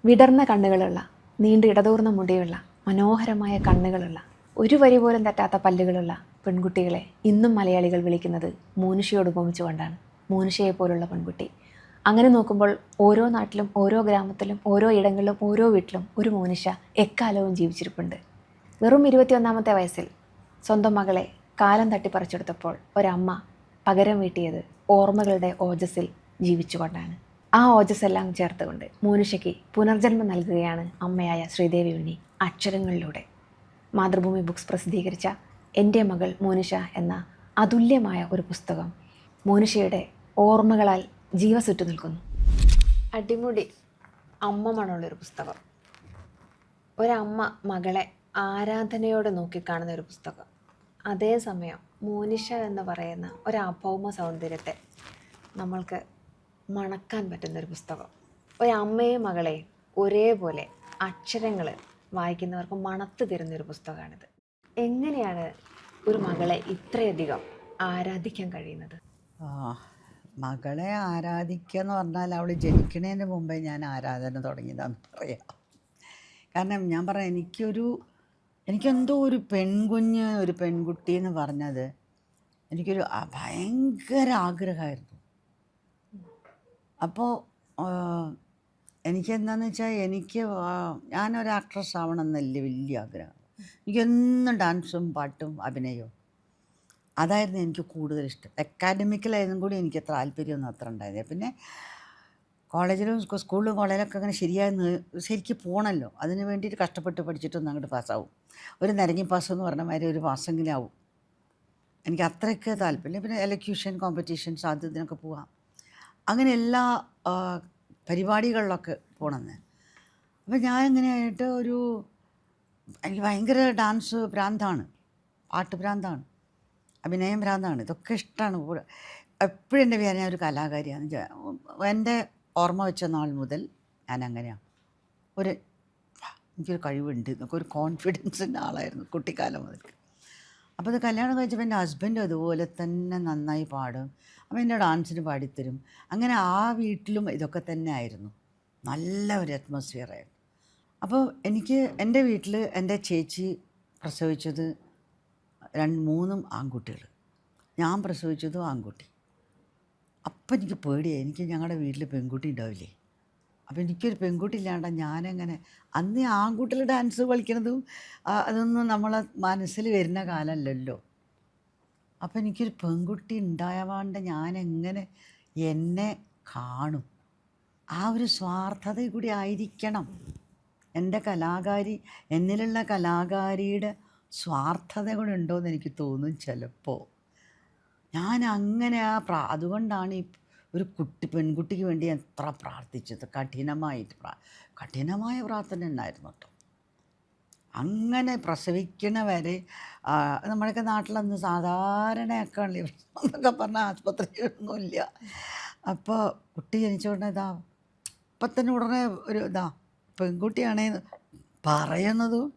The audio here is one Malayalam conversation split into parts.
വിടർന്ന കണ്ണുകളുള്ള, നീണ്ട ഇടതൂർന്ന മുടിയുള്ള, മനോഹരമായ കണ്ണുകളുള്ള, ഒരു വരി പോലും തെറ്റാത്ത പല്ലുകളുള്ള പെൺകുട്ടികളെ ഇന്നും മലയാളികൾ വിളിക്കുന്നത് മൂനുഷയോട് ഉപമിച്ചുകൊണ്ടാണ്. മൂനുഷയെപ്പോലുള്ള പെൺകുട്ടി. അങ്ങനെ നോക്കുമ്പോൾ ഓരോ നാട്ടിലും, ഓരോ ഗ്രാമത്തിലും, ഓരോ ഇടങ്ങളിലും, ഓരോ വീട്ടിലും ഒരു മൂനുഷ എക്കാലവും ജീവിച്ചിരിപ്പുണ്ട്. വെറും 21-ാമത്തെ വയസ്സിൽ സ്വന്തം മകളെ കാലം തട്ടിപ്പറിച്ചെടുത്തപ്പോൾ ഒരമ്മ പകരം വീട്ടിയത് ഓർമ്മകളുടെ ഓജസ്സിൽ ജീവിച്ചുകൊണ്ടാണ്. ആ ഓജസ്സെല്ലാം ചേർത്തുകൊണ്ട് മൂനുഷയ്ക്ക് പുനർജന്മം നൽകുകയാണ് അമ്മയായ ശ്രീദേവി ഉണ്ണി അക്ഷരങ്ങളിലൂടെ. മാതൃഭൂമി ബുക്സ് പ്രസിദ്ധീകരിച്ച എൻ്റെ മകൾ മൂനുഷ എന്ന അതുല്യമായ ഒരു പുസ്തകം മൂനുഷയുടെ ഓർമ്മകളാൽ ജീവസുറ്റു നിൽക്കുന്നു. അടിമുടി അമ്മ മണമുള്ളൊരു പുസ്തകം. ഒരമ്മ മകളെ ആരാധനയോടെ നോക്കിക്കാണുന്ന ഒരു പുസ്തകം. അതേസമയം മോനിഷ എന്ന് പറയുന്ന ഒരു അഭൗമ സൗന്ദര്യത്തെ നമ്മൾക്ക് മണക്കാൻ പറ്റുന്നൊരു പുസ്തകം. ഒരമ്മയും മകളെയും ഒരേപോലെ അക്ഷരങ്ങൾ വായിക്കുന്നവർക്ക് മണത്ത് തരുന്നൊരു പുസ്തകമാണിത്. എങ്ങനെയാണ് ഒരു മകളെ ഇത്രയധികം ആരാധിക്കാൻ കഴിയുന്നത്? മകളെ ആരാധിക്കുക എന്ന് പറഞ്ഞാൽ അവൾ ജനിക്കുന്നതിന് മുമ്പേ ഞാൻ ആരാധന തുടങ്ങിയതാന്ന് പറയാം. കാരണം ഞാൻ പറയാം, എനിക്കെന്തോ ഒരു പെൺകുഞ്ഞ്, ഒരു പെൺകുട്ടി എന്ന് പറഞ്ഞത് എനിക്കൊരു ഭയങ്കര ആഗ്രഹമായിരുന്നു. അപ്പോൾ എനിക്കെന്താണെന്ന് വെച്ചാൽ ഞാനൊരു ആക്ട്രസ് ആവണമെന്നല്ല വലിയ ആഗ്രഹം. എനിക്കെന്നും ഡാൻസും പാട്ടും അഭിനയവും അതായിരുന്നു എനിക്ക് കൂടുതൽ ഇഷ്ടം. അക്കാഡമിക്കലായതും കൂടി എനിക്ക് താല്പര്യമൊന്നും അത്ര ഉണ്ടായിരുന്നില്ല. പിന്നെ കോളേജിലും സ്കൂളിലും കോളേജിലൊക്കെ അങ്ങനെ ശരിക്കും പോകണമല്ലോ, അതിന് വേണ്ടിയിട്ട് കഷ്ടപ്പെട്ട് പഠിച്ചിട്ടൊന്നും അങ്ങോട്ട് പാസ്സാവും. ഒരു നരങ്ങി പാസ് എന്ന് പറഞ്ഞ മാതിരി ഒരു പാസ്സെങ്കിലും ആവും. എനിക്ക് അത്രയ്ക്ക് താല്പര്യം. പിന്നെ എലക്യൂഷൻ കോമ്പറ്റീഷൻസ് അത് ഇതിനൊക്കെ പോവാം. അങ്ങനെ എല്ലാ പരിപാടികളിലൊക്കെ പോകണമെന്ന്. അപ്പോൾ ഞാൻ എങ്ങനെയായിട്ട് എനിക്ക് ഭയങ്കര ഡാൻസ് ഭ്രാന്താണ്, പാട്ട് ഭ്രാന്താണ്, അഭിനയം ഭ്രാന്താണ്, ഇതൊക്കെ ഇഷ്ടമാണ്. എപ്പോഴും എൻ്റെ പേര് ഞാൻ ഒരു കലാകാരിയാണ്. എൻ്റെ ഓർമ്മ വെച്ച നാൾ മുതൽ ഞാൻ അങ്ങനെയാണ്. എനിക്കൊരു കഴിവുണ്ട് എന്നൊക്കെ ഒരു കോൺഫിഡൻസിൻ്റെ ആളായിരുന്നു കുട്ടിക്കാലം മുതൽ. അപ്പോൾ അത് കല്യാണം കഴിച്ചപ്പോൾ എൻ്റെ ഹസ്ബൻഡ് അതുപോലെ തന്നെ നന്നായി പാടും. അപ്പോൾ എൻ്റെ ഡാൻസിന് പാടിത്തരും. അങ്ങനെ ആ വീട്ടിലും ഇതൊക്കെ തന്നെ ആയിരുന്നു. നല്ല ഒരു അറ്റ്മോസ്ഫിയറായിരുന്നു. അപ്പോൾ എൻ്റെ വീട്ടിൽ എൻ്റെ ചേച്ചി പ്രസവിച്ചത് 3 ആൺകുട്ടികൾ, ഞാൻ പ്രസവിച്ചതും ആൺകുട്ടി. അപ്പം എനിക്ക് പേടിയായി, എനിക്ക് ഞങ്ങളുടെ വീട്ടിൽ പെൺകുട്ടി ഉണ്ടാവില്ലേ. അപ്പോൾ എനിക്കൊരു പെൺകുട്ടി ഇല്ലാണ്ട് ഞാനെങ്ങനെ, അന്ന് ആൺകുട്ടികൾ ഡാൻസ് കളിക്കണതും അതൊന്നും നമ്മളെ മനസ്സിൽ വരുന്ന കാലമല്ലല്ലോ. അപ്പോൾ എനിക്കൊരു പെൺകുട്ടി ഉണ്ടാവാണ്ട് ഞാനെങ്ങനെ എന്നെ കാണും. ആ ഒരു സ്വാർത്ഥത കൂടി ആയിരിക്കണം എന്നിലുള്ള കലാകാരിയുടെ സ്വാർത്ഥത കൂടെ ഉണ്ടോയെന്ന് എനിക്ക് തോന്നും ചിലപ്പോൾ. ഞാൻ അങ്ങനെ അതുകൊണ്ടാണ് ഈ ഒരു പെൺകുട്ടിക്ക് വേണ്ടി എത്ര പ്രാർത്ഥിച്ചത്. കഠിനമായ പ്രാർത്ഥന ഉണ്ടായിരുന്നു കേട്ടോ. അങ്ങനെ പ്രസവിക്കണ വരെ നമ്മുടെയൊക്കെ നാട്ടിലൊന്നും സാധാരണയൊക്കെ എന്നൊക്കെ പറഞ്ഞാൽ ആശുപത്രിയൊന്നുമില്ല. അപ്പോൾ കുട്ടി ജനിച്ച ഉടനെ ഇപ്പം തന്നെ ഉടനെ ഒരു പെൺകുട്ടിയാണേന്ന് പറയുന്നതും.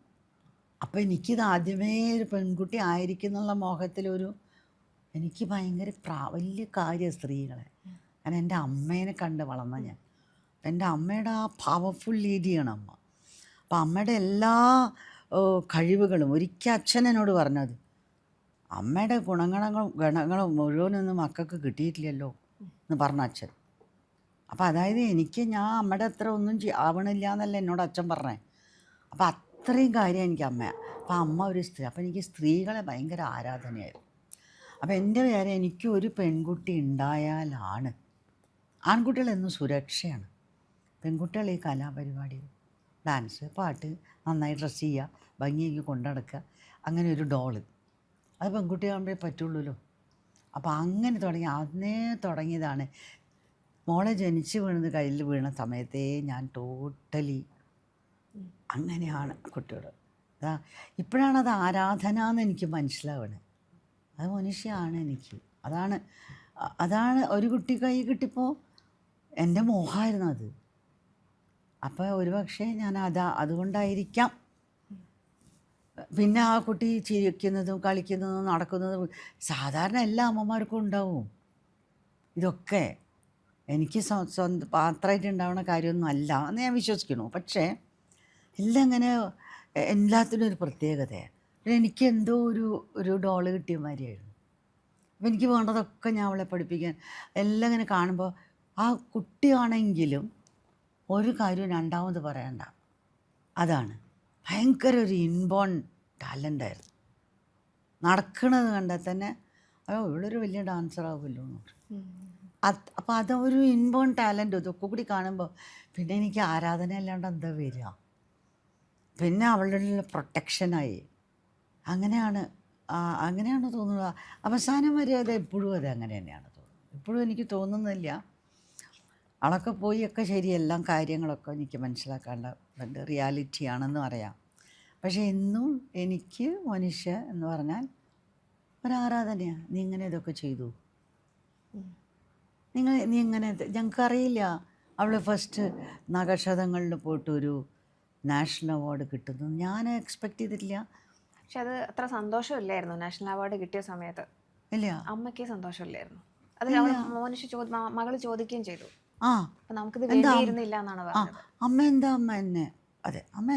അപ്പോൾ എനിക്കിത് ആദ്യമേ ഒരു പെൺകുട്ടി ആയിരിക്കും എന്നുള്ള എനിക്ക് ഭയങ്കര വലിയ കാര്യം സ്ത്രീകളെ. കാരണം എൻ്റെ അമ്മേനെ കണ്ട് വളർന്ന ഞാൻ. എൻ്റെ അമ്മയുടെ ആ പവർഫുൾ ലേഡിയാണ് അമ്മ. അപ്പം അമ്മയുടെ എല്ലാ കഴിവുകളും ഒരിക്കൽ അച്ഛൻ എന്നോട് പറഞ്ഞത്, അമ്മയുടെ ഗുണങ്ങളും മുഴുവനൊന്നും മക്കൾക്ക് കിട്ടിയിട്ടില്ലല്ലോ എന്ന് പറഞ്ഞ അച്ഛൻ. അപ്പം അതായത് ഞാൻ അമ്മയുടെ അത്ര ഒന്നും ആവണില്ല എന്നല്ല എന്നോട് അച്ഛൻ പറഞ്ഞേ. അപ്പം അത്രയും കാര്യം എനിക്ക് അമ്മയാണ്. അപ്പം അമ്മ ഒരു സ്ത്രീ. അപ്പം എനിക്ക് സ്ത്രീകളെ ഭയങ്കര ആരാധനയായിരുന്നു. അപ്പം എൻ്റെ പേരെ എനിക്ക് ഒരു പെൺകുട്ടി ഉണ്ടായാലാണ്. ആൺകുട്ടികളെന്നും സുരക്ഷയാണ്, പെൺകുട്ടികൾ ഈ കലാപരിപാടികൾ, ഡാൻസ്, പാട്ട്, നന്നായി ഡ്രസ്സ് ചെയ്യുക, ഭംഗിയാക്കി കൊണ്ടുനടക്കുക, അങ്ങനെ ഒരു ഡോള്, അത് പെൺകുട്ടിയാകുമ്പോഴേ പറ്റുള്ളൂല്ലോ. അപ്പോൾ അങ്ങനെ അന്നേ തുടങ്ങിയതാണ്. മോളെ ജനിച്ച് വീണത് കയ്യിൽ വീണ സമയത്തേ ഞാൻ ടോട്ടലി അങ്ങനെയാണ് കുട്ടിയോട്. ഇപ്പോഴാണ് അത് ആരാധന എന്ന് എനിക്ക് മനസ്സിലാവണേ. അത് മനുഷ്യയാണ് എനിക്ക്. അതാണ് ഒരു കുട്ടി കൈ കിട്ടിയപ്പോൾ എൻ്റെ മോഹമായിരുന്നു അത്. അപ്പോൾ ഒരുപക്ഷെ ഞാൻ അതുകൊണ്ടായിരിക്കാം. പിന്നെ ആ കുട്ടി ചിരിക്കുന്നതും കളിക്കുന്നതും നടക്കുന്നതും സാധാരണ എല്ലാ അമ്മമാർക്കും ഉണ്ടാവും ഇതൊക്കെ. എനിക്ക് സ്വന്തം മാത്രമായിട്ട് ഉണ്ടാവുന്ന കാര്യമൊന്നും അല്ല എന്ന് ഞാൻ വിശ്വസിക്കുന്നു. പക്ഷേ എല്ലാം ഇങ്ങനെ എല്ലാത്തിനും ഒരു പ്രത്യേകതയാണ്. എനിക്ക് എന്തോ ഒരു ഡോള് കിട്ടിയ മാതിരിയായിരുന്നു. അപ്പം എനിക്ക് വേണ്ടതൊക്കെ ഞാൻ അവളെ പഠിപ്പിക്കാൻ എല്ലാം ഇങ്ങനെ കാണുമ്പോൾ ആ കുട്ടിയാണെങ്കിലും ഒരു കാര്യം രണ്ടാമത് പറയണ്ട. അതാണ് ഭയങ്കര ഒരു ഇൻബോൺ ടാലൻ്റായിരുന്നു. നടക്കണത് കണ്ടാൽ തന്നെ അയ്യോ ഇവളൊരു വലിയ ഡാൻസർ ആവുമല്ലോ എന്ന് പറയും. അപ്പോൾ അതൊരു ഇൻബോൺ ടാലൻ്റ് ഇതൊക്കെ കൂടി കാണുമ്പോൾ പിന്നെ എനിക്ക് ആരാധന അല്ലാണ്ട് എന്താ വരിക. പിന്നെ അവളുടെ പ്രൊട്ടക്ഷനായി അങ്ങനെയാണ് തോന്നുന്നത്. അവസാനം വരെ അത് എപ്പോഴും അങ്ങനെ തന്നെയാണ് തോന്നുന്നത്. ഇപ്പോഴും എനിക്ക് തോന്നുന്നില്ല. അവളൊക്കെ പോയൊക്കെ ശരി, എല്ലാം കാര്യങ്ങളൊക്കെ എനിക്ക് മനസ്സിലാക്കാണ്ട് റിയാലിറ്റിയാണെന്ന് പറയാം. പക്ഷേ ഇന്നും എനിക്ക് മനുഷ്യ എന്ന് പറഞ്ഞാൽ ഒരാരാധനയാണ്. നീ ഇങ്ങനെ ഇതൊക്കെ ചെയ്തു, നീ ഇങ്ങനെ, ഞങ്ങൾക്കറിയില്ല. അവൾ ഫസ്റ്റ് നഗക്ഷതങ്ങളിൽ പോയിട്ടൊരു നാഷണൽ അവാർഡ് കിട്ടുന്നു ഞാൻ എക്സ്പെക്റ്റ് ചെയ്തിട്ടില്ല. പക്ഷെ അത് അത്ര സന്തോഷമില്ലായിരുന്നു നാഷണൽ അവാർഡ് കിട്ടിയ സമയത്ത്. ഇല്ല, അമ്മയ്ക്ക് സന്തോഷമില്ലായിരുന്നു. അത് മകള് ചോദിക്കുകയും ചെയ്തു. നമുക്കിത് എന്താ വേണ്ടിയിരുന്നില്ല എന്നാണ് പറഞ്ഞത്. അമ്മ എന്താ അമ്മ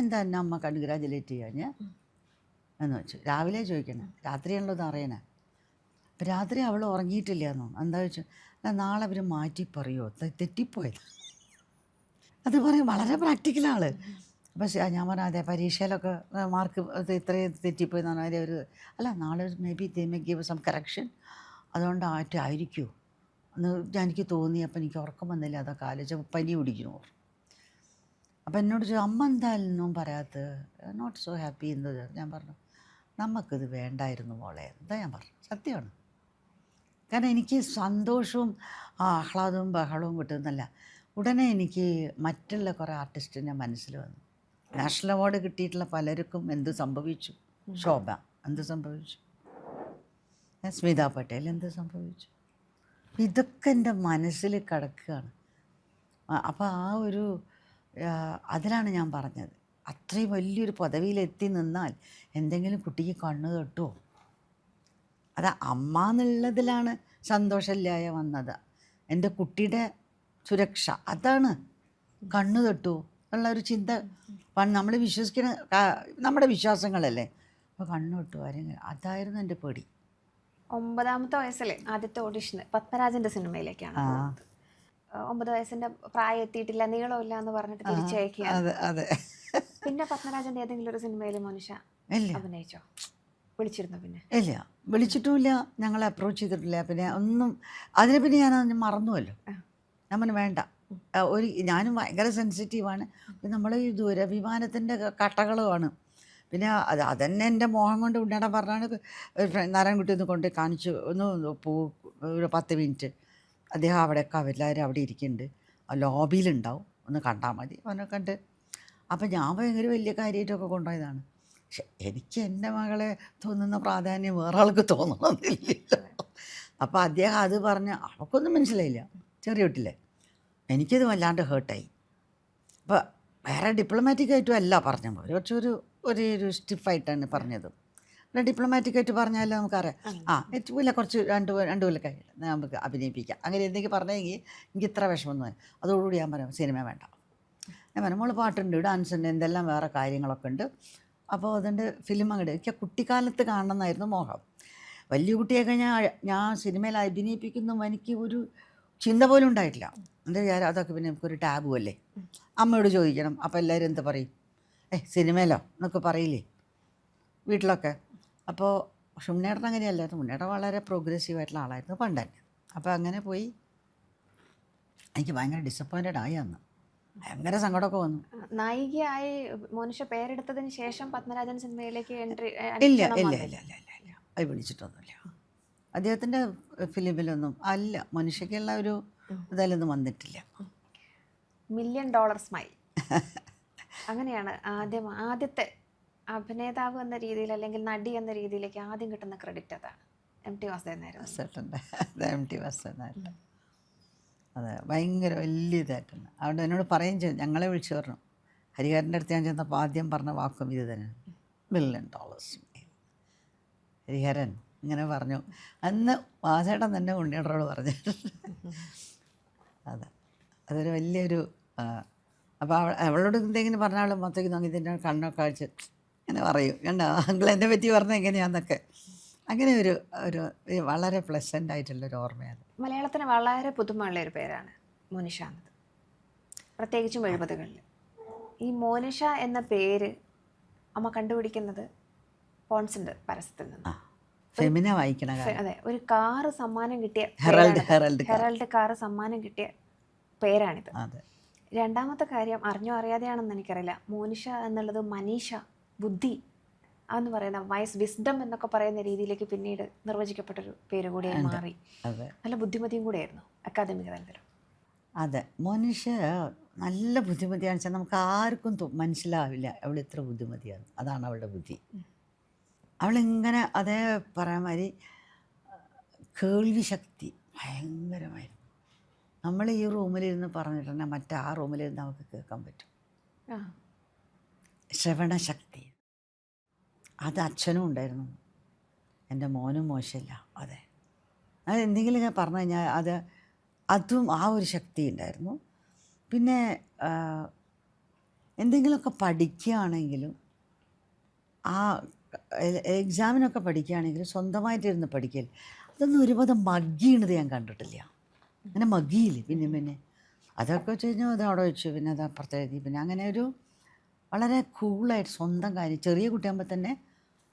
എന്താ എന്നെ അമ്മ കൺഗ്രാജുലേറ്റ് ചെയ്യാൻ എന്ന് വെച്ചു. രാവിലെ ചോദിക്കണം, രാത്രിയാണല്ലോ അറിയണേ. അപ്പം രാത്രി അവൾ ഉറങ്ങിയിട്ടില്ല എന്നോ എന്താ വെച്ചാൽ നാളെ അവർ മാറ്റി പറയുമോ, തെറ്റിപ്പോയത് അത് പറയും. വളരെ പ്രാക്ടിക്കലാണ്. അപ്പം ഞാൻ പറഞ്ഞ അതെ പരീക്ഷയിലൊക്കെ മാർക്ക് ഇത്രയും തെറ്റിപ്പോയി എന്ന് പറഞ്ഞാൽ അവർ അല്ല നാളെ may be they may give some correction, അതുകൊണ്ട് ആയിരിക്കുമോ എന്ന് എനിക്ക് തോന്നി. അപ്പം എനിക്ക് ഉറക്കം വന്നില്ല, അതൊക്കെ ആലോചിച്ച് പനി പിടിക്കണോ. അപ്പം എന്നോട് ചോദിച്ചു അമ്മ എന്തായാലും പറയാത്തത്, നോട്ട് സോ ഹാപ്പി എന്ന്. ഞാൻ പറഞ്ഞു നമുക്കിത് വേണ്ടായിരുന്നു മോളെ എന്താ ഞാൻ പറഞ്ഞു. സത്യമാണ്. കാരണം എനിക്ക് സന്തോഷവും ആഹ്ലാദവും ബഹളവും കിട്ടുന്നല്ല. ഉടനെ എനിക്ക് മറ്റുള്ള കുറേ ആർട്ടിസ്റ്റിൻ്റെ മനസ്സിൽ വന്നു. നാഷണൽ അവാർഡ് കിട്ടിയിട്ടുള്ള പലർക്കും എന്ത് സംഭവിച്ചു, ശോഭ എന്ത് സംഭവിച്ചു, സ്മിത പട്ടേൽ എന്ത് സംഭവിച്ചു, ഇതൊക്കെ എൻ്റെ മനസ്സിൽ കിടക്കുകയാണ്. അപ്പോൾ അതിലാണ് ഞാൻ പറഞ്ഞത്, അത്രയും വലിയൊരു പദവിയിലെത്തി നിന്നാൽ എന്തെങ്കിലും കുട്ടിക്ക് കണ്ണു തട്ടുമോ. അത് അമ്മ എന്നുള്ളതിലാണ് സന്തോഷമില്ലായ വന്നത്. എൻ്റെ കുട്ടിയുടെ സുരക്ഷ അതാണ്. കണ്ണു തട്ടുമോ എന്നുള്ളൊരു ചിന്ത നമ്മൾ വിശ്വസിക്കുന്ന നമ്മുടെ വിശ്വാസങ്ങളല്ലേ. അപ്പോൾ കണ്ണു തട്ടുമോ ആരെങ്കിലും, അതായിരുന്നു എൻ്റെ പേടി. 9ാമത്തെ വയസ്സിൽ ആദ്യത്തെ ഓഡിഷന് പത്മരാജൻ്റെ സിനിമയിലേക്കാണ്. 9 വയസ്സിൻ്റെ പ്രായം എത്തിയിട്ടില്ല, നീളമില്ല എന്ന് പറഞ്ഞിട്ട് തിരിച്ചയക്കുകയാണ്. അതെ. പിന്നെ പത്മരാജൻ്റെ ഏതെങ്കിലും ഒരു സിനിമയിൽ മനുഷ്യ അഭിനയിച്ചോ? വിളിച്ചിരുന്നു? പിന്നെ ഇല്ല, വിളിച്ചിട്ടുമില്ല, ഞങ്ങളെ അപ്രോച്ച് ചെയ്തിട്ടില്ല. പിന്നെ ഒന്നും അതിനെ പിന്നെ ഞാൻ മറന്നുവല്ലോ. ഞാൻ പറഞ്ഞു വേണ്ട. ഞാനും ഭയങ്കര സെൻസിറ്റീവാണ്. നമ്മൾ ഈ ദൂരഭിമാനത്തിൻ്റെ കട്ടകളുമാണ്. പിന്നെ അതന്നെ എൻ്റെ മോഹം കൊണ്ട് ഉണ്ണേടം പറഞ്ഞാണ് നാരായണൻകുട്ടി ഒന്ന് കൊണ്ട് കാണിച്ചു ഒന്ന് ഒരു 10 മിനിറ്റ് അദ്ദേഹം അവിടെയൊക്കെ എല്ലാവരും അവിടെ ഇരിക്കുന്നുണ്ട്, ലോബിയിലുണ്ടാവും, ഒന്ന് കണ്ടാൽ മതി. അവനെ കണ്ട് അപ്പം ഞാൻ ഭയങ്കര വലിയ കാര്യമായിട്ടൊക്കെ കൊണ്ടുപോയതാണ്. പക്ഷെ എനിക്ക് എൻ്റെ മകളെ തോന്നുന്ന പ്രാധാന്യം വേറെ ആൾക്ക് തോന്നണമെന്നില്ലല്ലോ. അപ്പോൾ അദ്ദേഹം അത് പറഞ്ഞ് അവൾക്കൊന്നും മനസ്സിലായില്ല, ചെറിയ കുട്ടില്ലേ. എനിക്കത് വല്ലാണ്ട് ഹേർട്ടായി. അപ്പോൾ വേറെ ഡിപ്ലോമാറ്റിക്കായിട്ടും അല്ല പറഞ്ഞപ്പോൾ കുറച്ചൊരു സ്റ്റിഫായിട്ടാണ് പറഞ്ഞത്. പിന്നെ ഡിപ്ലോമാറ്റിക്കായിട്ട് പറഞ്ഞാൽ നമുക്കറിയാം ഇല്ല കുറച്ച് രണ്ട് കൊല്ലം കഴിയില്ല നമുക്ക് അഭിനയിപ്പിക്കാം, അങ്ങനെ എന്തെങ്കിലും പറഞ്ഞെങ്കിൽ എനിക്ക് ഇത്ര വിഷമമൊന്നും വരും. അതോടുകൂടി ഞാൻ പറയാം സിനിമ വേണ്ട. ഞാൻ പറഞ്ഞു മോള് പാട്ടുണ്ട്, ഡാൻസ് ഉണ്ട്, എന്തെല്ലാം വേറെ കാര്യങ്ങളൊക്കെ ഉണ്ട്. അപ്പോൾ അതുകൊണ്ട് ഫിലിം അങ്ങോട്ട് എനിക്ക് കുട്ടിക്കാലത്ത് കാണണമെന്നായിരുന്നു മോഹം. വലിയ കുട്ടിയെ കഴിഞ്ഞാൽ ഞാൻ സിനിമയിൽ അഭിനയിപ്പിക്കുന്നു എനിക്ക് ഒരു ചിന്ത പോലും ഉണ്ടായിട്ടില്ല. എൻ്റെ വിചാരം അതൊക്കെ പിന്നെ നമുക്കൊരു ടാബും അല്ലേ, അമ്മയോട് ചോദിക്കണം. അപ്പോൾ എല്ലാവരും എന്താ പറയും, സിനിമയിലോ എന്നൊക്കെ പറയില്ലേ വീട്ടിലൊക്കെ. അപ്പോൾ ഉണ്ണേട്ടൻ അങ്ങനെയല്ലായിരുന്നു. ഉണ്ണേട്ടൻ വളരെ പ്രോഗ്രസീവായിട്ടുള്ള ആളായിരുന്നു പണ്ട് തന്നെ. അപ്പോൾ അങ്ങനെ പോയി എനിക്ക് ഭയങ്കര ഡിസപ്പോയിൻറ്റഡ് ആയി. അന്ന് ഭയങ്കര സങ്കടമൊക്കെ വന്നു. നായികയായി മനുഷ്യ പേരെടുത്തതിന് ശേഷം പത്മരാജൻ സിനിമയിലേക്ക് എൻട്രി ഇല്ല അത് വിളിച്ചിട്ടൊന്നുമില്ല. അദ്ദേഹത്തിൻ്റെ ഫിലിമിലൊന്നും അല്ല, മനുഷ്യക്കുള്ള ഒരു ഇതിലൊന്നും വന്നിട്ടില്ല. $1 മില്യൺ സ്മൈൽ അങ്ങനെയാണ് ആദ്യത്തെ അഭിനേതാവ് എന്ന രീതിയിൽ അല്ലെങ്കിൽ നടി എന്ന രീതിയിലേക്ക് ആദ്യം കിട്ടുന്ന ക്രെഡിറ്റ് അതാണ്. MT വാസുദേവനായിരുന്നു. അതെ, ഭയങ്കര വലിയ ഇതായിട്ടുണ്ട്. അവിടെ എന്നോട് പറയുകയും ചെയ്തു, ഞങ്ങളെ വിളിച്ചു പറഞ്ഞു. ഹരിഹരൻ്റെ അടുത്ത് ഞാൻ ചെന്നപ്പോൾ ആദ്യം പറഞ്ഞ വാക്കും ഇത് തന്നെ, $1 മില്യൺ. ഹരിഹരൻ ഇങ്ങനെ പറഞ്ഞു. അന്ന് വാസേട്ടൻ തന്നെ ഉണ്ണിയേട്ടനോട് പറഞ്ഞു. അതെ, അതൊരു വലിയൊരു അപ്പോൾ അവളോട് എന്തെങ്കിലും പറഞ്ഞാലും മൊത്തയ്ക്ക് നോക്കി ഇതിൻ്റെ കണ്ണൊക്കെ അഴിച്ച് ഇങ്ങനെ പറയും, കണ്ടോ അങ്കിൾ എന്നെ പറ്റി പറഞ്ഞ എങ്ങനെയാന്നൊക്കെ. അങ്ങനെ ഒരു ഒരു വളരെ പ്ലസൻ്റ് ആയിട്ടുള്ളൊരു ഓർമ്മയാണ്. മലയാളത്തിന് വളരെ പുതുമയുള്ള ഒരു പേരാണ് മോനിഷ എന്നത്, പ്രത്യേകിച്ചും 70കളിൽ. ഈ മോനിഷ എന്ന പേര് അമ്മ കണ്ടുപിടിക്കുന്നത് പോൺസിൻ്റെ പരസ്യത്തിൽ നിന്ന്. ഫെമിന വായിക്കണ അതെ, ഒരു കാറ് സമ്മാനം കിട്ടിയ ഹെറൽഡ് കാറ് സമ്മാനം കിട്ടിയ പേരാണിത്. അതെ. രണ്ടാമത്തെ കാര്യം അറിഞ്ഞോ അറിയാതെയാണെന്ന് എനിക്കറിയില്ല, മോനിഷ എന്നുള്ളത് മനീഷ, ബുദ്ധി എന്ന് പറയുന്ന വിസ്ഡം എന്നൊക്കെ പറയുന്ന രീതിയിലേക്ക് പിന്നീട് നിർവചിക്കപ്പെട്ടൊരു പേര് കൂടിയായി മാറി. നല്ല ബുദ്ധിമതിയും കൂടെയായിരുന്നു അക്കാദമിക തലത്തിലും. അതെ, മോനിഷ നല്ല ബുദ്ധിമതിയാണെന്ന് വെച്ചാൽ നമുക്ക് ആർക്കും മനസ്സിലാവില്ല അവൾ ഇത്ര ബുദ്ധിമതിയാണ്. അതാണ് അവളുടെ ബുദ്ധി. അവളിങ്ങനെ അതേ പറയാൻ മാതിരി കേൾവി ശക്തി ഭയങ്കരമായിരുന്നു. നമ്മൾ ഈ റൂമിലിരുന്ന് പറഞ്ഞിട്ടുണ്ടെങ്കിൽ മറ്റേ ആ റൂമിലിരുന്ന് നമുക്ക് കേൾക്കാൻ പറ്റും. ശ്രവണശക്തി അത് അച്ഛനും ഉണ്ടായിരുന്നു, എൻ്റെ മോനും മോശമില്ല. അതെ, അത് എന്തെങ്കിലും ഞാൻ പറഞ്ഞു കഴിഞ്ഞാൽ അതും ആ ഒരു ശക്തി ഉണ്ടായിരുന്നു. പിന്നെ എന്തെങ്കിലുമൊക്കെ പഠിക്കുകയാണെങ്കിലും ആ എക്സാമിനൊക്കെ പഠിക്കുകയാണെങ്കിലും സ്വന്തമായിട്ടിരുന്ന് പഠിക്കൽ, അതൊന്നും ഒരുപാട് മഗ്ഗീണത് ഞാൻ കണ്ടിട്ടില്ല. അങ്ങനെ മഗ്ഗിയില്ല. പിന്നെ അതൊക്കെ വെച്ച് കഴിഞ്ഞാൽ അത് അവിടെ വെച്ചു, പിന്നെ അത് അപ്പുറത്ത് എഴുതി, പിന്നെ അങ്ങനെ ഒരു വളരെ കൂളായിട്ട് സ്വന്തം കാര്യം. ചെറിയ കുട്ടിയാകുമ്പോൾ തന്നെ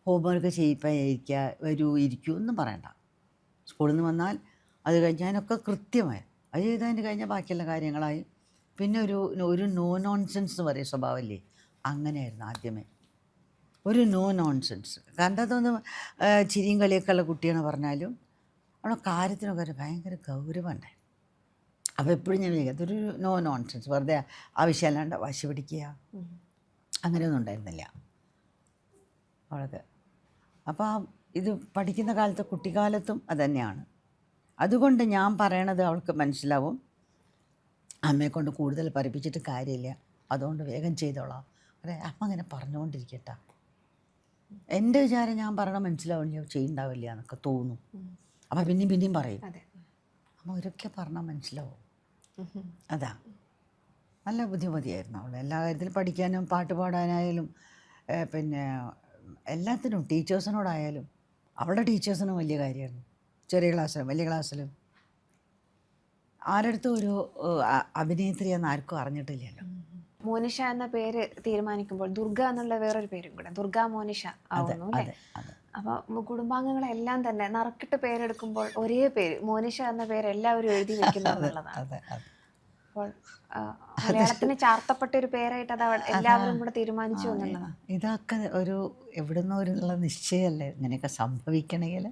ഹോംവർക്ക് ചെയ്യിക്കുക, വരൂ ഇരിക്കൂ ഒന്നും പറയണ്ട. സ്കൂളിൽ നിന്ന് വന്നാൽ അത് കഴിഞ്ഞാലൊക്കെ കൃത്യമായി അത് ചെയ്തതിന് കഴിഞ്ഞാൽ ബാക്കിയുള്ള കാര്യങ്ങളായി. പിന്നെ ഒരു നോ നോൺസെൻസ് എന്ന് പറയുന്ന സ്വഭാവമല്ലേ, അങ്ങനെയായിരുന്നു ആദ്യമേ. ഒരു നോ നോൺസെൻസ്. കണ്ടതൊന്ന് ചിരിയും കളിയൊക്കെ ഉള്ള കുട്ടിയാണ് പറഞ്ഞാലും അവിടെ കാര്യത്തിനൊക്കെ ഒരു ഭയങ്കര ഗൗരവമുണ്ടായിരുന്നു. അപ്പോൾ എപ്പോഴും ഞാൻ വിചാരിക്കും അതൊരു നോ നോൺസെൻസ്, വെറുതെ ആവശ്യമല്ലാണ്ട് വാശി പിടിക്കുക അങ്ങനെയൊന്നും ഉണ്ടായിരുന്നില്ല അവൾക്ക്. അപ്പോൾ ഇത് പഠിക്കുന്ന കാലത്ത് കുട്ടിക്കാലത്തും അതുതന്നെയാണ്. അതുകൊണ്ട് ഞാൻ പറയണത് അവൾക്ക് മനസ്സിലാവും. അമ്മയെക്കൊണ്ട് കൂടുതൽ പഠിപ്പിച്ചിട്ട് കാര്യമില്ല, അതുകൊണ്ട് വേഗം ചെയ്തോളാം. അതെ, അമ്മ അങ്ങനെ പറഞ്ഞുകൊണ്ടിരിക്കട്ടെ. എൻ്റെ വിചാരം ഞാൻ പറയണ മനസ്സിലാവില്ല, ചെയ്യുണ്ടാവില്ല എന്നൊക്കെ തോന്നും. അപ്പം പിന്നെയും പറയും. അമ്മ ഒരൊക്കെ പറഞ്ഞാൽ മനസ്സിലാവും. അതാ, നല്ല ബുദ്ധിമതിയായിരുന്നു അവൾ. എല്ലാ കാര്യത്തിലും പഠിക്കാനും പാട്ട് പാടാനായാലും പിന്നെ എല്ലാത്തിനും, ടീച്ചേഴ്സിനോടായാലും. അവളുടെ ടീച്ചേഴ്സിനും വലിയ കാര്യമായിരുന്നു. ചെറിയ ക്ലാസ്സിലും വലിയ ക്ലാസ്സിലും ആരടുത്തും ഒരു അഭിനേത്രിയെന്ന് ആർക്കും അറിഞ്ഞിട്ടില്ലല്ലോ. മോനിഷ എന്ന പേര് തീരുമാനിക്കുമ്പോൾ ദുർഗ എന്നുള്ള വേറൊരു പേരും കൂടെ, ദുർഗ മോനിഷ ആവുന്നു അല്ലേ? അപ്പോൾ കുടുംബാംഗങ്ങളെല്ലാം തന്നെ നറുക്കിട്ട് പേരെടുക്കുമ്പോൾ ഒരേ പേര് മോനിഷ എന്ന പേര് എല്ലാവരും എഴുതി വെക്കുന്നു എന്നുള്ളതാണ്. അപ്പോൾ മലയാളത്തിന് ചാർത്തപ്പെട്ട ഒരു പേരായിട്ട് അത് എല്ലാവരും കൂടെ തീരുമാനിച്ചു എന്നുള്ളതാണ്. ഇതൊക്കെ ഒരു എവിടുന്നോ ഒരു നിശ്ചയമല്ലേ ഇങ്ങനെയൊക്കെ സംഭവിക്കണമെങ്കിൽ.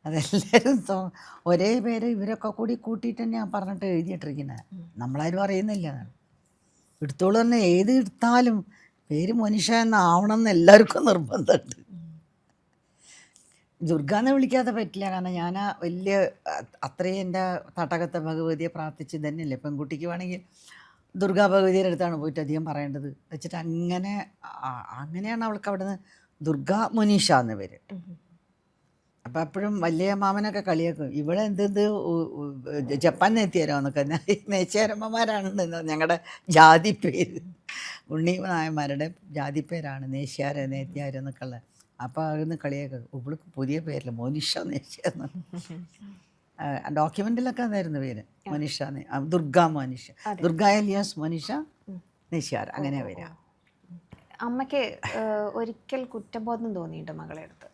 അതെല്ലാവരും ഒരേ പേര് ഇവരൊക്കെ കൂടി കൂട്ടിയിട്ട് ഞാൻ പറഞ്ഞിട്ട് എഴുതിയിട്ടിരിക്കുന്നത്. നമ്മളാരും അറിയുന്നില്ല. എടുത്തോളൂ തന്നെ, ഏത് എടുത്താലും പേര് മോനിഷ എന്നാവണം എന്ന് എല്ലാവർക്കും നിർബന്ധമുണ്ട്. ദുർഗ എന്ന് വിളിക്കാതെ പറ്റില്ല. കാരണം ഞാൻ വലിയ അത്രയും എൻ്റെ തട്ടകത്തെ ഭഗവതിയെ പ്രാർത്ഥിച്ച് തന്നെയല്ലേ. പെൺകുട്ടിക്ക് വേണമെങ്കിൽ ദുർഗാ ഭഗവതിയുടെ അടുത്താണ് പോയിട്ട് അധികം പറയേണ്ടത് വെച്ചിട്ട് അങ്ങനെയാണ് അവൾക്ക് അവിടെ നിന്ന് ദുർഗ മോനിഷ എന്ന് പേര്. അപ്പം എപ്പോഴും വലിയ മാമനൊക്കെ കളിയാക്കും, ഇവിടെ എന്ത് ജപ്പാൻ നെത്തിയാരോ എന്നൊക്കെ. നേശ്യാരമ്മമാരാണ് ഞങ്ങളുടെ ജാതി പേര്, ഉണ്ണി നായന്മാരുടെ ജാതി പേരാണ് നേശ്യാര നേത്യാര് എന്നൊക്കെ ഉള്ളത്. അപ്പോൾ അതൊന്ന് കളിയാക്കും, ഇവൾക്ക് പുതിയ പേരില്ല മോനിഷ നേശ്യാന്ന്. ഡോക്യുമെൻറ്റിലൊക്കെ അതായിരുന്നു പേര്, മോനിഷ. ദുർഗ മോനിഷ, ദുർഗ എലിയാസ് മോനിഷ നേശ്യാർ, അങ്ങനെ വരിക. അമ്മയ്ക്ക് ഒരിക്കൽ കുറ്റബോധം തോന്നിയിട്ട് മകളെ അടുത്ത്,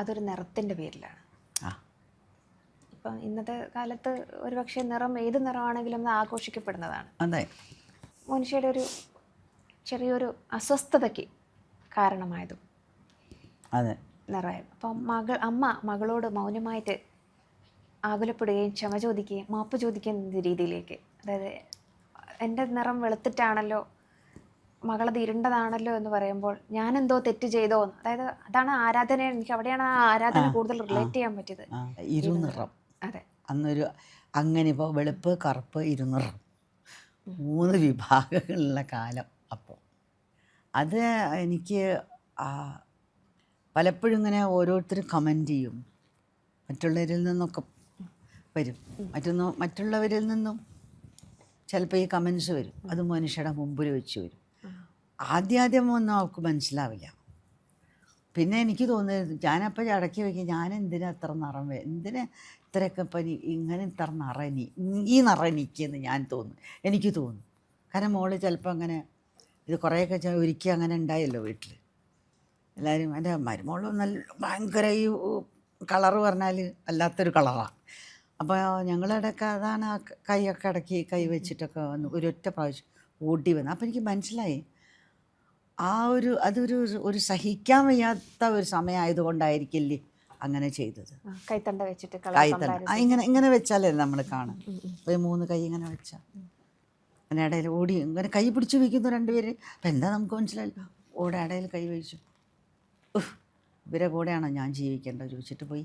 അതൊരു നിറത്തിൻ്റെ പേരിലാണ്. ഇപ്പം ഇന്നത്തെ കാലത്ത് ഒരുപക്ഷെ നിറം ഏത് നിറമാണെങ്കിലും അത് ആഘോഷിക്കപ്പെടുന്നതാണ്. അതെ, മോനിഷയുടെ ഒരു ചെറിയൊരു അസ്വസ്ഥതയ്ക്ക് കാരണമായതും അതെ നിറമായിരുന്നു. അപ്പം അമ്മ മകളോട് മൗനമായിട്ട് ആകുലപ്പെടുകയും ക്ഷമ ചോദിക്കുകയും മാപ്പ് ചോദിക്കുന്ന രീതിയിലേക്ക്, അതായത് എൻ്റെ നിറം വെളുത്തിട്ടാണല്ലോ, മകളത് ഇരുണ്ടതാണല്ലോ എന്ന് പറയുമ്പോൾ ഞാനെന്തോ തെറ്റ് ചെയ്തോ എന്ന്. അതായത് അതാണ് ആരാധന. എനിക്ക് അവിടെയാണ് ആ ആരാധന കൂടുതൽ റിലേറ്റ് ചെയ്യാൻ പറ്റിയത്. ഇരുനിറം. അതെ, അന്നൊരു അങ്ങനെ ഇപ്പോൾ വെളുപ്പ് കറുപ്പ് ഇരുനിറം 3 വിഭാഗങ്ങളുള്ള കാലം. അപ്പോൾ അത് എനിക്ക് പലപ്പോഴും ഇങ്ങനെ ഓരോരുത്തരും കമൻറ്റ് ചെയ്യും, മറ്റുള്ളവരിൽ നിന്നൊക്കെ വരും. മറ്റുള്ളവരിൽ നിന്നും ചിലപ്പോൾ ഈ കമൻസ് വരും. അത് മനുഷ്യരുടെ മുമ്പിൽ വെച്ച് വരും. ആദ്യം ഒന്നും അവൾക്ക് മനസ്സിലാവില്ല. പിന്നെ എനിക്ക് തോന്നുന്നത് ഞാനപ്പോൾ ഇടയ്ക്ക് വയ്ക്കും, ഞാൻ എന്തിനാ ഇത്ര നിറം എന്തിനാ ഇത്രയൊക്കെ ഇപ്പം ഇങ്ങനെ ഇത്ര ഈ നിറനിക്കെന്ന് എനിക്ക് തോന്നും. കാരണം മോള് ചിലപ്പോൾ അങ്ങനെ ഇത് കുറേയൊക്കെ ഒരിക്കൽ അങ്ങനെ ഉണ്ടായല്ലോ വീട്ടിൽ. എല്ലാവരും എൻ്റെ മരുമോള് നല്ല ഭയങ്കര ഈ കളറ് പറഞ്ഞാൽ അല്ലാത്തൊരു കളറാണ്. അപ്പോൾ ഞങ്ങളിടയ്ക്ക് അതാണ് ആ കൈയൊക്കെ ഇടയ്ക്ക് കൈ വെച്ചിട്ടൊക്കെ വന്ന് ഒരൊറ്റ പ്രാവശ്യം ഓടി വന്നു. അപ്പോൾ എനിക്ക് മനസ്സിലായി അതൊരു സഹിക്കാൻ വയ്യാത്ത ഒരു സമയമായതുകൊണ്ടായിരിക്കില്ലേ അങ്ങനെ ചെയ്തത്. കൈത്തണ്ട വെച്ചിട്ട് ഇങ്ങനെ വെച്ചാലേ നമ്മൾ കാണും. ഒരു 3 കൈ ഇങ്ങനെ വെച്ചാൽ അങ്ങനെ ഇടയിൽ ഓടി ഇങ്ങനെ കൈ പിടിച്ച് വയ്ക്കുന്നു രണ്ടുപേര്. അപ്പം എന്താ നമുക്ക് മനസ്സിലായില്ല. ഇടയിൽ കൈ വെച്ചു. ഇവരെ കൂടെയാണോ ഞാൻ ജീവിക്കേണ്ടത് ചോദിച്ചിട്ട് പോയി.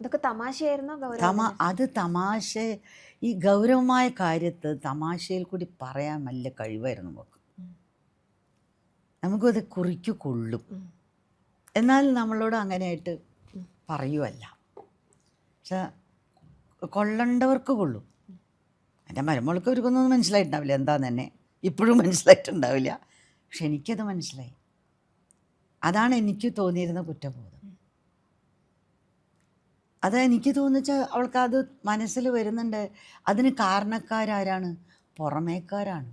ഇതൊക്കെ തമാശയായിരുന്നോ? അത് തമാശ. ഈ ഗൗരവമായ കാര്യത്ത് തമാശയിൽ കൂടി പറയാൻ നല്ല കഴിവായിരുന്നു നമുക്കത് കുറിക്ക് കൊള്ളും. എന്നാൽ നമ്മളോട് അങ്ങനെയായിട്ട് പറയുമല്ല. പക്ഷെ കൊള്ളേണ്ടവർക്ക് കൊള്ളും. എൻ്റെ മരുമോൾക്ക് അവർക്കൊന്നും മനസ്സിലായിട്ടുണ്ടാവില്ല എന്താന്ന് തന്നെ, ഇപ്പോഴും മനസ്സിലായിട്ടുണ്ടാവില്ല. പക്ഷെ എനിക്കത് മനസ്സിലായി. അതാണ് എനിക്ക് തോന്നിയിരുന്ന കുറ്റബോധം. അത് എനിക്ക് തോന്നിച്ചാൽ അവൾക്കത് മനസ്സിൽ വരുന്നുണ്ട്. അതിന് കാരണക്കാരാരാണ്? പുറമേക്കാരാണ്.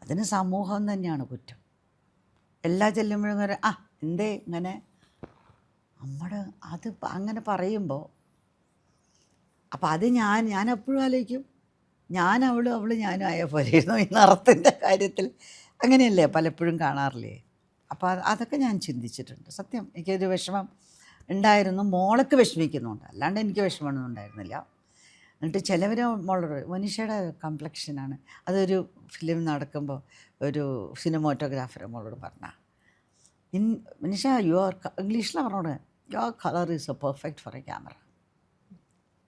അതിന് സമൂഹം തന്നെയാണ് കുറ്റം. എല്ലാ ചെല്ലുമ്പോഴും എന്തേ ഇങ്ങനെ അത് അങ്ങനെ പറയുമ്പോൾ അപ്പം അത് ഞാൻ എപ്പോഴും ആലോചിക്കും, അവൾ ഞാനും ആയ പോലെയായിരുന്നു ഈ നിറത്തിൻ്റെ കാര്യത്തിൽ. അങ്ങനെയല്ലേ പലപ്പോഴും കാണാറില്ലേ? അപ്പോൾ അതൊക്കെ ഞാൻ ചിന്തിച്ചിട്ടുണ്ട്. സത്യം എനിക്കൊരു വിഷമം ഉണ്ടായിരുന്നു. മോൾക്ക് വിഷമിക്കുന്നുണ്ട്, അല്ലാണ്ട് എനിക്ക് വിഷമമൊന്നും ഉണ്ടായിരുന്നില്ല. എന്നിട്ട് ചിലവർ മോളോട് മനുഷ്യയുടെ കംപ്ലക്ഷനാണ്. അതൊരു ഫിലിം നടക്കുമ്പോൾ ഒരു സിനിമാറ്റോഗ്രാഫർ മോളോട് പറഞ്ഞ മനുഷ്യ ഇംഗ്ലീഷിൽ പറഞ്ഞോട് your colour is a perfect for a camera.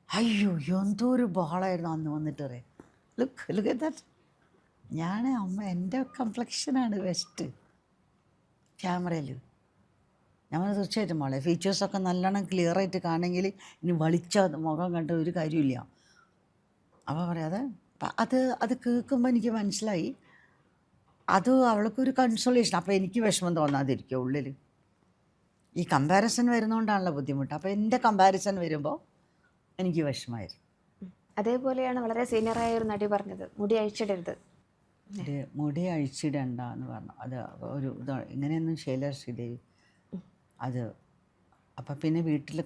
അയ്യോ എന്തോ ഒരു ബഹളമായിരുന്നു അന്ന് വന്നിട്ട് പറയും. Look that. എൻ്റെ കംപ്ലക്ഷനാണ് ബെസ്റ്റ് ക്യാമറയിൽ. നമ്മൾ തീർച്ചയായിട്ടും മോളെ ഫീച്ചേഴ്സൊക്കെ നല്ലോണം ക്ലിയറായിട്ട് കാണണമെങ്കിൽ ഇനി വളിച്ച മുഖം കണ്ട ഒരു കാര്യമില്ല. അപ്പോൾ പറയാതെ അത് കേൾക്കുമ്പോൾ എനിക്ക് മനസ്സിലായി അത് അവൾക്കൊരു കൺസോളേഷൻ. അപ്പോൾ എനിക്ക് വിഷമം തോന്നാതിരിക്കുക ഉള്ളിൽ. ഈ കമ്പാരിസൺ വരുന്നതുകൊണ്ടാണല്ലോ ബുദ്ധിമുട്ട്. അപ്പോൾ എൻ്റെ കമ്പാരിസൺ വരുമ്പോൾ എനിക്ക് വിഷമമായിരുന്നു. അതേപോലെയാണ് വളരെ സീനിയറായ ഒരു നടി പറഞ്ഞത്, മുടി അഴിച്ചിടരുത്. മുടി അഴിച്ചിടണ്ട എന്ന് പറഞ്ഞു. അത് ഒരു ഇങ്ങനെയൊന്നും ശൈല ശ്രീദേവി അത്. അപ്പം പിന്നെ വീട്ടിൽ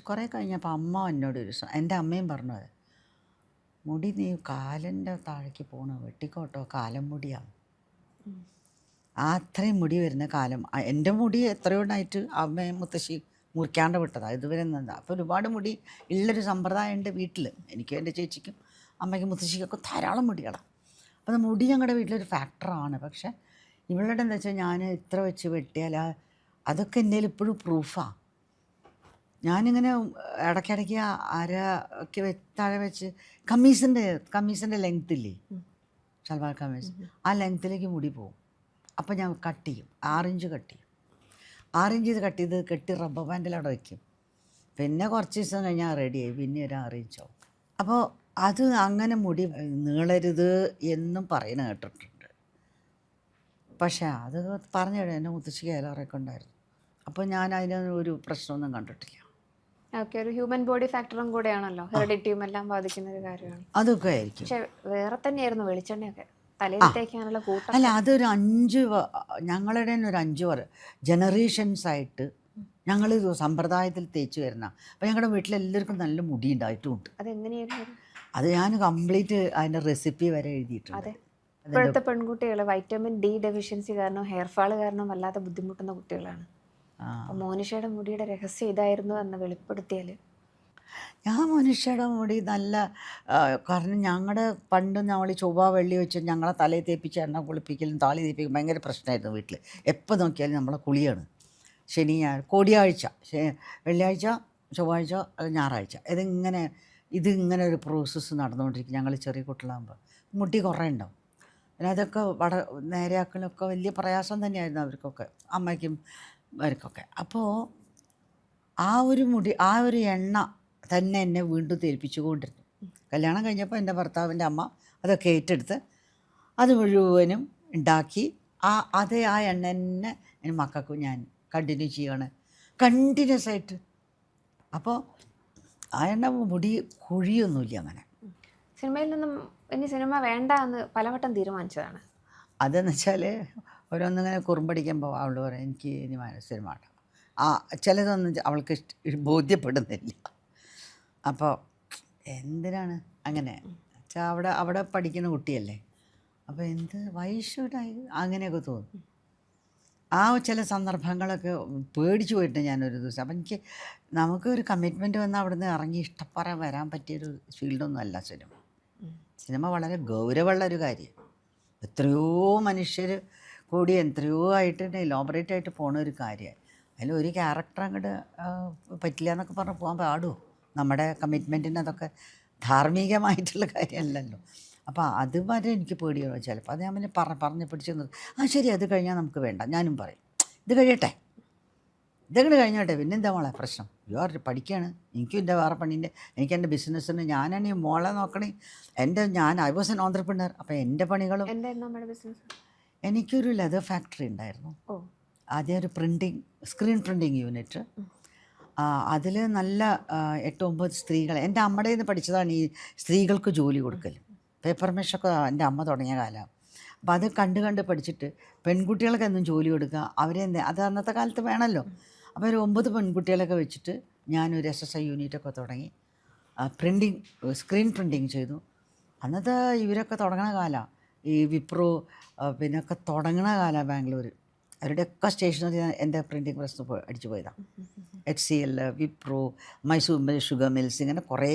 കുറേ കഴിഞ്ഞപ്പോൾ അമ്മ എന്നോട് എൻ്റെ അമ്മയും പറഞ്ഞു, അത് മുടി നീ കാലിൻ്റെ താഴേക്ക് പോകണ വെട്ടിക്കോട്ടോ, കാലം മുടിയാണ്. അത്രയും മുടി വരുന്ന കാലം. എൻ്റെ മുടി എത്രയോ ഉണ്ടായിട്ട് അമ്മയും മുത്തശ്ശി മുറിക്കാണ്ട് വിട്ടതാണ് ഇതുവരെ നിന്നത്. അപ്പോൾ ഒരുപാട് മുടി ഉള്ളൊരു സമ്പ്രദായമുണ്ട് വീട്ടിൽ. എനിക്കും എൻ്റെ ചേച്ചിക്കും അമ്മയ്ക്കും മുത്തശ്ശിക്കൊക്കെ ധാരാളം മുടികളാണ്. അപ്പോൾ മുടി ഞങ്ങളുടെ വീട്ടിലൊരു ഫാക്ടറാണ്. പക്ഷേ ഇവളുടെ എന്താ വെച്ചാൽ ഞാൻ ഇത്ര വെച്ച് വെട്ടിയാൽ അതൊക്കെ എൻ്റെ ഇപ്പോഴും പ്രൂഫാണ്. ഞാനിങ്ങനെ ഇടയ്ക്കിടയ്ക്ക് അരയ്ക്ക് താഴെ വെച്ച് കമ്മീസിൻ്റെ ലെങ്ത് ഇല്ലേ, ഷൽവാർ കമ്മീസ്, ആ ലെങ്ത്തിലേക്ക് മുടി പോകും. അപ്പോൾ ഞാൻ കട്ട് ചെയ്യും, 6 ഇഞ്ച് കട്ട് ചെയ്യും. 6 ഇഞ്ച് ഇത് കട്ട് ചെയ്ത് കെട്ടി റബ്ബർ ബാൻഡിൽ അവിടെ വയ്ക്കും. പിന്നെ കുറച്ച് ദിവസം കഴിഞ്ഞാൽ റെഡിയായി, പിന്നെ ഒരു 6 ഇഞ്ചാവും. അപ്പോൾ അത് അങ്ങനെ മുടി നീളരുത് എന്നും പറയുന്ന കേട്ടിട്ടുണ്ട്. പക്ഷേ അത് പറഞ്ഞു കഴിഞ്ഞാൽ എൻ്റെ മുത്തശ്ശിക്ക് ഏലറൊക്കെ ഉണ്ടായിരുന്നു. അപ്പോൾ ഞാൻ അതിന് ഒരു പ്രശ്നമൊന്നും കണ്ടിട്ടില്ല. ഓക്കെ, ഒരു ഹ്യൂമൻ ബോഡി ഫാക്ടറും കൂടെയാണല്ലോ, ഹെറിഡിറ്റിയും എല്ലാം ബാധിക്കുന്ന ഒരു കാര്യമാണ്. അതൊക്കെ ആയിരിക്കും. പക്ഷെ വേറെ തന്നെയായിരുന്നു വെളിച്ചെണ്ണയൊക്കെ തലയിലേക്കാനുള്ള കൂട്ടം. അല്ല, അതൊരു 5 ഞങ്ങളുടെ ഒരു 5 ജനറേഷൻസ് ആയിട്ട് ഞങ്ങൾ സമ്പ്രദായത്തിൽ തേച്ച് വരുന്ന. അപ്പോൾ ഞങ്ങളുടെ വീട്ടിലെല്ലാവർക്കും നല്ല മുടി ഉണ്ടായിട്ടുമുണ്ട്. അതെങ്ങനെയായിരുന്നു? അത് ഞാൻ കംപ്ലീറ്റ് അതിൻ്റെ റെസിപ്പി വരെ എഴുതിയിട്ടുണ്ട്. ഇപ്പോഴത്തെ പെൺകുട്ടികൾ വൈറ്റമിൻ ഡി ഡെഫിഷ്യൻസി കാരണം ഹെയർ ഫാൾ കാരണം വല്ലാതെ ബുദ്ധിമുട്ടുന്ന കുട്ടികളാണ്. മോനിഷയുടെ മുടിയുടെ രഹസ്യം ഇതായിരുന്നു എന്ന് വെളിപ്പെടുത്തിയാൽ. ഞാൻ മനുഷ്യയുടെ മുടി നല്ല കാരണം ഞങ്ങളുടെ പണ്ട് നമ്മൾ ചൊവ്വ വെള്ളി വെച്ച് ഞങ്ങളെ തലയിൽ തേപ്പിച്ച് എണ്ണ കുളിപ്പിക്കലും താളി തേപ്പിക്കലും ഭയങ്കര പ്രശ്നമായിരുന്നു വീട്ടിൽ. എപ്പോൾ നോക്കിയാലും നമ്മളെ കുളിയാണ്. കൊടിയാഴ്ച, വെള്ളിയാഴ്ച, ചൊവ്വാഴ്ച, ഞായറാഴ്ച, ഇതിങ്ങനെ ഒരു പ്രോസസ്സ് നടന്നുകൊണ്ടിരിക്കും. ഞങ്ങൾ ചെറിയ കുട്ടികളാകുമ്പോൾ മുടി കുറേ ഉണ്ടാവും. പിന്നെ അതൊക്കെ നേരെയാക്കലൊക്കെ വലിയ പ്രയാസം തന്നെയായിരുന്നു അവർക്കൊക്കെ, അമ്മയ്ക്കും അവർക്കൊക്കെ. അപ്പോൾ ആ ഒരു മുടി, ആ ഒരു എണ്ണ തന്നെ എന്നെ വീണ്ടും തേൽപ്പിച്ചുകൊണ്ടിരുന്നു. കല്യാണം കഴിഞ്ഞപ്പോൾ എൻ്റെ ഭർത്താവിൻ്റെ അമ്മ അതൊക്കെ ഏറ്റെടുത്ത് അത് മുഴുവനും ഉണ്ടാക്കി ആ എണ്ണ തന്നെ എൻ്റെ മക്കൾക്കും ഞാൻ കണ്ടിന്യൂ ചെയ്യാണ് കണ്ടിന്യൂസ് ആയിട്ട്. അപ്പോൾ ആ എണ്ണ മുടി കുഴിയൊന്നുമില്ല അങ്ങനെ. സിനിമയിൽ നിന്നും ഇനി സിനിമ വേണ്ട എന്ന് പലവട്ടം തീരുമാനിച്ചതാണ്. അതെന്ന് വെച്ചാൽ ഓരോന്നിങ്ങനെ കുറുമ്പടിക്കുമ്പോൾ അവൾ പറയും എനിക്ക് ഇനി സിനിമ വേണ്ട. ചിലതൊന്നും അവൾക്ക് ബോധ്യപ്പെടുന്നില്ല. അപ്പോൾ എന്തിനാണ് അങ്ങനെ വെച്ചാൽ അവിടെ പഠിക്കുന്ന കുട്ടിയല്ലേ, അപ്പോൾ എന്ത് വൈഷുഡായി അങ്ങനെയൊക്കെ തോന്നും. ആ ചില സന്ദർഭങ്ങളൊക്കെ പേടിച്ചു പോയിട്ട് ഞാനൊരു ദിവസം. അപ്പം നമുക്കൊരു കമ്മിറ്റ്മെൻറ്റ് വന്നാൽ അവിടെ നിന്ന് ഇറങ്ങി ഇഷ്ടപ്പെടാൻ വരാൻ പറ്റിയൊരു ഫീൽഡൊന്നും അല്ല സിനിമ. സിനിമ വളരെ ഗൗരവമുള്ള ഒരു കാര്യം. എത്രയോ മനുഷ്യർ കൂടി എത്രയോ ആയിട്ട് ഇലോബറേറ്റ് ആയിട്ട് പോണ ഒരു കാര്യമാണ്. അതിലൊരു ക്യാരക്ടർ അങ്ങോട്ട് പറ്റില്ല എന്നൊക്കെ പറഞ്ഞ് പോകാൻ പാടുമോ? നമ്മുടെ കമ്മിറ്റ്മെൻറ്റിന് അതൊക്കെ ധാർമ്മികമായിട്ടുള്ള കാര്യമല്ലല്ലോ. അപ്പോൾ അത് വരെ എനിക്ക് പേടിയാണ് ചിലപ്പോൾ. അത് ഞാൻ പിന്നെ പറഞ്ഞ് പിടിച്ച് ശരി അത് കഴിഞ്ഞാൽ നമുക്ക് വേണ്ട. ഞാനും പറയും ഇത് കഴിയട്ടെ, ഇതങ്ങോട്ട് കഴിഞ്ഞോട്ടെ, പിന്നെന്താ മോളെ പ്രശ്നം, പഠിക്കുകയാണ്, എനിക്കും എൻ്റെ വേറെ പണീൻ്റെ, എനിക്ക് എൻ്റെ ബിസിനസ്സിന് ഞാനാണ് ഈ മോളെ നോക്കണേ. I was an entrepreneur. അപ്പോൾ എൻ്റെ പണികളും എനിക്കൊരു ലെതർ ഫാക്ടറി ഉണ്ടായിരുന്നു. ആദ്യം ഒരു സ്ക്രീൻ പ്രിൻറ്റിങ് യൂണിറ്റ്. അതിൽ നല്ല 8-9 സ്ത്രീകൾ, എൻ്റെ അമ്മയുടെ നിന്ന് പഠിച്ചതാണ് ഈ സ്ത്രീകൾക്ക് ജോലി കൊടുക്കൽ. പേപ്പർ മെഷൊക്കെ എൻ്റെ അമ്മ തുടങ്ങിയ കാലമാണ്. അപ്പോൾ അത് കണ്ട് പഠിച്ചിട്ട് പെൺകുട്ടികൾക്ക് എന്നും ജോലി കൊടുക്കുക, അത് അന്നത്തെ കാലത്ത് വേണമല്ലോ. അപ്പോൾ ഒരു 9 പെൺകുട്ടികളൊക്കെ വെച്ചിട്ട് ഞാനൊരു SSI യൂണിറ്റൊക്കെ തുടങ്ങി സ്ക്രീൻ പ്രിൻറ്റിങ് ചെയ്തു. അന്നത്തെ ഇവരൊക്കെ തുടങ്ങണ കാലമാണ്, ഈ വിപ്രോ പിന്നൊക്കെ തുടങ്ങണ കാലമാണ് ബാംഗ്ലൂർ. അവരുടെയൊക്കെ സ്റ്റേഷനറി എൻ്റെ പ്രിൻറ്റിങ് പ്രസ് അടിച്ചു പോയതാണ്. HCL, Wipro, Mysore sugar mills, ഇങ്ങനെ കുറേ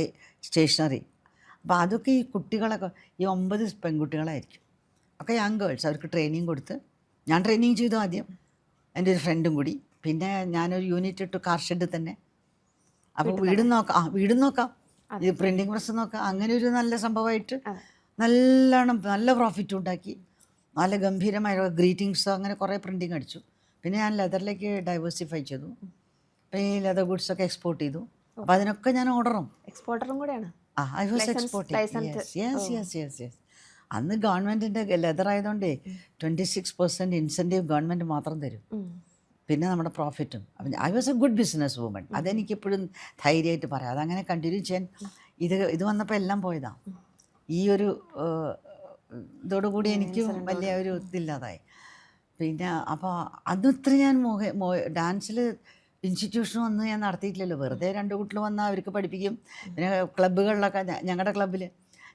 സ്റ്റേഷനറി. അപ്പോൾ അതൊക്കെ ഈ കുട്ടികളൊക്കെ ഈ 9 പെൺകുട്ടികളായിരിക്കും, ഒക്കെ യങ് ഗേൾസ്. അവർക്ക് ട്രെയിനിങ് കൊടുത്ത് ഞാൻ ട്രെയിനിങ് ചെയ്തു ആദ്യം, എൻ്റെ ഒരു ഫ്രണ്ടും കൂടി. പിന്നെ ഞാനൊരു യൂണിറ്റ് ഇട്ടു കാർ ഷെഡ് തന്നെ. അപ്പോൾ വീടും നോക്കാം ഇത് പ്രിൻറ്റിങ് പ്രസ് നോക്കാം. അങ്ങനെ ഒരു നല്ല സംഭവമായിട്ട് നല്ല പ്രോഫിറ്റും ഉണ്ടാക്കി. നല്ല ഗംഭീരമായ ഗ്രീറ്റിങ്സ്, അങ്ങനെ കുറേ പ്രിൻറ്റിങ് അടിച്ചു. പിന്നെ ഞാൻ ലെതറിലേക്ക് ഡൈവേഴ്സിഫൈ ചെയ്തു. പിന്നെ ഈ ലെതർ ഗുഡ്സൊക്കെ എക്സ്പോർട്ട് ചെയ്തു. അപ്പോൾ അതിനൊക്കെ ഞാൻ എക്സ്പോർട്ടറും കൂടെയാണ്. I was exporting. യെസ്. അന്ന് ഗവൺമെൻറ്റിൻ്റെ ലെതർ ആയതുകൊണ്ട് 26% ഇൻസെൻറ്റീവ് ഗവൺമെൻറ് മാത്രം തരും. പിന്നെ നമ്മുടെ പ്രോഫിറ്റും. അപ്പം I was a good business woman. അതെനിക്കെപ്പോഴും ധൈര്യമായിട്ട് പറയാം. അതങ്ങനെ കണ്ടിന്യൂ ചെയ്യാൻ ഇത് വന്നപ്പോൾ എല്ലാം പോയതാണ്. ഈ ഒരു ഇതോടുകൂടി എനിക്കും വലിയ ഒരു ഇതില്ലാതായി. പിന്നെ അപ്പോൾ അന്നത്ര ഞാൻ ഡാൻസിൽ ഇൻസ്റ്റിറ്റ്യൂഷൻ ഒന്നും ഞാൻ നടത്തിയിട്ടില്ലല്ലോ. വെറുതെ 2 കുട്ടികൾ വന്നാൽ അവർക്ക് പഠിപ്പിക്കും. പിന്നെ ക്ലബ്ബുകളിലൊക്കെ ഞങ്ങളുടെ ക്ലബ്ബിൽ,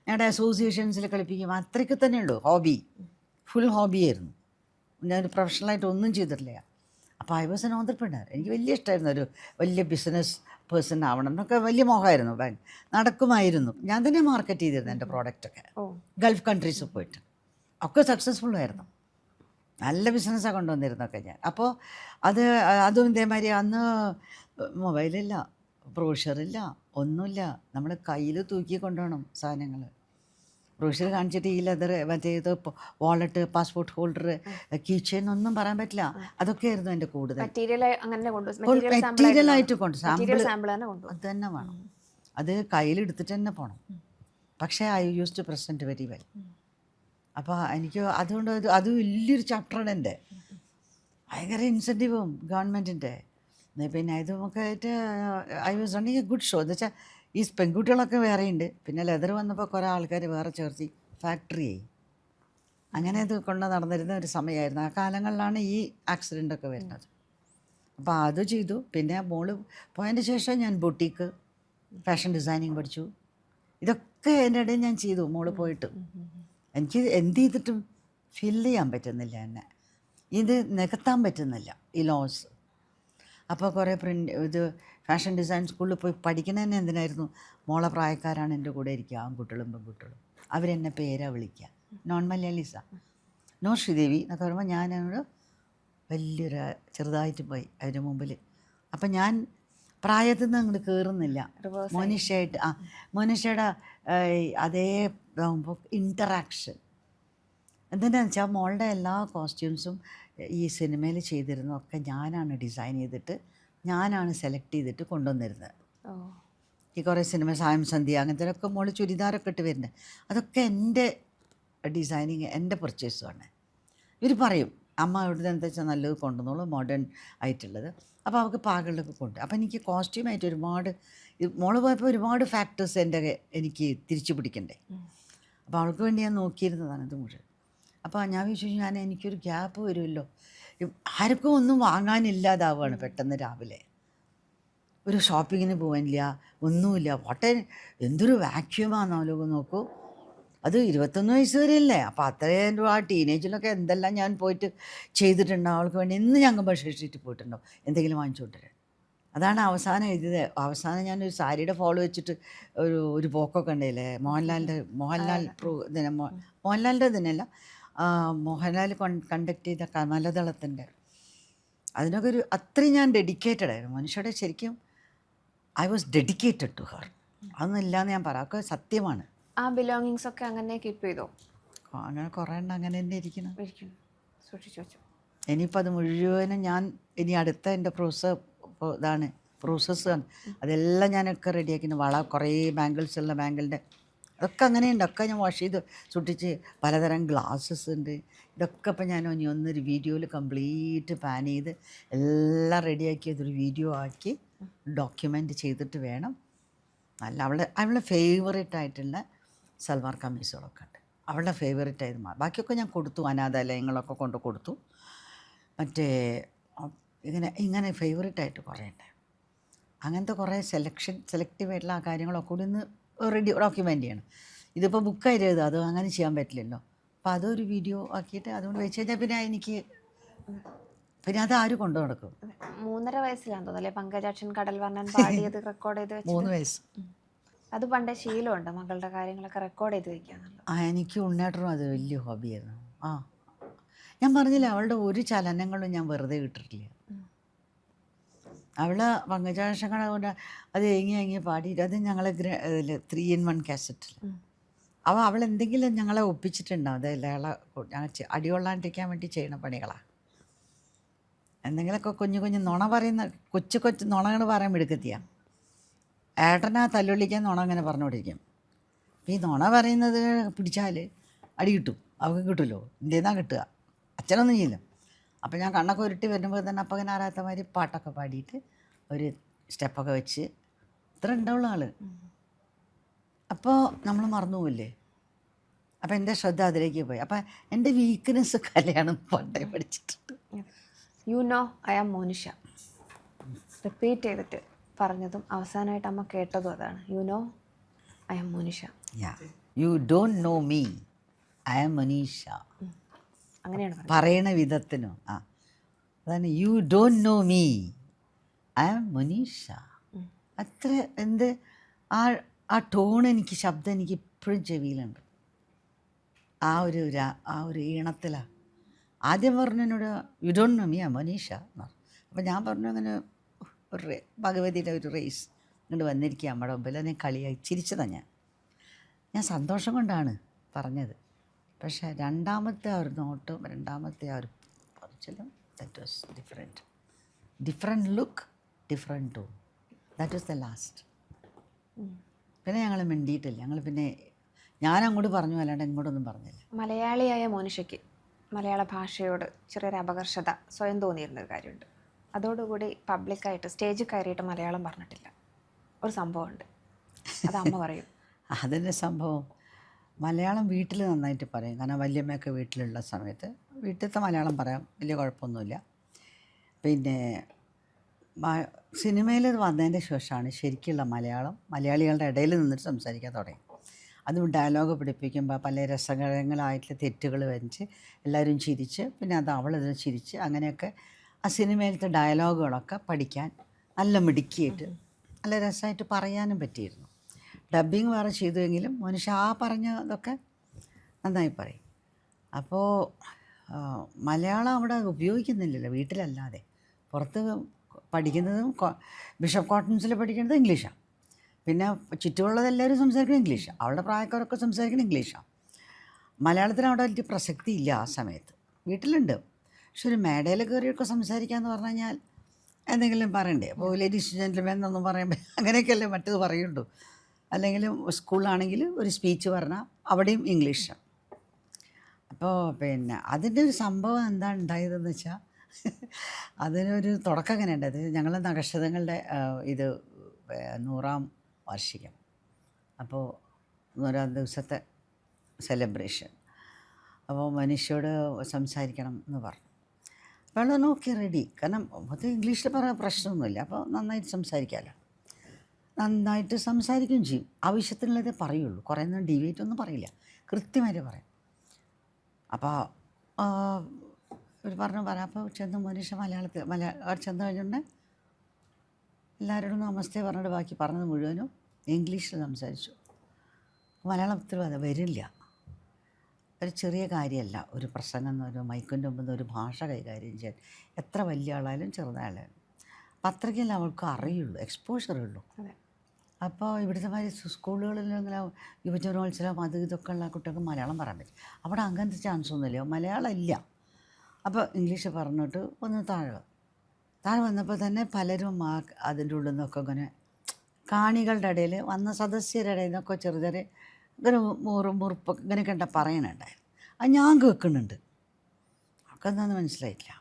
ഞങ്ങളുടെ അസോസിയേഷൻസിൽ കളിപ്പിക്കും. അത്രയ്ക്ക് തന്നെയുള്ളൂ. ഫുൾ ഹോബിയായിരുന്നു. ഞാനൊരു പ്രൊഫഷണലായിട്ട് ഒന്നും ചെയ്തിട്ടില്ല. അപ്പോൾ ഐ വാസ് എൻ ഓൺട്രപ്രനർ. എനിക്ക് വലിയ ഇഷ്ടമായിരുന്നു ഒരു വലിയ ബിസിനസ് പേഴ്സൺ ആവണം എന്നൊക്കെ വലിയ മോഹമായിരുന്നു. നടക്കുമായിരുന്നു. ഞാൻ തന്നെ മാർക്കറ്റ് ചെയ്തിരുന്നു എൻ്റെ പ്രോഡക്റ്റൊക്കെ ഗൾഫ് കൺട്രീസിൽ പോയിട്ട്. ഒക്കെ സക്സസ്ഫുള്ളായിരുന്നു. നല്ല ബിസിനസ്സാണ് കൊണ്ടുവന്നിരുന്നൊക്കെ ഞാൻ. അപ്പോൾ അതും ഇതേമാതിരി അന്ന് മൊബൈലില്ല, ബ്രോഷറില്ല, ഒന്നുമില്ല. നമ്മൾ കയ്യിൽ തൂക്കി കൊണ്ടുപോകണം സാധനങ്ങൾ. ബ്രോഷർ കാണിച്ചിട്ട് ഈ ലെതർ ഇത് wallet, passport holder, key chain ഒന്നും പറയാൻ പറ്റില്ല. അതൊക്കെയായിരുന്നു എൻ്റെ കൂടുതൽ മെറ്റീരിയലായിട്ട് സാമ്പിൾ അത് തന്നെ വേണം. അത് കയ്യിലെടുത്തിട്ട് തന്നെ പോകണം. പക്ഷേ I use to present very well. അപ്പോൾ എനിക്ക് അതുകൊണ്ട് അത് വലിയൊരു ചാപ്റ്ററാണ് എൻ്റെ. ഭയങ്കര ഇൻസെൻറ്റീവും ഗവൺമെൻറ്റിൻ്റെ. പിന്നെ ഇതുമൊക്കെ ആയിട്ട് I was running A good show. എന്ന് വെച്ചാൽ ഈ പെൺകുട്ടികളൊക്കെ വേറെയുണ്ട്. പിന്നെ ലെതർ വന്നപ്പോൾ കുറേ ആൾക്കാർ വേറെ ചേർത്തി ഫാക്ടറിയായി. അങ്ങനെ ഇത് കൊണ്ട് നടന്നിരുന്ന ഒരു സമയമായിരുന്നു. ആ കാലങ്ങളിലാണ് ഈ ആക്സിഡൻ്റൊക്കെ വരുന്നത്. അപ്പോൾ അത് ചെയ്തു. പിന്നെ മോള് പോയതിൻ്റെ ശേഷം ഞാൻ ബൊട്ടീക്ക്, ഫാഷൻ ഡിസൈനിങ് പഠിച്ചു. ഇതൊക്കെ എൻ്റെ ഇടയിൽ ഞാൻ ചെയ്തു മോള് പോയിട്ട്. എനിക്ക് എന്ത് ചെയ്തിട്ടും ഫില്ല് ചെയ്യാൻ പറ്റുന്നില്ല എന്നെ. ഇത് നികത്താൻ പറ്റുന്നില്ല ഈ ലോസ്. അപ്പോൾ കുറേ ഇത് ഫാഷൻ ഡിസൈൻ സ്കൂളിൽ പോയി പഠിക്കുന്നതന്നെ എന്തിനായിരുന്നു? മോളെ പ്രായക്കാരാണ് എൻ്റെ കൂടെ ഇരിക്കുക, ആൺകുട്ടികളും പെൺകുട്ടികളും. അവരെന്നെ പേരാ വിളിക്കുക. നോൺ മലയാളീസാ, നോ ശ്രീദേവി എന്നൊക്കെ പറയുമ്പോൾ ഞാനോട് വലിയൊരു ചെറുതായിട്ട് പോയി അതിൻ്റെ മുമ്പിൽ. അപ്പം ഞാൻ പ്രായത്തിൽ നിന്ന് അങ്ങോട്ട് കയറുന്നില്ല. മോനിഷയുടെ അതേ ഇൻറ്ററാക്ഷൻ എന്തിനാണെന്ന് വെച്ചാൽ മോളുടെ എല്ലാ കോസ്റ്റ്യൂംസും ഈ സിനിമയിൽ ചെയ്തിരുന്നതൊക്കെ ഞാനാണ് ഡിസൈൻ ചെയ്തിട്ട് ഞാനാണ് സെലക്ട് ചെയ്തിട്ട് കൊണ്ടുവന്നിരുന്നത്. ഓ ഈ കുറേ സിനിമ സായം സന്ധ്യ അങ്ങനത്തെ മോള് ചുരിദാറൊക്കെ ഇട്ട് വരുന്നത് അതൊക്കെ എൻ്റെ ഡിസൈനിങ്, എൻ്റെ പർച്ചേസുമാണ്. ഇവർ പറയും അമ്മ ഇവിടുന്ന് എന്താ വെച്ചാൽ നല്ലത് കൊണ്ടുവന്നോളൂ, മോഡേൺ ആയിട്ടുള്ളത്. അപ്പോൾ അവൾക്ക് പാകളുടെ കൊണ്ട്. അപ്പോൾ എനിക്ക് കോസ്റ്റ്യൂമായിട്ട് ഒരുപാട് മോള് പോയപ്പോൾ ഒരുപാട് ഫാക്ടേഴ്സ് എനിക്ക് തിരിച്ചു പിടിക്കണ്ടേ. അപ്പോൾ അവൾക്ക് വേണ്ടി ഞാൻ നോക്കിയിരുന്നതാണ് ഇത് മുഴുവൻ. അപ്പോൾ ഞാൻ വിചാരിച്ചു എനിക്കൊരു ഗ്യാപ്പ് വരുമല്ലോ, ആർക്കും ഒന്നും വാങ്ങാനില്ലാതാവുകയാണ് പെട്ടെന്ന് രാവിലെ. ഒരു ഷോപ്പിങ്ങിന് പോകാനില്ല, ഒന്നുമില്ല. എന്തൊരു വാക്യൂമാണെന്നോ നോക്കൂ. അത് 21 വയസ്സ് വരെയല്ലേ. അപ്പോൾ അത്രയും രൂപ ആ ടീനേജിലൊക്കെ എന്തെല്ലാം ഞാൻ പോയിട്ട് ചെയ്തിട്ടുണ്ടോ അവൾക്ക് വേണ്ടി. ഇന്ന് ഞങ്ങൾ ബഡ്ജറ്റ് പോയിട്ടുണ്ടോ എന്തെങ്കിലും വാങ്ങിച്ചുകൊണ്ടിരാൻ. അതാണ് അവസാനം എഴുതിയത്. അവസാനം ഞാനൊരു സാരിയുടെ ഫോളോ വെച്ചിട്ട് ഒരു പോക്കൊക്കെ ഉണ്ടായില്ലേ, മോഹൻലാലിൻ്റെ ഇതിനല്ല, മോഹൻലാൽ കണ്ടക്ട് ചെയ്ത കമലദളത്തിൻ്റെ, അതിനൊക്കെ അത്രയും ഞാൻ ഡെഡിക്കേറ്റഡ് ആയിരുന്നു. മനുഷ്യരുടെ ശരിക്കും I was dedicated to her. അതൊന്നുമില്ലാന്ന് ഞാൻ പറയാം, ഒക്കെ സത്യമാണ്. ആ ബിലോങ്ങിങ്സ് ഒക്കെ അങ്ങനെ കീപ്പ് ചെയ്തോ? അങ്ങനെ കുറേ എണ്ണം അങ്ങനെ തന്നെ ഇരിക്കണം, സൂക്ഷിച്ചു വെച്ചു. ഇനിയിപ്പോൾ അത് മുഴുവനും ഞാൻ ഇനി അടുത്ത എൻ്റെ പ്രോസസ്സാണ്. അതെല്ലാം ഞാനൊക്കെ റെഡിയാക്കിന്. കുറേ ബാംഗിൾസ് ഉള്ള ബാംഗിളിൻ്റെ അതൊക്കെ അങ്ങനെയുണ്ട്. ഒക്കെ ഞാൻ വാഷ് ചെയ്ത് സൂക്ഷിച്ച്. പലതരം ഗ്ലാസ്സസ് ഉണ്ട്. ഇതൊക്കെ ഇപ്പം ഞാൻ ഒന്നൊരു വീഡിയോയിൽ കംപ്ലീറ്റ് പാൻ ചെയ്ത് എല്ലാം റെഡിയാക്കി അതൊരു വീഡിയോ ആക്കി ഡോക്യുമെൻ്റ് ചെയ്തിട്ട് വേണം. നല്ല അവളുടെ ഫേവറേറ്റ് ആയിട്ടുള്ള സൽവാർ കമ്മീസുകളൊക്കെ ഉണ്ട്. അവളുടെ ഫേവറേറ്റ് ആയിരുന്നു. ബാക്കിയൊക്കെ ഞാൻ കൊടുത്തു, അനാഥാലയങ്ങളൊക്കെ കൊണ്ട് കൊടുത്തു. മറ്റേ ഇങ്ങനെ ഫേവറേറ്റ് ആയിട്ട് കുറേ ഉണ്ട്. അങ്ങനത്തെ കുറേ സെലക്റ്റീവ് ആയിട്ടുള്ള ആ കാര്യങ്ങളൊക്കെ കൂടി ഒന്ന് റെഡി ഡോക്യുമെൻ്റ് ചെയ്യണം. ഇതിപ്പോൾ ബുക്കായിട്ട് എഴുതുക, അത് അങ്ങനെ ചെയ്യാൻ പറ്റില്ലല്ലോ. അപ്പോൾ അതൊരു വീഡിയോ ആക്കിയിട്ട് അതുകൊണ്ട് വെച്ച് കഴിഞ്ഞാൽ പിന്നെ അത് ആര് കൊണ്ടു നടക്കും. 3.5 വയസ്സിലാന്ന് തോന്നുന്നല്ലേ പങ്കജാക്ഷൻ കടൽ വർണ്ണൻ പാടിയത് റെക്കോർഡ് ചെയ്ത് വെച്ചത്? 3 വയസ്സ്. അത് പണ്ടേ ശീലമുണ്ട് മകളുടെ കാര്യങ്ങളൊക്കെ റെക്കോർഡ് ചെയ്ത് വെക്കാന്നുള്ളത്. എനിക്ക് ഉണ്ണേട്ടനും അത് വലിയ ഹോബിയായിരുന്നു. ഞാൻ പറഞ്ഞില്ല, അവളുടെ ഒരു ചലനങ്ങളും ഞാൻ വെറുതെ ഇട്ടിട്ടില്ല. അവൾ പങ്കജാക്ഷൻ കൊണ്ട് അത് ഏങ്ങി പാടിയിട്ട് അത് ഞങ്ങളെ 3-in-1 കാസറ്റിൽ അവൾ എന്തെങ്കിലും ഞങ്ങളെ ഒപ്പിച്ചിട്ടുണ്ടാവും. അതെല്ലാം ഞങ്ങൾ അടികൊള്ളാണ്ടിരിക്കാൻ വേണ്ടി ചെയ്യുന്ന പണികളാണ്. എന്തെങ്കിലുമൊക്കെ കുഞ്ഞു നുണ പറയുന്ന കൊച്ചു നുണകൾ പറയാൻ എടുക്കെത്തിയാൽ ഏട്ടനാ തല്ലുള്ളിക്കാൻ നുണ അങ്ങനെ പറഞ്ഞുകൊണ്ടിരിക്കും. ഈ നുണ പറയുന്നത് പിടിച്ചാൽ അടി കിട്ടും, അവൾക്ക് കിട്ടുമല്ലോ. ഇന്ത്യയിൽ കിട്ടുക, അച്ഛനൊന്നും ചെയ്യില്ല. അപ്പോൾ ഞാൻ കണ്ണൊക്കെ ഉരുട്ടി വരുമ്പോൾ തന്നെ അപ്പം ആരാത്ത മാതിരി പാട്ടൊക്കെ പാടിയിട്ട് ഒരു സ്റ്റെപ്പൊക്കെ വെച്ച് ഇത്ര ഉണ്ടാവുള്ള ആൾ. അപ്പോൾ നമ്മൾ മറന്നു പോവില്ലേ. അപ്പോൾ എൻ്റെ ശ്രദ്ധ അതിലേക്ക് പോയി. അപ്പം എൻ്റെ വീക്ക്നെസ് കലയാണ് പണ്ടേ പഠിച്ചിട്ടുണ്ട്. You know I am Monisha repeat ചെയ്തിട്ട് പറഞ്ഞതും അവസാനമായിട്ട് അമ്മ കേട്ടതും അതാണ്. You know I am Monisha. You don't know me, I am Manisha. അങ്ങനെയാണ് പറയണ വിധത്തിനോ അതാണ് you don't know me, I am Manisha. അത്ര എന്ത് ആ ടോൺ എനിക്ക്, ശബ്ദം എനിക്ക് ഇപ്പോഴും ചെവിയിലുണ്ട്. ആ ഒരു ഈണത്തിലാണ്. ആദ്യം പറഞ്ഞു എന്നോട് you don't know me, I am Manisha എന്ന് പറഞ്ഞു. അപ്പോൾ ഞാൻ പറഞ്ഞു അങ്ങനെ ഒരു ഭഗവതിയുടെ ഒരു റേസ് ഇങ്ങോട്ട് വന്നിരിക്കുക നമ്മുടെ മുമ്പിൽ. അതിനെ കളിയായി ചിരിച്ചതാണ് ഞാൻ സന്തോഷം കൊണ്ടാണ് പറഞ്ഞത്. പക്ഷേ രണ്ടാമത്തെ ആ ഒരു നോട്ടും രണ്ടാമത്തെ ആ ഒരു പറച്ചിലും that was different look, different tone. That was the last. പിന്നെ ഞങ്ങൾ മിണ്ടിയിട്ടില്ല. ഞങ്ങൾ പിന്നെ ഞാൻ അങ്ങോട്ട് പറഞ്ഞു, അല്ലാണ്ട് ഇങ്ങോട്ടൊന്നും പറഞ്ഞില്ല. മലയാളിയായ മോനിഷയ്ക്ക് മലയാള ഭാഷയോട് ചെറിയൊരു അപകർഷത സ്വയം തോന്നിയിരുന്നൊരു കാര്യമുണ്ട്. അതോടുകൂടി പബ്ലിക്കായിട്ട് സ്റ്റേജിൽ കയറിയിട്ട് മലയാളം പറഞ്ഞിട്ടില്ല. ഒരു സംഭവമുണ്ട്, അത് അമ്മ പറയും. അതിൻ്റെ സംഭവം മലയാളം വീട്ടിൽ നന്നായിട്ട് പറയും. കാരണം വല്യമ്മയൊക്കെ വീട്ടിലുള്ള സമയത്ത് വീട്ടിലത്തെ മലയാളം പറയാം, വലിയ കുഴപ്പമൊന്നുമില്ല. പിന്നെ സിനിമയിൽ വന്നതിൻ്റെ ശേഷമാണ് ശരിക്കുള്ള മലയാളികളുടെ ഇടയിൽ നിന്നിട്ട് സംസാരിക്കാൻ തുടങ്ങി. അതും ഡയലോഗ് പഠിപ്പിക്കുമ്പോൾ പല രസകരങ്ങളായിട്ടുള്ള തെറ്റുകൾ വരച്ച് എല്ലാവരും ചിരിച്ച്, പിന്നെ അത് അവളതിൽ ചിരിച്ച്, അങ്ങനെയൊക്കെ ആ സിനിമയിലത്തെ ഡയലോഗുകളൊക്കെ പഠിക്കാൻ നല്ല മിടുക്കിയിട്ട് നല്ല രസമായിട്ട് പറയാനും പറ്റിയിരുന്നു. ഡബ്ബിങ് വേറെ ചെയ്തുവെങ്കിലും മനുഷ്യ ആ പറഞ്ഞതൊക്കെ നന്നായി പറയും. അപ്പോൾ മലയാളം അവിടെ ഉപയോഗിക്കുന്നില്ലല്ലോ വീട്ടിലല്ലാതെ. പുറത്ത് പഠിക്കുന്നതും ബിഷപ്പ് കോട്ടൺസിൽ പഠിക്കുന്നത് ഇംഗ്ലീഷാണ്. പിന്നെ ചുറ്റുമുള്ളതെല്ലാവരും സംസാരിക്കുന്നത് ഇംഗ്ലീഷാണ്. അവളുടെ പ്രായക്കാരൊക്കെ സംസാരിക്കുന്നത് ഇംഗ്ലീഷാണ്. മലയാളത്തിന് അവിടെ വലിയ പ്രസക്തി ഇല്ല ആ സമയത്ത്. വീട്ടിലുണ്ട്, പക്ഷെ ഒരു മേടയിൽ കയറിയൊക്കെ സംസാരിക്കുക എന്ന് പറഞ്ഞു കഴിഞ്ഞാൽ എന്തെങ്കിലും പറയണ്ടേ? അപ്പോൾ ലേഡീസ് ജെന്റിൽമെൻ എന്നൊന്നും പറയുമ്പോൾ അങ്ങനെയൊക്കെയല്ലേ മറ്റേത് പറയുള്ളൂ. അല്ലെങ്കിൽ സ്കൂളിലാണെങ്കിൽ ഒരു സ്പീച്ച് പറഞ്ഞാൽ അവിടെയും ഇംഗ്ലീഷാണ്. അപ്പോൾ പിന്നെ അതിൻ്റെ ഒരു സംഭവം എന്താ ഉണ്ടായതെന്ന് വെച്ചാൽ അതിനൊരു തുടക്കം എങ്ങനെ ഉണ്ടായത്, ഞങ്ങൾ നക്ഷത്രങ്ങളുടെ ഇത് 100ാം വാർഷികം. അപ്പോൾ 100ാം ദിവസത്തെ സെലിബ്രേഷൻ. അപ്പോൾ മനുഷ്യയോട് സംസാരിക്കണം എന്ന് പറഞ്ഞു. അപ്പോൾ അവൾ ഓക്കെ റെഡി, കാരണം അത് ഇംഗ്ലീഷിൽ പറയാൻ പ്രശ്നമൊന്നുമില്ല, അപ്പോൾ നന്നായിട്ട് സംസാരിക്കാമല്ലോ. നന്നായിട്ട് സംസാരിക്കുകയും ചെയ്യും, ആവശ്യത്തിനുള്ളതേ പറയുള്ളൂ, കുറേ ഒന്നും ഡീവിയേറ്റ് ഒന്നും പറയില്ല, കൃത്യമായിട്ട് പറയും. അപ്പോൾ ഒരു പറഞ്ഞു പറയാം. അപ്പോൾ ചെന്ന് മനുഷ്യ മലയാളം ചെന്ന് കഴിഞ്ഞുകൊണ്ട് എല്ലാവരോടും നമസ്തേ പറഞ്ഞിട്ട് ബാക്കി പറഞ്ഞത് മുഴുവനും ഇംഗ്ലീഷിൽ സംസാരിച്ചു. മലയാളത്തിൽ അത് വരില്ല. ഒരു ചെറിയ കാര്യമല്ല ഒരു പ്രസംഗം എന്നൊരു മൈക്കിൻ്റെ മുമ്പ് ഒരു ഭാഷ കൈകാര്യം ചെയ്യാൻ, എത്ര വലിയ ആളായാലും ചെറുതായാലും. അപ്പം അത്രയ്ക്കല്ല അവൾക്ക് അറിയുള്ളൂ, എക്സ്പോഷറുള്ളൂ. അപ്പോൾ ഇവിടുത്തെ മാതിരി സ്കൂളുകളിലെങ്കിലും യുവജനോത്സവം അത് ഇതൊക്കെ ഉള്ള കുട്ടികൾക്ക് മലയാളം പറയാൻ പറ്റും. അവിടെ അങ്ങനത്തെ ചാൻസ് ഒന്നുമില്ല, മലയാളം ഇല്ല. അപ്പോൾ ഇംഗ്ലീഷ് പറഞ്ഞിട്ട് ഒന്ന് താഴെ വന്നപ്പോൾ തന്നെ പലരും അതിൻ്റെ ഉള്ളിൽ നിന്നൊക്കെ ഇങ്ങനെ കാണികളുടെ ഇടയിൽ വന്ന സദസ്യരുടെ ഇടയിൽ നിന്നൊക്കെ ചെറിയ ഇങ്ങനെ മുറുപ്പൊക്കെ ഇങ്ങനെ കണ്ട പറയണുണ്ടായിരുന്നു. അത് ഞാൻ കേൾക്കുന്നുണ്ട്, അവർക്ക് എന്താണെന്ന് മനസ്സിലായിട്ടില്ല.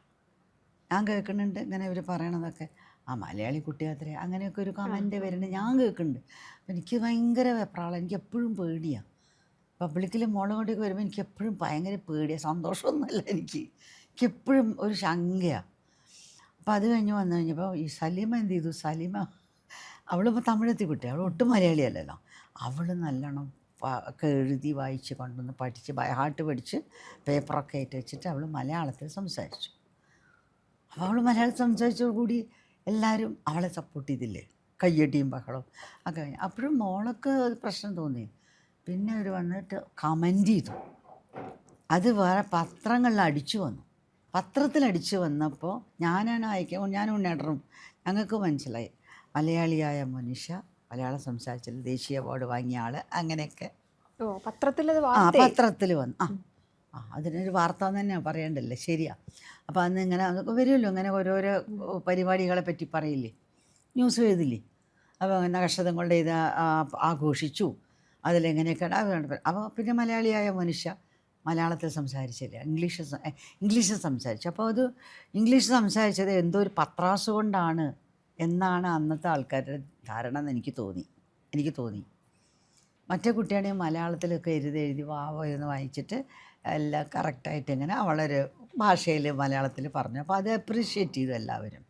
ഞാൻ കേൾക്കുന്നുണ്ട് ഇങ്ങനെ ഇവർ പറയണതൊക്കെ, ആ മലയാളി കുട്ടിയാത്രേ അങ്ങനെയൊക്കെ ഒരു കമൻറ്റ് വരുന്നത് ഞാൻ കേൾക്കുന്നുണ്ട്. അപ്പം എനിക്ക് ഭയങ്കര വെപ്രാളം, എനിക്ക് എപ്പോഴും പേടിയാണ്. പബ്ലിക്കിൽ മോളോട്ടേക്ക് വരുമ്പോൾ എനിക്ക് എപ്പോഴും ഭയങ്കര പേടിയാണ്, സന്തോഷമൊന്നുമല്ല, എനിക്കെപ്പോഴും ഒരു ശങ്കയാണ്. അപ്പോൾ അത് കഴിഞ്ഞ് വന്നു കഴിഞ്ഞപ്പോൾ ഈ സലീമ എന്ത് ചെയ്തു, സലീമ അവളിപ്പോൾ തമിഴെത്തി കുട്ടി, അവൾ ഒട്ടും മലയാളിയല്ലല്ലോ. അവൾ നല്ലോണം ഒക്കെ എഴുതി വായിച്ച് കൊണ്ടുവന്ന് പഠിച്ച് ബൈഹാർട്ട് പഠിച്ച് പേപ്പറൊക്കെ ആയിട്ട് വെച്ചിട്ട് അവൾ മലയാളത്തിൽ സംസാരിച്ചു. അപ്പോൾ അവൾ മലയാളത്തിൽ സംസാരിച്ചതോടുകൂടി എല്ലാവരും അവളെ സപ്പോർട്ട് ചെയ്തില്ലേ, കയ്യടിയും ബഹളവും ഒക്കെ. അപ്പോഴും മോൾക്ക് പ്രശ്നം തോന്നി. പിന്നെ അവർ വന്നിട്ട് കമൻറ്റ് ചെയ്തു. അത് വേറെ പത്രങ്ങളിൽ അടിച്ചു വന്നു. പത്രത്തിൽ അടിച്ചു വന്നപ്പോൾ ഞാനാണ് അയക്കുക, ഞാനും ഉണ്ണേട്ടനും ഞങ്ങൾക്ക് മനസ്സിലായി മലയാളിയായ മനുഷ്യ മലയാളം സംസാരിച്ചത് ദേശീയ അവാർഡ് വാങ്ങിയ ആൾ, അങ്ങനെയൊക്കെ പത്രത്തിൽ വന്നു. അതിനൊരു വാർത്ത തന്നെ പറയണ്ടല്ലേ, ശരിയാ. അപ്പോൾ അന്ന് ഇങ്ങനെ അതൊക്കെ വരുമല്ലോ, ഇങ്ങനെ ഓരോരോ പരിപാടികളെ പറ്റി പറയില്ലേ, ന്യൂസ് എഴുതില്ലേ. അപ്പോൾ നക്ഷത്രങ്ങളുടെ ഇത് ആഘോഷിച്ചു, അതിലെങ്ങനെയൊക്കെ. അപ്പോൾ പിന്നെ മലയാളിയായ മനുഷ്യ മലയാളത്തിൽ സംസാരിച്ചില്ല, ഇംഗ്ലീഷ് സംസാരിച്ചു. അപ്പോൾ അത് ഇംഗ്ലീഷ് സംസാരിച്ചത് എന്തോ ഒരു പത്രാസ് കൊണ്ടാണ് എന്നാണ് അന്നത്തെ ആൾക്കാരുടെ ധാരണ എന്ന് എനിക്ക് തോന്നി. മറ്റേ കുട്ടിയാണെങ്കിൽ മലയാളത്തിലൊക്കെ എഴുതി വാവോ എന്ന് വായിച്ചിട്ട് എല്ലാം കറക്റ്റായിട്ട് ഇങ്ങനെ അവളൊരു ഭാഷയിൽ മലയാളത്തിൽ പറഞ്ഞു. അപ്പോൾ അത് അപ്രീഷിയേറ്റ് ചെയ്തു എല്ലാവരും.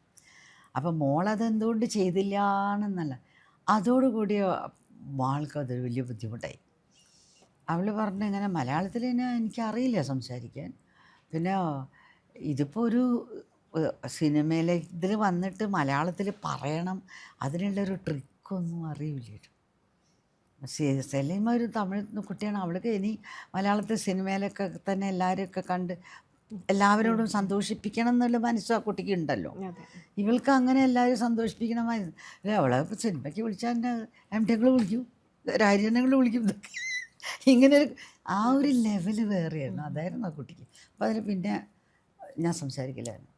അപ്പം മോളതെന്തുകൊണ്ട് ചെയ്തില്ല എന്നല്ല, അതോടുകൂടി മോൾക്കതൊരു വലിയ ബുദ്ധിമുട്ടായി. അവൾ പറഞ്ഞു ഇങ്ങനെ മലയാളത്തിൽ തന്നെ എനിക്കറിയില്ല സംസാരിക്കാൻ, പിന്നെ ഇതിപ്പോൾ ഒരു സിനിമയിലെ ഇതിൽ വന്നിട്ട് മലയാളത്തിൽ പറയണം, അതിനുള്ളൊരു ട്രിക്കൊന്നും അറിയില്ല. സലീമ ഒരു തമിഴ് കുട്ടിയാണ്, അവൾക്ക് ഇനി മലയാളത്തിൽ സിനിമയിലൊക്കെ തന്നെ എല്ലാവരെയൊക്കെ കണ്ട് എല്ലാവരോടും സന്തോഷിപ്പിക്കണം എന്നുള്ള മനസ്സ് ആ കുട്ടിക്ക് ഉണ്ടല്ലോ. ഇവൾക്ക് അങ്ങനെ എല്ലാവരും സന്തോഷിപ്പിക്കണമായിരുന്നു. അവളെ സിനിമയ്ക്ക് വിളിച്ചാൽ തന്നെ എംടികൾ വിളിക്കും, രാജനങ്ങൾ വിളിക്കും, ഇതൊക്കെ ഇങ്ങനെ ആ ഒരു ലെവൽ വേറെയായിരുന്നു, അതായിരുന്നു ആ കുട്ടിക്ക്. അപ്പോൾ അതിൽ പിന്നെ ഞാൻ സംസാരിക്കില്ലായിരുന്നു,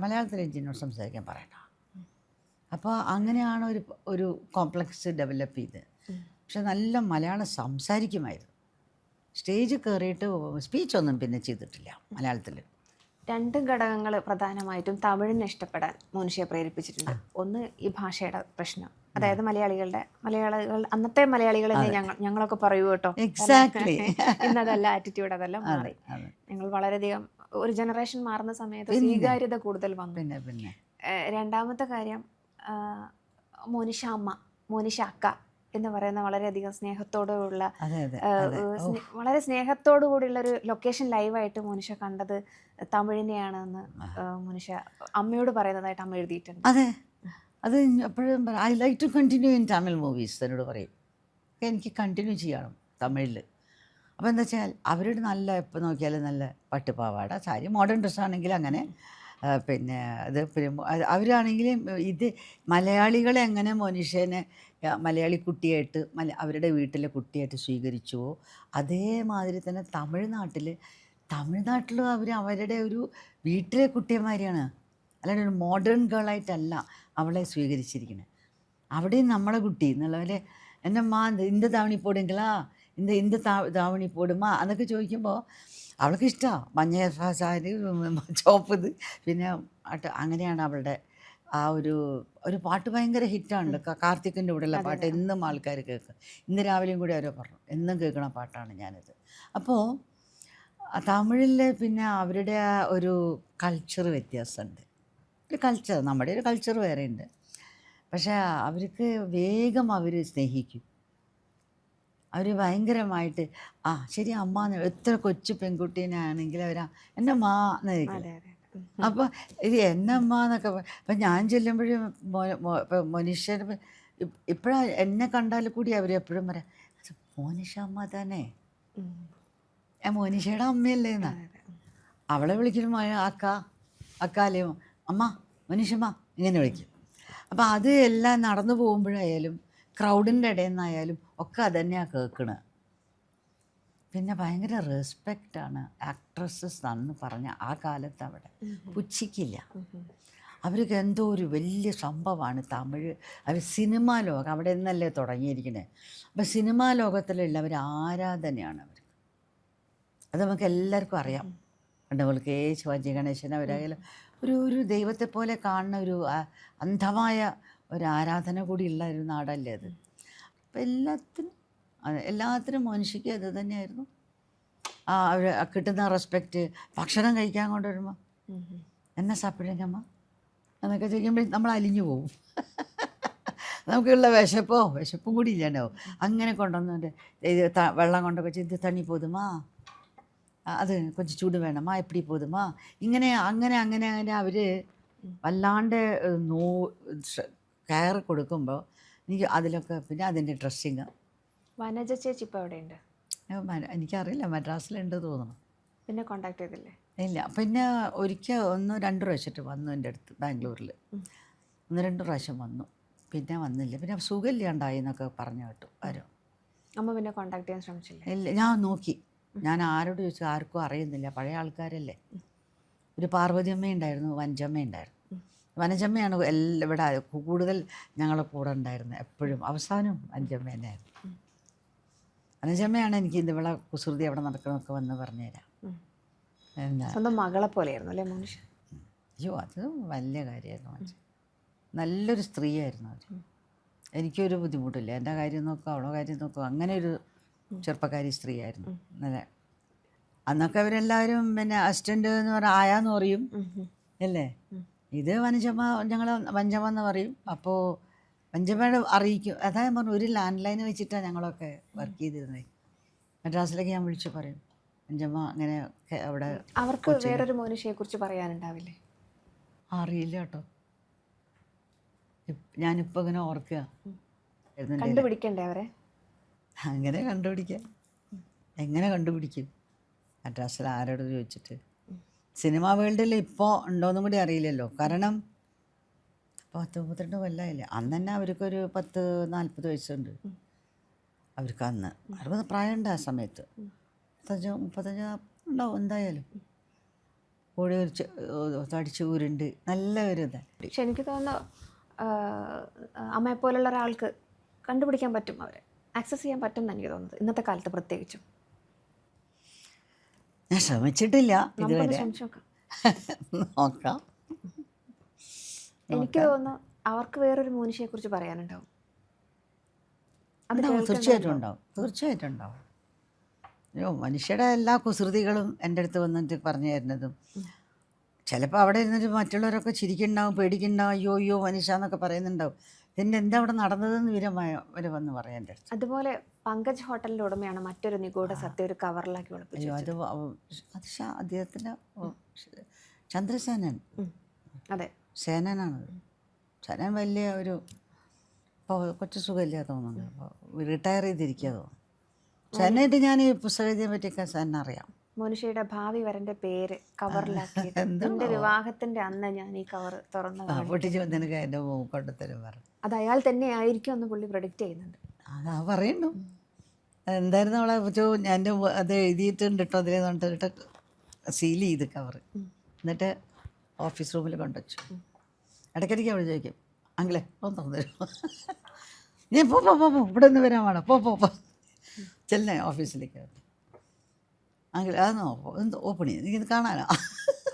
മലയാളത്തിൽ എഞ്ചിനോട് സംസാരിക്കാൻ പറയണ്ട. അപ്പോൾ അങ്ങനെയാണ് ഒരു കോംപ്ലക്സ് ഡെവലപ്പ് ചെയ്ത്. പക്ഷെ നല്ല മലയാളം സംസാരിക്കുമായിരുന്നു. സ്റ്റേജ് കയറിയിട്ട് സ്പീച്ചൊന്നും പിന്നെ ചെയ്തിട്ടില്ല മലയാളത്തിൽ. രണ്ട് ഘടകങ്ങൾ പ്രധാനമായിട്ടും തമിഴിനെ ഇഷ്ടപ്പെടാൻ മനുഷ്യയെ പ്രേരിപ്പിച്ചിട്ടുണ്ട്. ഒന്ന് ഈ ഭാഷയുടെ പ്രശ്നം, അതായത് മലയാളികൾ അന്നത്തെ മലയാളികൾ ഞങ്ങളൊക്കെ പറയൂ കേട്ടോ, എക്സാക്ട്ലി ഇന്നതല്ല ആറ്റിറ്റ്യൂഡ്, അതെല്ലാം മാറി. ഞങ്ങൾ വളരെയധികം ഒരു ജനറേഷൻ മാറുന്ന സമയത്ത് സ്വീകാര്യത കൂടുതൽ വന്നു. പിന്നെ രണ്ടാമത്തെ കാര്യം മോനിഷ അക്ക എന്ന് പറയുന്ന വളരെയധികം സ്നേഹത്തോടുള്ള വളരെ സ്നേഹത്തോടു കൂടിയുള്ള ഒരു ലൊക്കേഷൻ ലൈവായിട്ട് മോനിഷ കണ്ടത് തമിഴിനെയാണെന്ന് മോനിഷ അമ്മയോട് പറയുന്നതായിട്ട് അമ്മ എഴുതിയിട്ടുണ്ട്. അതെ, അത് എപ്പോഴും I like to continue in Tamil movies എന്നോട് പറയും, എനിക്ക് കണ്ടിന്യൂ ചെയ്യണം തമിഴിൽ. അപ്പോൾ എന്താ വെച്ചാൽ അവരുടെ നല്ല എപ്പോൾ നോക്കിയാലും നല്ല പട്ടുപാവാട സാരി, മോഡേൺ ഡ്രസ്സാണെങ്കിൽ അങ്ങനെ, പിന്നെ അത് അവരാണെങ്കിലും ഇത് മലയാളികളെ എങ്ങനെ മനുഷ്യനെ മലയാളി കുട്ടിയായിട്ട് അവരുടെ വീട്ടിലെ കുട്ടിയായിട്ട് സ്വീകരിച്ചുവോ അതേമാതിരി തന്നെ തമിഴ്നാട്ടിലും അവർ അവരുടെ ഒരു വീട്ടിലെ കുട്ടിയന്മാരെയാണ് അല്ലാണ്ട് ഒരു മോഡേൺ ഗേളായിട്ടല്ല അവളെ സ്വീകരിച്ചിരിക്കുന്നത്. അവിടെയും നമ്മളെ കുട്ടി എന്നുള്ളവരെ എന്നമ്മാ ഇന്ത് താവണി പോടുങ്കിലാ ഇന്ത് താവണി പോടുമാ എന്നൊക്കെ ചോദിക്കുമ്പോൾ അവൾക്ക് ഇഷ്ടമാണ്. മഞ്ഞ സാരി ചോപ്പ് ഇത് പിന്നെ അങ്ങനെയാണ് അവളുടെ ആ ഒരു പാട്ട് ഭയങ്കര ഹിറ്റാണല്ലോ. കാർത്തിക്കിൻ്റെ കൂടെയുള്ള പാട്ട് എന്നും ആൾക്കാർ കേൾക്കും. ഇന്ന് രാവിലെയും കൂടി അവരോ പറഞ്ഞു എന്നും കേൾക്കണ പാട്ടാണ് ഞാനിത്. അപ്പോൾ തമിഴിൽ പിന്നെ അവരുടെ ആ ഒരു കൾച്ചർ വ്യത്യാസമുണ്ട്. ഒരു കൾച്ചർ, നമ്മുടെ ഒരു കൾച്ചർ വേറെ ഉണ്ട്. പക്ഷേ അവർക്ക് വേഗം അവർ സ്നേഹിക്കും. അവർ ഭയങ്കരമായിട്ട് ശരി അമ്മ എത്ര കൊച്ചു പെൺകുട്ടീനാണെങ്കിൽ അവർ എൻ്റെ അമ്മ എന്ന് കേൾക്കും. അപ്പോൾ ഇത് എന്നെ അമ്മ എന്നൊക്കെ അപ്പം ഞാൻ ചെല്ലുമ്പോഴും മനുഷ്യർ ഇപ്പോഴാ എന്നെ കണ്ടാൽ കൂടി അവർ എപ്പോഴും പറയാം മോനിഷ അമ്മ തന്നെ, മോനിഷയുടെ അമ്മയല്ലേ എന്നാ. അവളെ വിളിക്കുമ്പോൾ അക്കാലയോ അമ്മ മനുഷ്യമ്മ ഇങ്ങനെ വിളിക്കും. അപ്പോൾ അത് എല്ലാം നടന്നു പോകുമ്പോഴായാലും ക്രൗഡിൻ്റെ ഇടയിൽ നിന്നായാലും ഒക്കെ അതന്നെയാണ് കേൾക്കണത്. പിന്നെ ഭയങ്കര റെസ്പെക്റ്റാണ് ആക്ട്രസസ് എന്ന് പറഞ്ഞ ആ കാലത്ത് അവിടെ പുച്ഛിക്കില്ല. അവർക്ക് എന്തോ ഒരു വലിയ സംഭവമാണ് തമിഴ്. അവർ സിനിമാ ലോകം അവിടെ നിന്നല്ലേ തുടങ്ങിയിരിക്കണേ. അപ്പം സിനിമാ ലോകത്തിലുള്ളവർ ആരാധനയാണ് അവർക്ക്. അത് നമുക്ക് എല്ലാവർക്കും അറിയാം. കണ്ടവൾക്ക് ശിവാജി ഗണേശൻ അവരായാലും ഒരു ദൈവത്തെ പോലെ കാണുന്ന ഒരു അന്ധമായ ഒരു ആരാധന കൂടിയുള്ള ഒരു നാടല്ലേ അത്. അപ്പം എല്ലാത്തിനും മനുഷ്യക്ക് അത് തന്നെയായിരുന്നു. അവർ കിട്ടുന്ന റെസ്പെക്റ്റ്. ഭക്ഷണം കഴിക്കാൻ കൊണ്ടുവരുമ്പോൾ എന്നെ സാപ്പിടുങ്ങമ്മ എന്നൊക്കെ ചോദിക്കുമ്പോൾ നമ്മൾ അലിഞ്ഞു പോവും. നമുക്കുള്ള വിശപ്പും കൂടി ഇല്ലാണ്ടാവും. അങ്ങനെ കൊണ്ടുവന്നിട്ട് ഇത് വെള്ളം കൊണ്ടൊക്കെ ഇത് തണ്ണി പോതുമാ, അത് കൊഞ്ചം ചൂട് വേണമാ, എപ്പിടി പോതുമാ, അങ്ങനെ അങ്ങനെ അങ്ങനെ അങ്ങനെ അവർ വല്ലാണ്ട് കെയർ കൊടുക്കുമ്പോൾ എനിക്ക് അതിലൊക്കെ. പിന്നെ അതിൻ്റെ ഡ്രസ്സിങ്. വനജ ചേച്ചി ഇപ്പോൾ എവിടെയുണ്ട്? എനിക്കറിയില്ല, മദ്രാസിലുണ്ട് തോന്നുന്നു. പിന്നെ കോണ്ടാക്ട് ചെയ്തില്ലേ? ഇല്ല. പിന്നെ ഒരിക്കൽ 1-2 പ്രാവശ്യമായിട്ട് വന്നു എൻ്റെ അടുത്ത് ബാംഗ്ലൂരിൽ. 1-2 പ്രാവശ്യം വന്നു. പിന്നെ വന്നില്ല. പിന്നെ സുഖമില്ലാണ്ടായി എന്നൊക്കെ പറഞ്ഞു കേട്ടു ആരോ. അമ്മ പിന്നെ കോണ്ടാക്ട് ചെയ്യാൻ ശ്രമിച്ചില്ല? ഇല്ല, ഞാൻ നോക്കി. ഞാൻ ആരോട് ചോദിച്ചു ആർക്കും അറിയുന്നില്ല. പഴയ ആൾക്കാരല്ലേ. ഒരു പാർവതി അമ്മ ഉണ്ടായിരുന്നു, വനജമ്മ ഉണ്ടായിരുന്നു. വനജമ്മയാണ് ഇവിടെ കൂടുതൽ ഞങ്ങളെ കൂടെ ഉണ്ടായിരുന്നത് എപ്പോഴും. അവസാനം വനജമ്മ തന്നെയായിരുന്നു. വനജമ്മയാണ് എനിക്ക് ഇവിടെ കുസൃതി അവിടെ നടക്കണമൊക്കെ വന്ന് പറഞ്ഞുതരാം. സ്വന്തം മകളെ പോലെയായിരുന്നു അല്ലേ മനുഷ്യ? അയ്യോ, അത് വലിയ കാര്യമായിരുന്നു. നല്ലൊരു സ്ത്രീയായിരുന്നു അവർ. എനിക്കൊരു ബുദ്ധിമുട്ടില്ല. എൻ്റെ കാര്യം നോക്കുക, അവളെ കാര്യം നോക്കുക, അങ്ങനെ ഒരു ചെറുപ്പക്കാരി സ്ത്രീയായിരുന്നു. നല്ല അന്നൊക്കെ അവരെല്ലാവരും പിന്നെ അസിസ്റ്റൻ്റ് എന്ന് പറഞ്ഞാൽ ആയാന്ന് പറയും അല്ലേ. ഇത് വനജമ്മ, ഞങ്ങൾ വഞ്ചമ്മ എന്ന് പറയും. അപ്പോൾ വഞ്ചമ്മയുടെ അറിയിക്കും. അതായത് പറഞ്ഞു ഒരു ലാൻഡ് ലൈൻ വെച്ചിട്ടാണ് ഞങ്ങളൊക്കെ വർക്ക് ചെയ്തിരുന്നത്. മദ്രാസിലേക്ക് ഞാൻ വിളിച്ചു പറയും വഞ്ചമ്മ അങ്ങനെ അവിടെ. അവർക്ക് വേറൊരു മനുഷ്യയെ കുറിച്ച് പറയാനുണ്ടാവില്ലേ? അറിയില്ല കേട്ടോ. ഞാനിപ്പോൾ ഇങ്ങനെ ഓർക്കുക. കണ്ടുപിടിക്കണ്ടേ അവരെ? അങ്ങനെ കണ്ടുപിടിക്കാം. എങ്ങനെ കണ്ടുപിടിക്കും? മദ്രാസിൽ ആരോട് ചോദിച്ചിട്ട്? സിനിമാ വേൾഡിൽ ഇപ്പോൾ ഉണ്ടോയെന്നും കൂടി അറിയില്ലല്ലോ. കാരണം 32 കൊല്ലമായില്ലേ. അന്ന് തന്നെ അവർക്കൊരു 40 വയസ്സുണ്ട് അവർക്ക്. അന്ന് 60 പ്രായമുണ്ട് ആ സമയത്ത്. 35 ഉണ്ടാവും എന്തായാലും. കൂടെ തടിച്ച് ഊരുണ്ട്, നല്ല ഒരു ഇതാണ്. പക്ഷെ എനിക്ക് തോന്നുന്നു അമ്മയെപ്പോലുള്ള ഒരാൾക്ക് കണ്ടുപിടിക്കാൻ പറ്റും, അവരെ ആക്സസ് ചെയ്യാൻ പറ്റും എന്ന് എനിക്ക് തോന്നുന്നത്, ഇന്നത്തെ കാലത്ത് പ്രത്യേകിച്ചും. ഞാൻ ശ്രമിച്ചിട്ടില്ല ഇതുവരെ. നോക്കാം. എനിക്ക് തോന്നുന്നു അവർക്ക് വേറൊരു മനുഷ്യയെ കുറിച്ച് പറയാനുണ്ടാവും. തീർച്ചയായിട്ടും ഉണ്ടാവും, തീർച്ചയായിട്ടും ഉണ്ടാവും. അയ്യോ, മനുഷ്യരുടെ എല്ലാ കുസൃതികളും എൻ്റെ അടുത്ത് വന്നിട്ട് പറഞ്ഞു തരുന്നതും. ചിലപ്പോൾ അവിടെ ഇരുന്നിട്ട് മറ്റുള്ളവരൊക്കെ ചിരിക്കുന്നുണ്ടാവും, പേടിക്കുന്നുണ്ടാവും, അയ്യോ അയ്യോ മനുഷ്യ എന്നൊക്കെ പറയുന്നുണ്ടാവും. ഇതിൻ്റെ എന്താ അവിടെ നടന്നതെന്ന് വിവരമായവർ വന്ന് പറയാൻ എൻ്റെ അടുത്ത്. അതുപോലെ പങ്കജ് ഹോട്ടലിൻ്റെ ഉടമയാണ് മറ്റൊരു നിഗൂഢ സത്യം ഒരു കവറിലാക്കി ഒളിപ്പിച്ചു. അയ്യോ, അത് അദ്ദേഹത്തിൻ്റെ ചന്ദ്രസേനൻ. അതെ, സേനനാണത്. സേനൻ വലിയ ഒരു ഇപ്പോൾ കൊച്ചു സുഖമില്ല തോന്നുന്നു. അപ്പോൾ റിട്ടയർ ചെയ്തിരിക്കുക തോന്നുന്നു. സേനയായിട്ട് ഞാൻ ഈ പുസ്തകത്തെ പറ്റിയൊക്കെ സേന അറിയാം. മനുഷ്യയുടെ ഭാവി വരന്റെ പേര് കവറിലാക്കി. എൻ്റെ വിവാഹത്തിന്റെ അന്ന് ഞാൻ ഈ കവർ തുറന്നു പൊട്ടിച്ച് നിനക്ക് എൻ്റെ കൊണ്ടുത്തരും പറഞ്ഞു. അത് അയാൾ തന്നെ ആയിരിക്കും എന്ന് പുള്ളി പ്രൊഡിക്റ്റ് ചെയ്യുന്നുണ്ട്. അതാ പറയുന്നു. എന്തായിരുന്നു അവളെ എൻ്റെ അത് എഴുതിയിട്ടുണ്ട് കേട്ടോ. അതിൽ കൊണ്ടിട്ട് സീൽ ചെയ്ത് കവർ. എന്നിട്ട് ഓഫീസ് റൂമിൽ കൊണ്ടുവച്ചു. ഇടയ്ക്കിടയ്ക്ക് അവൾ ചോദിക്കും, അങ്കിളെ ഒന്ന് തുറന്നു തരുമോ, നീ പോ പോ പോ പോ, ഇവിടെ നിന്ന് വരാൻ വേണം, പോ പോ പോ, ചെല്ലേ ഓഫീസിലേക്ക്. അങ്കിൾ അതൊന്ന് ഓപ്പൺ ചെയ്ത് എനിക്കിത് കാണാനോ.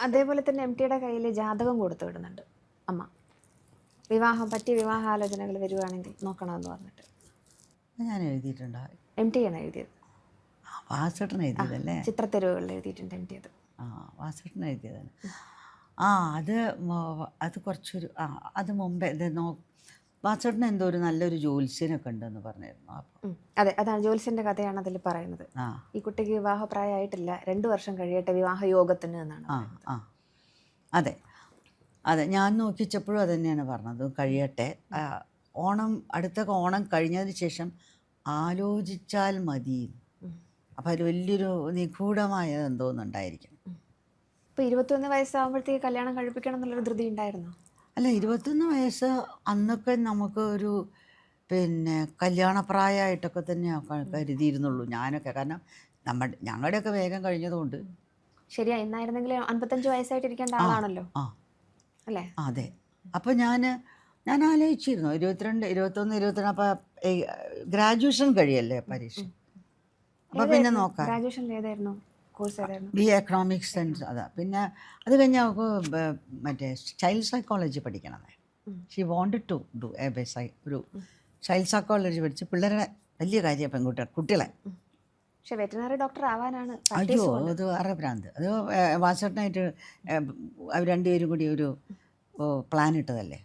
അതേപോലെ തന്നെ MTയുടെ കയ്യിൽ ജാതകം കൊടുത്തു വിടുന്നുണ്ട് അമ്മ. പറ്റിയ വിവാഹാലോചനകൾ വരുവാണെങ്കിൽ നോക്കണമെന്ന് പറഞ്ഞിട്ട്. ഞാൻ എഴുതിയിട്ടുണ്ടോ? MT ആണ് എഴുതിയത്. വാസേട്ടൻ എഴുതിയതല്ലേ? ചിത്രത്തെരുവുകളിൽ എഴുതിയിട്ടുണ്ട് MT അത്. വാസേട്ടൻ എഴുതിയതല്ലേ? അത് കുറച്ചൊരു അത് മുമ്പേ വാസേട്ടന് എന്തോ ഒരു നല്ലൊരു ജ്യോത്സ്യനൊക്കെ ഉണ്ടെന്ന് പറഞ്ഞിരുന്നു. അപ്പോൾ അതെ, അതാണ് ജ്യോത്സ്യൻ്റെ കഥയാണ് അതിൽ പറയുന്നത്. ഈ കുട്ടിക്ക് വിവാഹപ്രായമായിട്ടില്ല, 2 വർഷം കഴിയട്ടെ വിവാഹ യോഗത്തിന് എന്നാണ്. അതെ അതെ, ഞാൻ നോക്കിച്ചപ്പോഴും അത് തന്നെയാണ് പറഞ്ഞത്, കഴിയട്ടെ, അടുത്ത ഓണം കഴിഞ്ഞതിന് ശേഷം ആലോചിച്ചാൽ മതി. അപ്പം അതിൽ വലിയൊരു നിഗൂഢമായ എന്തോന്നുണ്ടായിരിക്കും. ഇപ്പോൾ 21 വയസ്സാകുമ്പോഴത്തേക്ക് കല്യാണം കഴിപ്പിക്കണം എന്നുള്ളൊരു ധൃതി ഉണ്ടായിരുന്നോ? അല്ല, 21 വയസ്സ് അന്നൊക്കെ നമുക്ക് ഒരു കല്യാണപ്രായമായിട്ടൊക്കെ തന്നെ കരുതിയിരുന്നുള്ളൂ ഞാനൊക്കെ. കാരണം ഞങ്ങളുടെയൊക്കെ വേഗം കഴിഞ്ഞതുകൊണ്ട്. ശരിയാ, ഇന്നായിരുന്നെങ്കിൽ 55 വയസ്സായിട്ട് ഇരിക്കേണ്ട ആളാണല്ലോ അല്ലേ? അതെ. അപ്പോൾ ഞാൻ ആലോചിച്ചിരുന്നു 22, 21, 22. അപ്പോൾ ഗ്രാജുവേഷൻ കഴിയല്ലേ പരീക്ഷ. അപ്പോൾ പിന്നെ നോക്കാം. ഗ്രാജുവേഷൻ ഏതായിരുന്നു? കോഴ്സ് ഏതായിരുന്നു? BA എക്കണോമിക്സ് ആൻഡ് അതാ. പിന്നെ അത് കഴിഞ്ഞ് അവൾക്ക് മറ്റേ ചൈൽഡ് സൈക്കോളജി പഠിക്കണം. ഷീ വോണ്ടഡ് ടു ഡു ഒരു ചൈൽഡ് സൈക്കോളജി പഠിച്ച് പിള്ളേരുടെ വലിയ കാര്യം കുട്ടികളെ. പക്ഷെ വെറ്ററിനറി ഡോക്ടർ ആവാനാണ്. അയ്യോ, അത് വേറെ ഭ്രാന്ത്. അത് വാസേട്ടനായിട്ട് അവർ രണ്ടുപേരും കൂടി ഒരു പ്ലാൻ ഇട്ടതല്ലേ.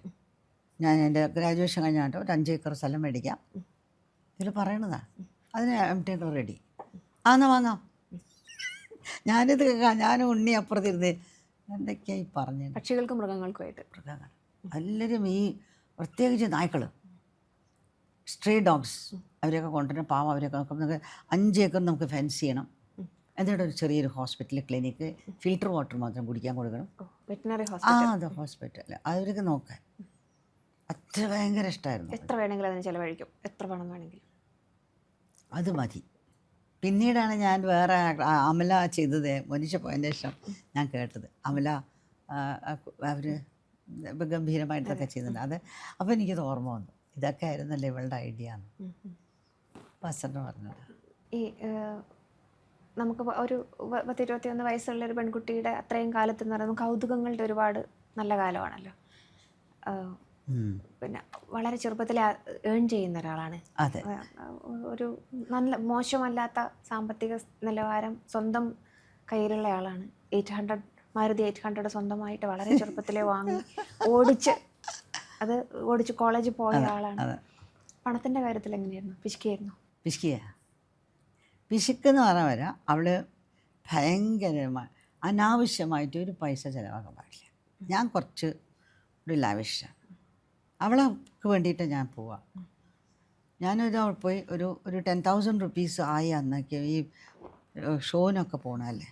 ഞാൻ എൻ്റെ ഗ്രാജുവേഷൻ കഴിഞ്ഞാട്ടോ ഒരു 5 ഏക്കർ സ്ഥലം മേടിക്കാം, ഇതിൽ പറയണതാണ്. അതിന് MT റെഡി ആന്നാ വാങ്ങാം. ഞാനിത് ഞാനും ഉണ്ണി അപ്പുറത്തിരുന്ന് എന്തൊക്കെയായി പറഞ്ഞു. പക്ഷികൾക്കും മൃഗങ്ങൾക്കുമായിട്ട്. മൃഗങ്ങൾ എല്ലാവരും ഈ പ്രത്യേകിച്ച് നായ്ക്കൾ, സ്ട്രേ ഡോഗ്സ്, അവരെയൊക്കെ കൊണ്ടുവരണം. പാവം അവരൊക്കെ നമുക്ക് 5 ഏക്കർ നമുക്ക് ഫെൻസ് ചെയ്യണം. എന്നിട്ട് ഒരു ചെറിയൊരു ഹോസ്പിറ്റൽ, ക്ലിനിക്ക്, ഫിൽറ്റർ വാട്ടർ മാത്രം കുടിക്കാൻ കൊടുക്കണം. വെറ്ററിനറി അത് ഹോസ്പിറ്റൽ അവർക്ക് നോക്കാൻ അത്ര ഭയങ്കര ഇഷ്ടമായിരുന്നു. എത്ര വേണമെങ്കിലും അതിന് ചിലവഴിക്കും, എത്ര പണം വേണമെങ്കിലും. അത് മതി. പിന്നീടാണ് ഞാൻ വേറെ അമല ചെയ്തത്, മനുഷ്യ പോയതിന് ശേഷം ഞാൻ കേട്ടത്. അമല അവർ ഗംഭീരമായിട്ടൊക്കെ ചെയ്യുന്നുണ്ട് അത്. അപ്പോൾ എനിക്കത് ഓർമ്മ വന്നു, ഇതൊക്കെ ആയിരുന്നല്ലേ ഇവളുടെ ഐഡിയ എന്ന് വാസേട്ടൻ പറഞ്ഞത്. ഈ നമുക്ക് ഒരു 21 വയസ്സുള്ള ഒരു പെൺകുട്ടിയുടെ അത്രയും കാലത്ത് എന്ന് പറയുന്നത് കൗതുകങ്ങളുടെ ഒരുപാട് നല്ല കാലമാണല്ലോ. പിന്നെ വളരെ ചെറുപ്പത്തിൽ ഏൺ ചെയ്യുന്ന ഒരാളാണ്. ഒരു നല്ല മോശമല്ലാത്ത സാമ്പത്തിക നിലവാരം സ്വന്തം കയ്യിലുള്ള ആളാണ്. മാരുതി 800 സ്വന്തമായിട്ട് വളരെ ചെറുപ്പത്തിലേ വാങ്ങി ഓടിച്ച് കോളേജിൽ പോയ ആളാണ്. പണത്തിൻ്റെ കാര്യത്തിൽ എങ്ങനെയായിരുന്നു? പിശുക്കിയായിരുന്നു? പിശുക്കെന്ന് പറഞ്ഞാൽ വരാം. അവൾ ഭയങ്കരമായി അനാവശ്യമായിട്ട് ഒരു പൈസ ചിലവാക്കാൻ പാടില്ല. ഞാൻ കുറച്ച് ഒരു ലാവിഷാണ്. അവൾക്ക് വേണ്ടിയിട്ട് ഞാൻ പോവാം. ഞാനൊരു പോയി ഒരു 10,000 റുപ്പീസ് ആയി അന്നൊക്കെ ഈ ഷോനൊക്കെ പോകണമല്ലേ.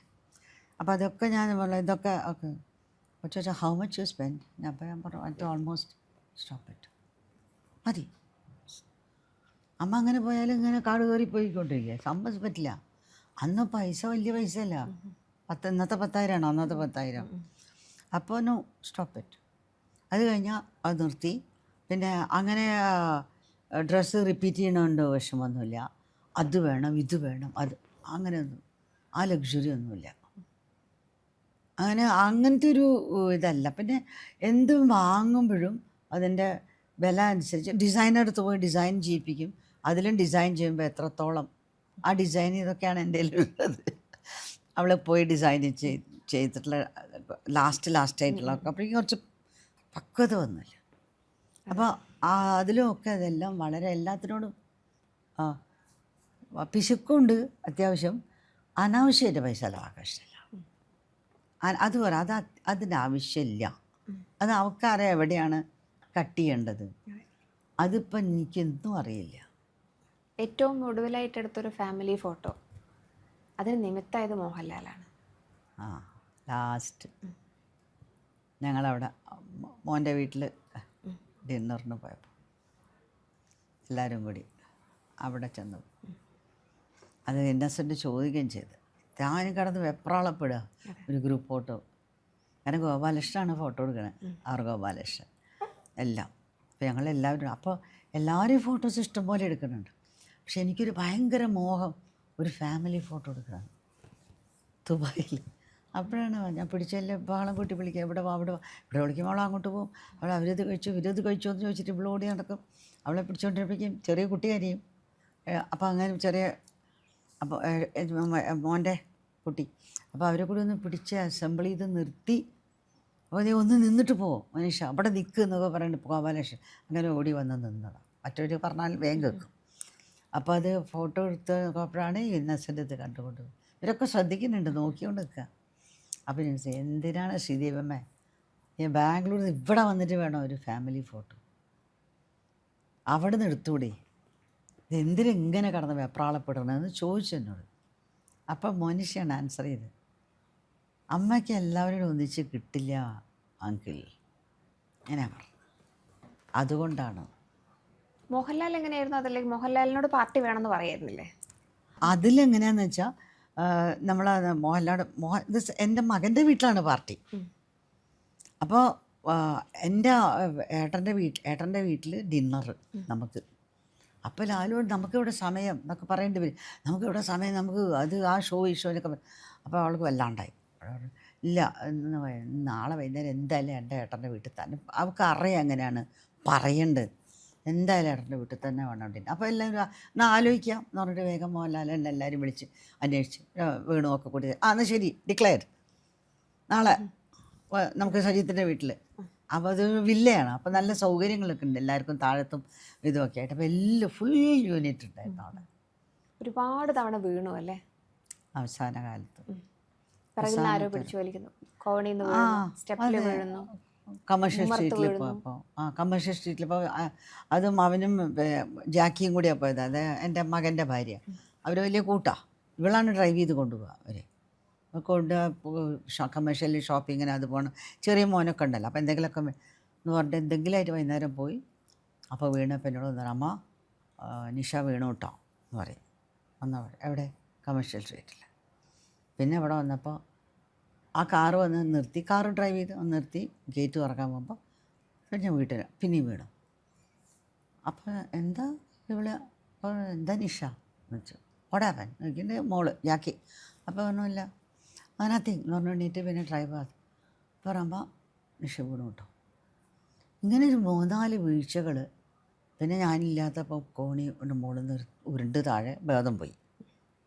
അപ്പോൾ അതൊക്കെ ഞാൻ ഇതൊക്കെ ഒക്കെ പക്ഷേ ഹൗ മച്ച് യു സ്പെൻഡ്? അപ്പോൾ ഞാൻ പറഞ്ഞു അത് ഓൾമോസ്റ്റ് സ്റ്റോപ്പ് ഇറ്റ്, മതി. അമ്മ അങ്ങനെ പോയാലും ഇങ്ങനെ കാട് കയറി പോയിക്കൊണ്ടിരിക്കുക, സമ്മതിച്ച് പറ്റില്ല. അന്ന് പൈസ വലിയ പൈസ അല്ല, ഇന്നത്തെ 10,000 ആണ് അന്നത്തെ 10,000. അപ്പോൾ നോ, സ്റ്റോപ്പ് ഇറ്റ്. അത് കഴിഞ്ഞാൽ അത് നിർത്തി. പിന്നെ അങ്ങനെ ഡ്രസ്സ് റിപ്പീറ്റ് ചെയ്യണമുണ്ട് വിഷമമൊന്നുമില്ല. അത് വേണം ഇത് വേണം അത് അങ്ങനെയൊന്നും, ആ ലക്ഷറി ഒന്നുമില്ല. അങ്ങനത്തെ ഒരു ഇതല്ല. പിന്നെ എന്തും വാങ്ങുമ്പോഴും അതിൻ്റെ വില അനുസരിച്ച് ഡിസൈനർ അടുത്ത് പോയി ഡിസൈൻ ചെയ്യിപ്പിക്കും. അതിലും ഡിസൈൻ ചെയ്യുമ്പോൾ എത്രത്തോളം ആ ഡിസൈൻ ഇതൊക്കെയാണ് എൻ്റെ ഉള്ളത്. അവളെ പോയി ഡിസൈൻ ചെയ്തിട്ടുള്ള ലാസ്റ്റായിട്ടുള്ള അപ്പോഴേക്കും കുറച്ച് പക്വത വന്നില്ല. അപ്പോൾ അതിലുമൊക്കെ അതെല്ലാം വളരെ എല്ലാത്തിനോടും പിശുക്കുണ്ട്. അത്യാവശ്യം അനാവശ്യമായിട്ട് പൈസ ചിലവാക്കാൻ ഇഷ്ടമല്ല. അത് പറയാം, അതിൻ്റെ ആവശ്യമില്ല. അത് അവൾക്കറിയാം എവിടെയാണ് കട്ട് ചെയ്യേണ്ടത്. അതിപ്പോൾ എനിക്കെന്തും അറിയില്ല. ഏറ്റവും ഒടുവിലായിട്ട് എടുത്തൊരു ഫാമിലി ഫോട്ടോ, അതിന് നിമിത്തമായത് മോഹൻലാലാണ്. ലാസ്റ്റ് ഞങ്ങളവിടെ മോൻ്റെ വീട്ടിൽ ഡിന്നറിന് പോയപ്പോൾ എല്ലാവരും കൂടി അവിടെ ചെന്നു. അത് ഇന്നസെൻ്റ് ചോദിക്കുകയും ചെയ്ത്, ഞാൻ കിടന്ന് വെപ്രാളപ്പെടുക ഒരു ഗ്രൂപ്പ് ഫോട്ടോ. കാരണം ഗോപാലകൃഷ്ണനാണ് ഫോട്ടോ എടുക്കണത്, ആർ ഗോപാലകൃഷ്ണൻ എല്ലാം. അപ്പോൾ ഞങ്ങളെല്ലാവരും, അപ്പോൾ എല്ലാവരും ഫോട്ടോസ് ഇഷ്ടംപോലെ എടുക്കുന്നുണ്ട്. പക്ഷെ എനിക്കൊരു ഭയങ്കര മോഹം ഒരു ഫാമിലി ഫോട്ടോ എടുക്കണം ദുബായിൽ. അപ്പോഴാണ് ഞാൻ പിടിച്ചല്ലേ ബഹളം കൂട്ടി വിളിക്കുക, ഇവിടെ വാ ഇവിടെ വാ, ഇവിടെ വിളിക്കുമ്പോൾ അവൾ അങ്ങോട്ട് പോകും, അവൾ അവരത് കഴിച്ചു ഇവരത് കഴിച്ചു എന്ന് ചോദിച്ചിട്ട് ഇവിടെ ഓടി നടക്കും. അവളെ പിടിച്ചുകൊണ്ടിരിപ്പിക്കും, ചെറിയ കുട്ടി കരിയും. അപ്പോൾ അങ്ങനെ ചെറിയ അപ്പോൾ മോൻ്റെ കുട്ടി, അപ്പോൾ അവരെ കൂടി ഒന്ന് പിടിച്ച് അസംബിൾ ചെയ്ത് നിർത്തി. അപ്പോൾ നീ ഒന്ന് നിന്നിട്ട് പോകും മനീഷ, അവിടെ നിൽക്കുക എന്നൊക്കെ പറയുന്നത് ഗോപാലകൃഷ്ണൻ. അങ്ങനെ ഓടി വന്ന് നിന്നതാണ്. മറ്റൊരു പറഞ്ഞാൽ വേഗം കേൾക്കും. അപ്പോൾ അത് ഫോട്ടോ എടുത്തപ്പോഴാണ് ഇന്നസെൻ്റ് ഇത് കണ്ടുകൊണ്ട് ഇവരൊക്കെ ശ്രദ്ധിക്കുന്നുണ്ട്, നോക്കിക്കൊണ്ട് നിൽക്കുക. അപ്പോൾ ഞാൻ എന്തിനാണ് ശ്രീദേവമ്മേ ഈ ബാംഗ്ലൂരിൽ ഇവിടെ വന്നിട്ട് വേണം ഒരു ഫാമിലി ഫോട്ടോ, അവിടെ നിന്ന് എടുത്തുകൂടി, ഇതെന്തിനും ഇങ്ങനെ കടന്ന് വെപ്രാളപ്പെടണമെന്ന് ചോദിച്ചു എന്നോട്. അപ്പം മോനിഷയാണ് ആൻസർ ചെയ്ത്, അമ്മയ്ക്ക് എല്ലാവരോടും ഒന്നിച്ച് കിട്ടില്ല അങ്കിൾ, അങ്ങനെ പറഞ്ഞു. അതുകൊണ്ടാണ്. മോഹൻലാൽ എങ്ങനെയായിരുന്നു അതല്ലെങ്കിൽ മോഹൻലാലിനോട് പാർട്ടി വേണമെന്ന് പറയായിരുന്നില്ലേ? അതിലെങ്ങനെയാണെന്ന് വെച്ചാൽ നമ്മൾ ഇത് എൻ്റെ മകൻ്റെ വീട്ടിലാണ് പാർട്ടി. അപ്പോൾ എൻ്റെ ഏട്ടൻ്റെ വീട്ടിൽ ഡിന്നർ നമുക്ക്. അപ്പോൾ ലാലു നമുക്കിവിടെ സമയം എന്നൊക്കെ പറയേണ്ടി വരും, നമുക്കിവിടെ സമയം, നമുക്ക് അത് ആ ഷോ ഈ ഷോയിലൊക്കെ. അപ്പോൾ അവൾക്ക് വല്ലാണ്ടായി. ഇല്ല നാളെ വൈകുന്നേരം എന്തായാലും എൻ്റെ ഏട്ടൻ്റെ വീട്ടിൽ തന്നെ, അവൾക്ക് അറിയാം എങ്ങനെയാണ് പറയേണ്ടത്, എന്തായാലും ഏട്ടൻ്റെ വീട്ടിൽ തന്നെ വേണം. അപ്പോൾ എല്ലാവരും എന്നാൽ ആലോചിക്കാം എന്ന് പറഞ്ഞിട്ട് വേഗം മോഹൻലാൽ എന്നെ എല്ലാവരും വിളിച്ച് അന്വേഷിച്ച് വീണുമൊക്കെ കൂടി എന്നാൽ ശരി ഡിക്ലെയർ നാളെ നമുക്ക് സജീത്തിൻ്റെ വീട്ടിൽ. അപ്പോൾ അത് വില്ലയാണ്, അപ്പോൾ നല്ല സൗകര്യങ്ങളൊക്കെ ഉണ്ട് എല്ലാവർക്കും, താഴത്തും ഇതുമൊക്കെ ആയിട്ട്. അപ്പോൾ എല്ലാം ഫുൾ യൂണിറ്റ് ഉണ്ടായിരുന്നു അവിടെ. ഒരുപാട് തവണ വീണു അല്ലേ അവസാന കാലത്ത്? കമേഴ്ഷ്യൽ സ്ട്രീറ്റിൽ പോയപ്പോൾ കമേഴ്ഷ്യൽ സ്ട്രീറ്റിൽ ഇപ്പോൾ അതും അവനും ജാക്കിയും കൂടിയാണ് പോയത്. അത് എൻ്റെ മകൻ്റെ ഭാര്യ, അവർ വലിയ കൂട്ടാണ്. ഇവളാണ് ഡ്രൈവ് ചെയ്ത് കൊണ്ടുപോകുക. കമേഴ്ഷ്യൽ ഷോപ്പിങ്ങിന് അത് പോകണം. ചെറിയ മോനൊക്കെ ഉണ്ടല്ലോ, അപ്പോൾ എന്തെങ്കിലുമൊക്കെ എന്ന് പറഞ്ഞിട്ട് എന്തെങ്കിലുമായിട്ട് വൈകുന്നേരം പോയി. അപ്പോൾ വീണപ്പോൾ എന്നോട് പറഞ്ഞു, അമ്മ നിഷ വീണു കേട്ടോ എന്ന് പറയും. വന്നവിടെ എവിടെ? കമേഴ്ഷ്യൽ സ്ട്രീറ്റിൽ. പിന്നെ ഇവിടെ വന്നപ്പോൾ ആ കാറ് വന്ന് നിർത്തി, കാറ് ഡ്രൈവ് ചെയ്ത് വന്ന് നിർത്തി, ഗേറ്റ് തുറക്കാൻ പോകുമ്പോൾ പിന്നെ വീട്ടിൽ പിന്നെയും വീണു. അപ്പോൾ എന്താ ഇവള്? അപ്പോൾ എന്താ നിഷ എന്ന് വെച്ചു. ഓടാപ്പൻ നോക്കിൻ്റെ മോള് ജാക്കി. അപ്പോൾ ഒന്നുമില്ല നത്തിങ് എന്ന് പറഞ്ഞു എണീറ്റ് പിന്നെ ഡ്രൈവ് ആത് പറയുമ്പോൾ നിഷ വീണു കേട്ടോ. ഇങ്ങനെ ഒരു 3-4 വീഴ്ചകൾ. പിന്നെ ഞാനില്ലാത്തപ്പോൾ കോണി മോളിൽ നിന്ന് ഉരുണ്ട് താഴെ ബോധം പോയി.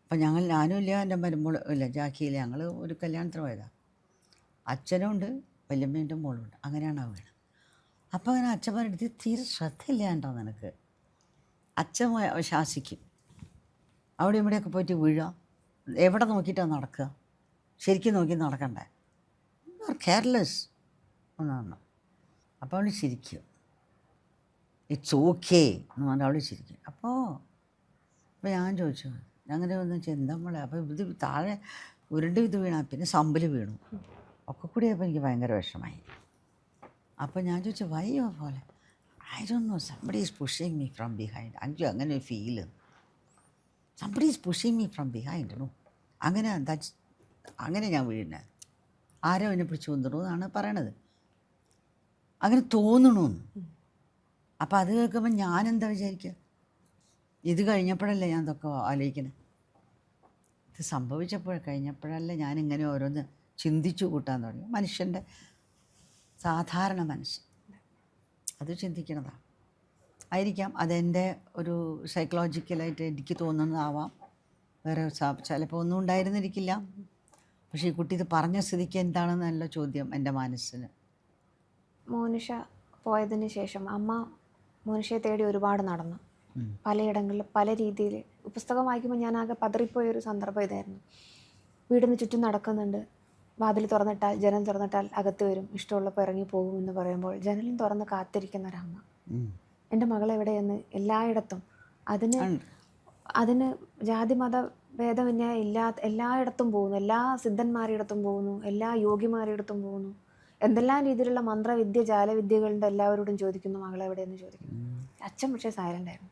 അപ്പം ഞാനും ഇല്ല, എൻ്റെ മരുമോൾ ഇല്ല, ജാക്കിയില്ല, ഞങ്ങൾ ഒരു കല്യാണത്തിന് പോയതാണ്. അച്ഛനും ഉണ്ട്, വല്യമ്മേൻ്റെ മോളുണ്ട്. അങ്ങനെയാണ് ആ വീട്. അപ്പോൾ അങ്ങനെ അച്ഛൻ പറഞ്ഞിട്ട് തീരെ ശ്രദ്ധയില്ല കേട്ടോ നിനക്ക്. അച്ഛൻ ശാസിക്കും, അവിടെ ഇവിടെയൊക്കെ പോയിട്ട് വീഴുക, എവിടെ നോക്കിയിട്ടാണ് നടക്കുക, ശരിക്കും നോക്കി നടക്കണ്ടേ, കെയർലെസ് എന്നാണ്. അപ്പോൾ അവൾ ചിരിക്കും, ഇറ്റ്സ് ഓക്കേ എന്ന് പറഞ്ഞാൽ അവൾ ചിരിക്കും. അപ്പോൾ ഞാൻ ചോദിച്ചു അങ്ങനെ ഒന്ന് എന്താ മോളെ? അപ്പോൾ ഇത് താഴെ ഉരുണ്ട് ഇത് വീണ, പിന്നെ സമ്പിൽ വീണു, ഒക്കെ കൂടി. അപ്പോൾ എനിക്ക് ഭയങ്കര വിഷമായി. അപ്പോൾ ഞാൻ ചോദിച്ചു വയ്യോ പോലെ, I don't know, somebody is pushing me from behind. എനിക്ക് അങ്ങനെ ഒരു feel, somebody is pushing me from behind. No, അങ്ങനെ ഞാൻ വീഴുന്നത്, ആരോ എന്നെ പിടിച്ച് കൊണ്ടുവന്നു എന്നാണ് പറയണത്. അങ്ങനെ തോന്നണമെന്ന്. അപ്പോൾ അത് കേൾക്കുമ്പോൾ ഞാനെന്താ വിചാരിക്കുക, ഇത് കഴിഞ്ഞപ്പോഴല്ലേ ഞാൻ ഇതൊക്കെ ആലോചിക്കണേ. ഇത് കഴിഞ്ഞപ്പോഴല്ലേ ഞാനിങ്ങനെ ഓരോന്ന് ചിന്തിച്ചു കൂട്ടാൻ തുടങ്ങി. മനുഷ്യൻ്റെ സാധാരണ മനുഷ്യൻ അത് ചിന്തിക്കണതാണ് ആയിരിക്കാം. അതെൻ്റെ ഒരു സൈക്കോളജിക്കലായിട്ട് എനിക്ക് തോന്നുന്നതാവാം. വേറെ ചിലപ്പോൾ ഒന്നും ഉണ്ടായിരുന്നിരിക്കില്ല. പക്ഷേ ഈ കുട്ടി ഇത് പറഞ്ഞ സ്ഥിതിക്ക് എന്താണെന്നല്ല ചോദ്യം എൻ്റെ മനസ്സിന്. മോനിഷ പോയതിന് ശേഷം അമ്മ മോനിഷയെ തേടി ഒരുപാട് നടന്നു, പലയിടങ്ങളിൽ പല രീതിയിൽ. പുസ്തകം വായിക്കുമ്പോൾ ഞാൻ ആകെ പതറിപ്പോയൊരു സന്ദർഭം ഇതായിരുന്നു. വീടിന് ചുറ്റും നടക്കുന്നുണ്ട്, വാതിൽ തുറന്നിട്ടാൽ ജനൽ തുറന്നിട്ടാൽ അകത്ത് വരും, ഇഷ്ടമുള്ളപ്പോൾ ഇറങ്ങി പോകും എന്ന് പറയുമ്പോൾ ജനലും തുറന്ന് കാത്തിരിക്കുന്ന ഒരമ്മ. എൻ്റെ മകളെവിടെയെന്ന് എല്ലായിടത്തും, അതിന് ജാതി മത ഭേദമന്യേ എല്ലായിടത്തും പോകുന്നു, എല്ലാ സിദ്ധന്മാരിടത്തും പോകുന്നു, എല്ലാ യോഗിമാരിടത്തും പോകുന്നു, എന്തെല്ലാം രീതിയിലുള്ള മന്ത്രവിദ്യ ജാലവിദ്യകളുണ്ട്, എല്ലാവരോടും ചോദിക്കുന്നു മകളെവിടെയെന്ന് ചോദിക്കുന്നു. അച്ഛൻ പക്ഷേ സൈലൻ്റ് ആയിരുന്നു.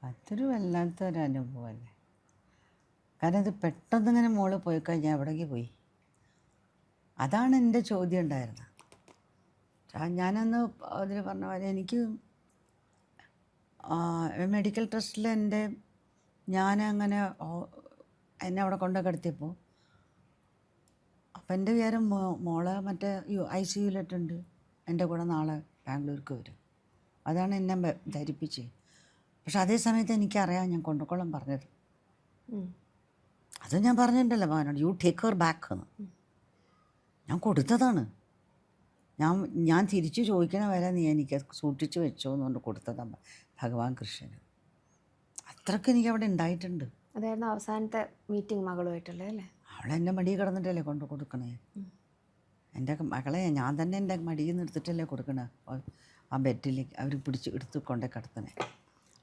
അതൊരു വല്ലാത്തൊരു അനുഭവമല്ലേ. കാരണം ഇത് പെട്ടെന്ന് ഇങ്ങനെ മോള് പോയി കഴിഞ്ഞാൽ എവിടേക്ക് പോയി? അതാണ് എൻ്റെ ചോദ്യം ഉണ്ടായിരുന്നത്. ഞാനന്ന് അതിൽ പറഞ്ഞ പോലെ എനിക്ക് മെഡിക്കൽ ട്രസ്റ്റിൽ ഞാനങ്ങനെ എന്നെ അവിടെ കൊണ്ട് കിടത്തിയപ്പോൾ അപ്പം എൻ്റെ വിചാരം മോളെ മറ്റേ ICUയിലിട്ടുണ്ട്, എൻ്റെ കൂടെ നാളെ ബാംഗ്ലൂർക്ക് വരും. അതാണ് എന്നെ ധരിപ്പിച്ചത്. പക്ഷെ അതേ സമയത്ത് എനിക്കറിയാം ഞാൻ കൊണ്ടുകൊള്ളാൻ പറഞ്ഞത്. അത് ഞാൻ പറഞ്ഞിട്ടുണ്ടല്ലോ അവനോട്, യു ടേക്ക് ഹർ ബാക്ക് എന്ന്. ഞാൻ കൊടുത്തതാണ്. ഞാൻ തിരിച്ചു ചോദിക്കണ വരെ നീ എനിക്ക് സൂക്ഷിച്ച് വെച്ചോ എന്നുകൊണ്ട് കൊടുത്തതാണ് ഭഗവാൻ കൃഷ്ണന്. അത്രയ്ക്ക് എനിക്ക് അവിടെ ഉണ്ടായിട്ടുണ്ട്. അതായിരുന്നു അവസാനത്തെ മീറ്റിംഗ് മകളുമായിട്ടുള്ളത് അല്ലേ? അവളെൻ്റെ മടിയിൽ കിടന്നിട്ടല്ലേ കൊണ്ട് കൊടുക്കണേ. എൻ്റെ മകളെ ഞാൻ തന്നെ എൻ്റെ മടിയിൽ നിന്ന് എടുത്തിട്ടല്ലേ കൊടുക്കണേ. ആ ബെഡിലേക്ക് അവർ എടുത്ത് കൊണ്ടേ കിടത്തണേ.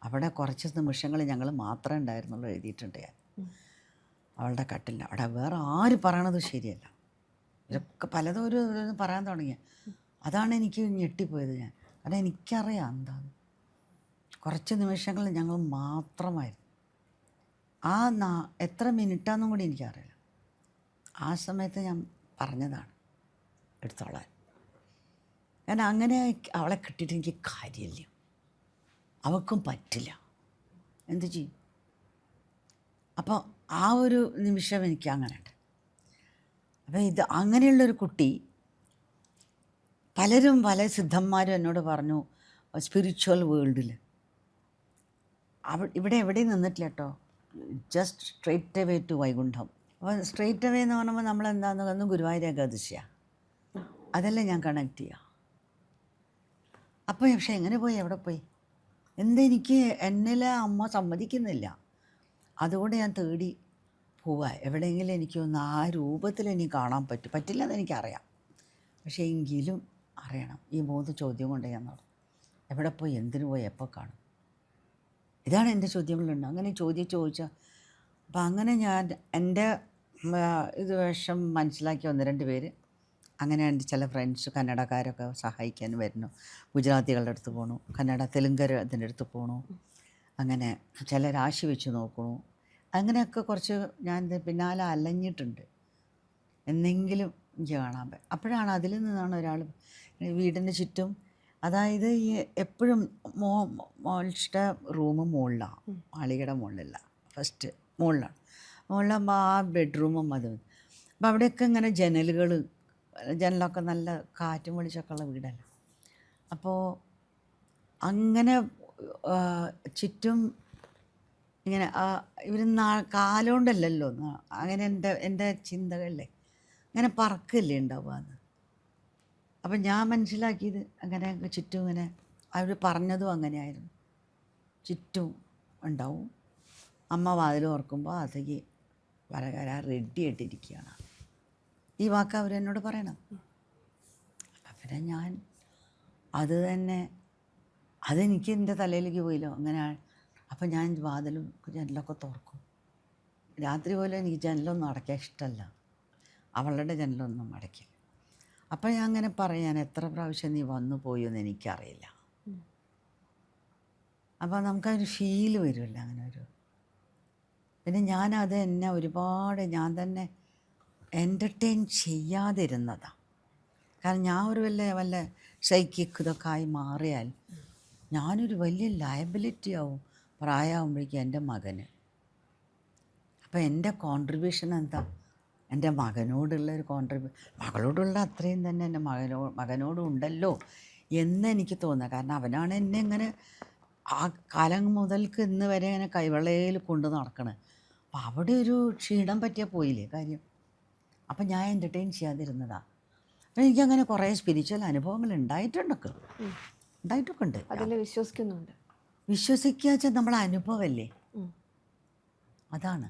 അവിടെ കുറച്ച് നിമിഷങ്ങൾ ഞങ്ങൾ മാത്രമേ ഉണ്ടായിരുന്നുള്ളൂ എഴുതിയിട്ടുണ്ട് ഞാൻ. അവളുടെ കട്ടില്ല അവിടെ വേറെ ആര് പറയണത് ശരിയല്ല. ഇതൊക്കെ പലതും ഒരു പറയാൻ തുടങ്ങിയ. അതാണ് എനിക്ക് ഞെട്ടിപ്പോയത് ഞാൻ. കാരണം എനിക്കറിയാം എന്താണ്. കുറച്ച് നിമിഷങ്ങൾ ഞങ്ങൾ മാത്രമായിരുന്നു. എത്ര മിനിറ്റാന്നും കൂടി എനിക്കറിയില്ല. ആ സമയത്ത് ഞാൻ പറഞ്ഞതാണ് എടുത്തോളാൻ. കാരണം അങ്ങനെ അവളെ കിട്ടിയിട്ട് എനിക്ക് കാര്യമില്ല, അവൾക്കും പറ്റില്ല, എന്ത് ചെയ്യും? അപ്പോൾ ആ ഒരു നിമിഷം എനിക്ക് അങ്ങനെ ഉണ്ട്. അപ്പോൾ അങ്ങനെയുള്ളൊരു കുട്ടി, പല സിദ്ധന്മാരും എന്നോട് പറഞ്ഞു സ്പിരിച്വൽ വേൾഡിൽ ഇവിടെ എവിടെയും നിന്നിട്ടില്ല കേട്ടോ, just straight away to Vaikuntham. അപ്പോൾ സ്ട്രെയിറ്റ് അവേ എന്ന് പറയുമ്പോൾ നമ്മളെന്താണെന്ന് ഗുരുവായൂർ ഏകാദശിയാണ്, അതല്ലേ ഞാൻ കണക്ട് ചെയ്യുക. അപ്പോൾ പക്ഷെ എങ്ങനെ പോയി, എവിടെ പോയി, എന്തെനിക്ക് എന്നിലെ അമ്മ സമ്മതിക്കുന്നില്ല. അതുകൊണ്ട് ഞാൻ തേടി പോവുക എവിടെയെങ്കിലും എനിക്കൊന്ന് ആ രൂപത്തിൽ എനിക്ക് കാണാൻ പറ്റില്ലെന്ന് എനിക്കറിയാം. പക്ഷേ എങ്കിലും അറിയണം. ഈ 3 ചോദ്യം കൊണ്ട് ഞാൻ നടന്നു. എവിടെ പോയി, എന്തിനു പോയി, എപ്പോൾ കാണും, ഇതാണ് എൻ്റെ ചോദ്യങ്ങളുണ്ട്. അങ്ങനെ ചോദിച്ചാൽ അപ്പം അങ്ങനെ ഞാൻ എൻ്റെ ഇത് വേഷം മനസ്സിലാക്കി 1-2 പേര് അങ്ങനെ എൻ്റെ ചില ഫ്രണ്ട്സ് കന്നഡക്കാരൊക്കെ സഹായിക്കാൻ വരുന്നു. ഗുജറാത്തികളുടെ അടുത്ത് പോകണു, തെലുങ്കർ അതിൻ്റെ അടുത്ത് പോകണു, അങ്ങനെ ചില രാശി വെച്ച് നോക്കണു. അങ്ങനെയൊക്കെ കുറച്ച് ഞാൻ പിന്നാലെ അലഞ്ഞിട്ടുണ്ട്, എന്തെങ്കിലും എനിക്ക് കാണാൻ പറ്റും. അപ്പോഴാണ് അതിൽ നിന്നാണ് ഒരാൾ വീടിൻ്റെ ചുറ്റും, അതായത് ഈ എപ്പോഴും മോളുടെ റൂം മുകളിലാണ്, മാളികയുടെ മുകളിലല്ല, ഫസ്റ്റ് മുകളിലാകുമ്പോൾ ആ ബെഡ്റൂമും അത്. അപ്പോൾ അവിടെയൊക്കെ ഇങ്ങനെ ജനലൊക്കെ നല്ല കാറ്റും വെളിച്ചമൊക്കെ ഉള്ള വീടല്ല. അപ്പോൾ അങ്ങനെ ചുറ്റും ഇങ്ങനെ ഇവർ കാലുകൊണ്ടല്ലല്ലോ, അങ്ങനെ എൻ്റെ ചിന്തകളിലെ ഇങ്ങനെ പറക്കല്ലേ ഉണ്ടാവുകയെന്ന്. അപ്പം ഞാൻ മനസ്സിലാക്കിയത് അങ്ങനെ ചുറ്റും ഇങ്ങനെ അവർ പറഞ്ഞതും അങ്ങനെയായിരുന്നു. ചുറ്റും ഉണ്ടാവും. അമ്മ വാതിൽ ഓർക്കുമ്പോൾ അതേക്ക് വരകര റെഡി ആയിട്ടിരിക്കുകയാണ്. ഈ വാക്ക് അവരെന്നോട് പറയണം. അപ്പം ഞാൻ അത് തന്നെ, അതെനിക്ക് എൻ്റെ തലയിലേക്ക് പോയില്ലോ അങ്ങനെ. അപ്പം ഞാൻ വാതിലും ജനലൊക്കെ തുറക്കും. രാത്രി പോലും എനിക്ക് ജനലൊന്നും അടയ്ക്കാൻ ഇഷ്ടമല്ല, അവളുടെ ജനലൊന്നും അടയ്ക്കില്ല. അപ്പം ഞാൻ അങ്ങനെ പറയാൻ എത്ര പ്രാവശ്യം നീ വന്നു പോയെന്ന് എനിക്കറിയില്ല. അപ്പോൾ നമുക്കൊരു ഫീൽ വരുമല്ലോ അങ്ങനെ ഒരു. പിന്നെ ഞാനത് എന്നെ ഒരുപാട് ഞാൻ തന്നെ എൻ്റർടൈൻ ചെയ്യാതിരുന്നതാണ്. കാരണം ഞാൻ ഒരു വല്ല സൈക്കിക് ഇതൊക്കെ ആയി മാറിയാൽ ഞാനൊരു വലിയ ലയബിലിറ്റി ആവും പ്രായമാകുമ്പോഴേക്കും എൻ്റെ മകന്. അപ്പോൾ എൻ്റെ കോൺട്രിബ്യൂഷൻ എന്താ, എൻ്റെ മകനോടുള്ള ഒരു മകളോടുള്ള അത്രയും തന്നെ എൻ്റെ മകനോടും ഉണ്ടല്ലോ എന്നെനിക്ക് തോന്നുക. കാരണം അവനാണ് എന്നെ ഇങ്ങനെ ആ കാലം മുതൽക്ക് ഇന്ന് വരെ ഇങ്ങനെ കൈവെള്ളയിൽ കൊണ്ട് നടക്കണേ. അപ്പം അവിടെ ഒരു ക്ഷീണം പറ്റിയാൽ പോയില്ലേ കാര്യം. അപ്പം ഞാൻ എൻ്റർടൈൻ ചെയ്യാതിരുന്നതാണ്. അപ്പം എനിക്കങ്ങനെ കുറേ സ്പിരിച്വൽ അനുഭവങ്ങൾ ഉണ്ടായിട്ടൊക്കെ ഉണ്ട്. അതിൽ വിശ്വസിക്കുന്നുണ്ട്. വിശ്വസിക്കുക വെച്ചാൽ നമ്മളെ അനുഭവമല്ലേ, അതാണ്.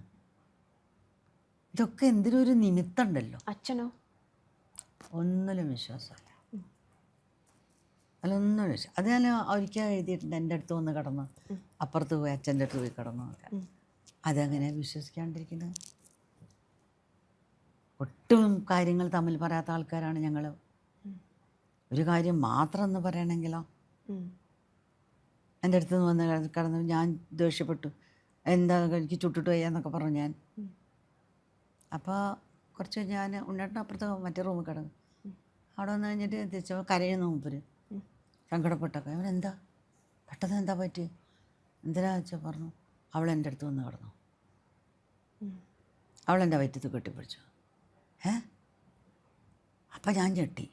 ഇതൊക്കെ എന്തിനൊരു നിമിത്തമുണ്ടല്ലോ. അച്ഛനോ? ഒന്നിലും വിശ്വാസമല്ല, അതിലൊന്നും വിശ്വാസം. അത് ഞാൻ ഒരിക്കൽ എഴുതിയിട്ടുണ്ട്, എൻ്റെ അടുത്ത് വന്ന് കിടന്ന് അപ്പുറത്ത് പോയി അച്ഛൻ്റെ അടുത്ത് പോയി കിടന്നു ഒക്കെ. അതെങ്ങനെ വിശ്വസിക്കാണ്ടിരിക്കുന്നത്? ഒട്ടും കാര്യങ്ങൾ തമ്മിൽ പറയാത്ത ആൾക്കാരാണ് ഞങ്ങൾ. ഒരു കാര്യം മാത്രം എന്ന് പറയണമെങ്കിലോ, എൻ്റെ അടുത്ത് നിന്ന് വന്ന് കിടന്ന് ഞാൻ ദേഷ്യപ്പെട്ടു, എന്താ എനിക്ക് ചുട്ടിട്ട് വയ്യാന്നൊക്കെ പറഞ്ഞു ഞാൻ. അപ്പോൾ കുറച്ച് ഞാൻ ഉണ്ണേട്ടൻ അപ്പുറത്ത് മറ്റേ റൂമിൽ കിടന്നു. അവിടെ വന്ന് കഴിഞ്ഞിട്ട് തിരിച്ചപ്പോൾ കരയുന്നു മൂപ്പര്, സങ്കടപ്പെട്ടൊക്കെ. അവനെന്താ പെട്ടെന്ന് എന്താ പറ്റി, എന്തിനാ വെച്ചാൽ പറഞ്ഞു, അവളെൻ്റെ അടുത്ത് വന്ന് കിടന്നു, അവളെൻ്റെ വയറ്റത്ത് കെട്ടിപ്പിടിച്ചു. അപ്പം ഞാൻ ഞെട്ടി.